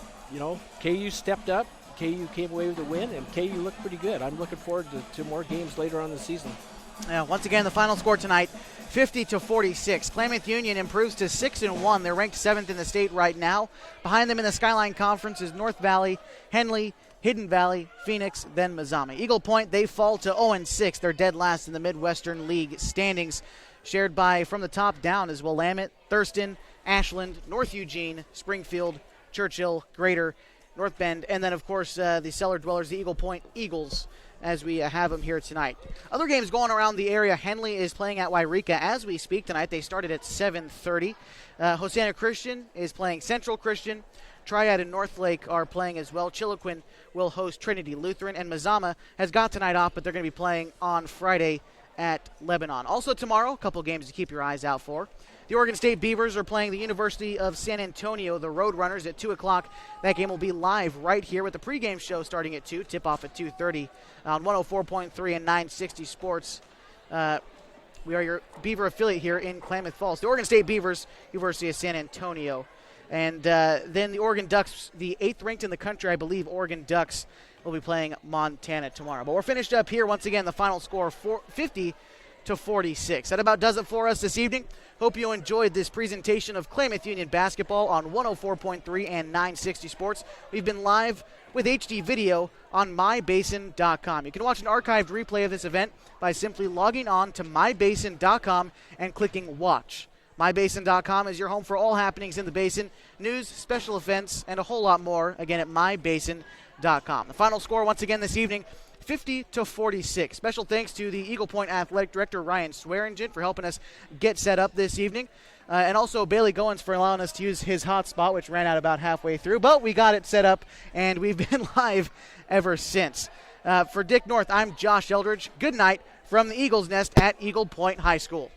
KU stepped up. KU came away with a win, and KU looked pretty good. I'm looking forward to more games later on in the season. Once again, the final score tonight, 50-46. Klamath Union improves to 6-1. They're ranked 7th in the state right now. Behind them in the Skyline Conference is North Valley, Henley, Hidden Valley, Phoenix, then Mazama. Eagle Point, they fall to 0-6. They're dead last in the Midwestern League standings, shared by from the top down as Willamette, Thurston, Ashland, North Eugene, Springfield, Churchill, Greater, North Bend, and then, of course, the cellar dwellers, the Eagle Point Eagles, as we have them here tonight. Other games going around the area. Henley is playing at Wairika as we speak tonight. They started at 7:30. Hosanna Christian is playing Central Christian. Triad and Northlake are playing as well. Chiloquin will host Trinity Lutheran, and Mazama has got tonight off, but they're going to be playing on Friday at Lebanon. Also tomorrow, a couple games to keep your eyes out for. The Oregon State Beavers are playing the University of San Antonio, the Roadrunners, at 2 o'clock. That game will be live right here with the pregame show starting at 2, tip-off at 2:30 on 104.3 and 960 Sports. We are your Beaver affiliate here in Klamath Falls. The Oregon State Beavers, University of San Antonio. And then the Oregon Ducks, the 8th ranked in the country, I believe, Oregon Ducks will be playing Montana tomorrow. But we're finished up here. Once again, the final score, 50-46. That about does it for us this evening. Hope you enjoyed this presentation of Klamath Union basketball on 104.3 and 960 Sports. We've been live with HD video on mybasin.com. You can watch an archived replay of this event by simply logging on to mybasin.com and clicking watch. MyBasin.com is your home for all happenings in the basin, news, special events, and a whole lot more, again at mybasin.com. The final score once again this evening, 50-46. Special thanks to the Eagle Point Athletic Director Ryan Swearingen for helping us get set up this evening. And also Bailey Goins for allowing us to use his hotspot, which ran out about halfway through. But we got it set up, and we've been live ever since. For Dick North, I'm Josh Eldridge. Good night from the Eagles Nest at Eagle Point High School.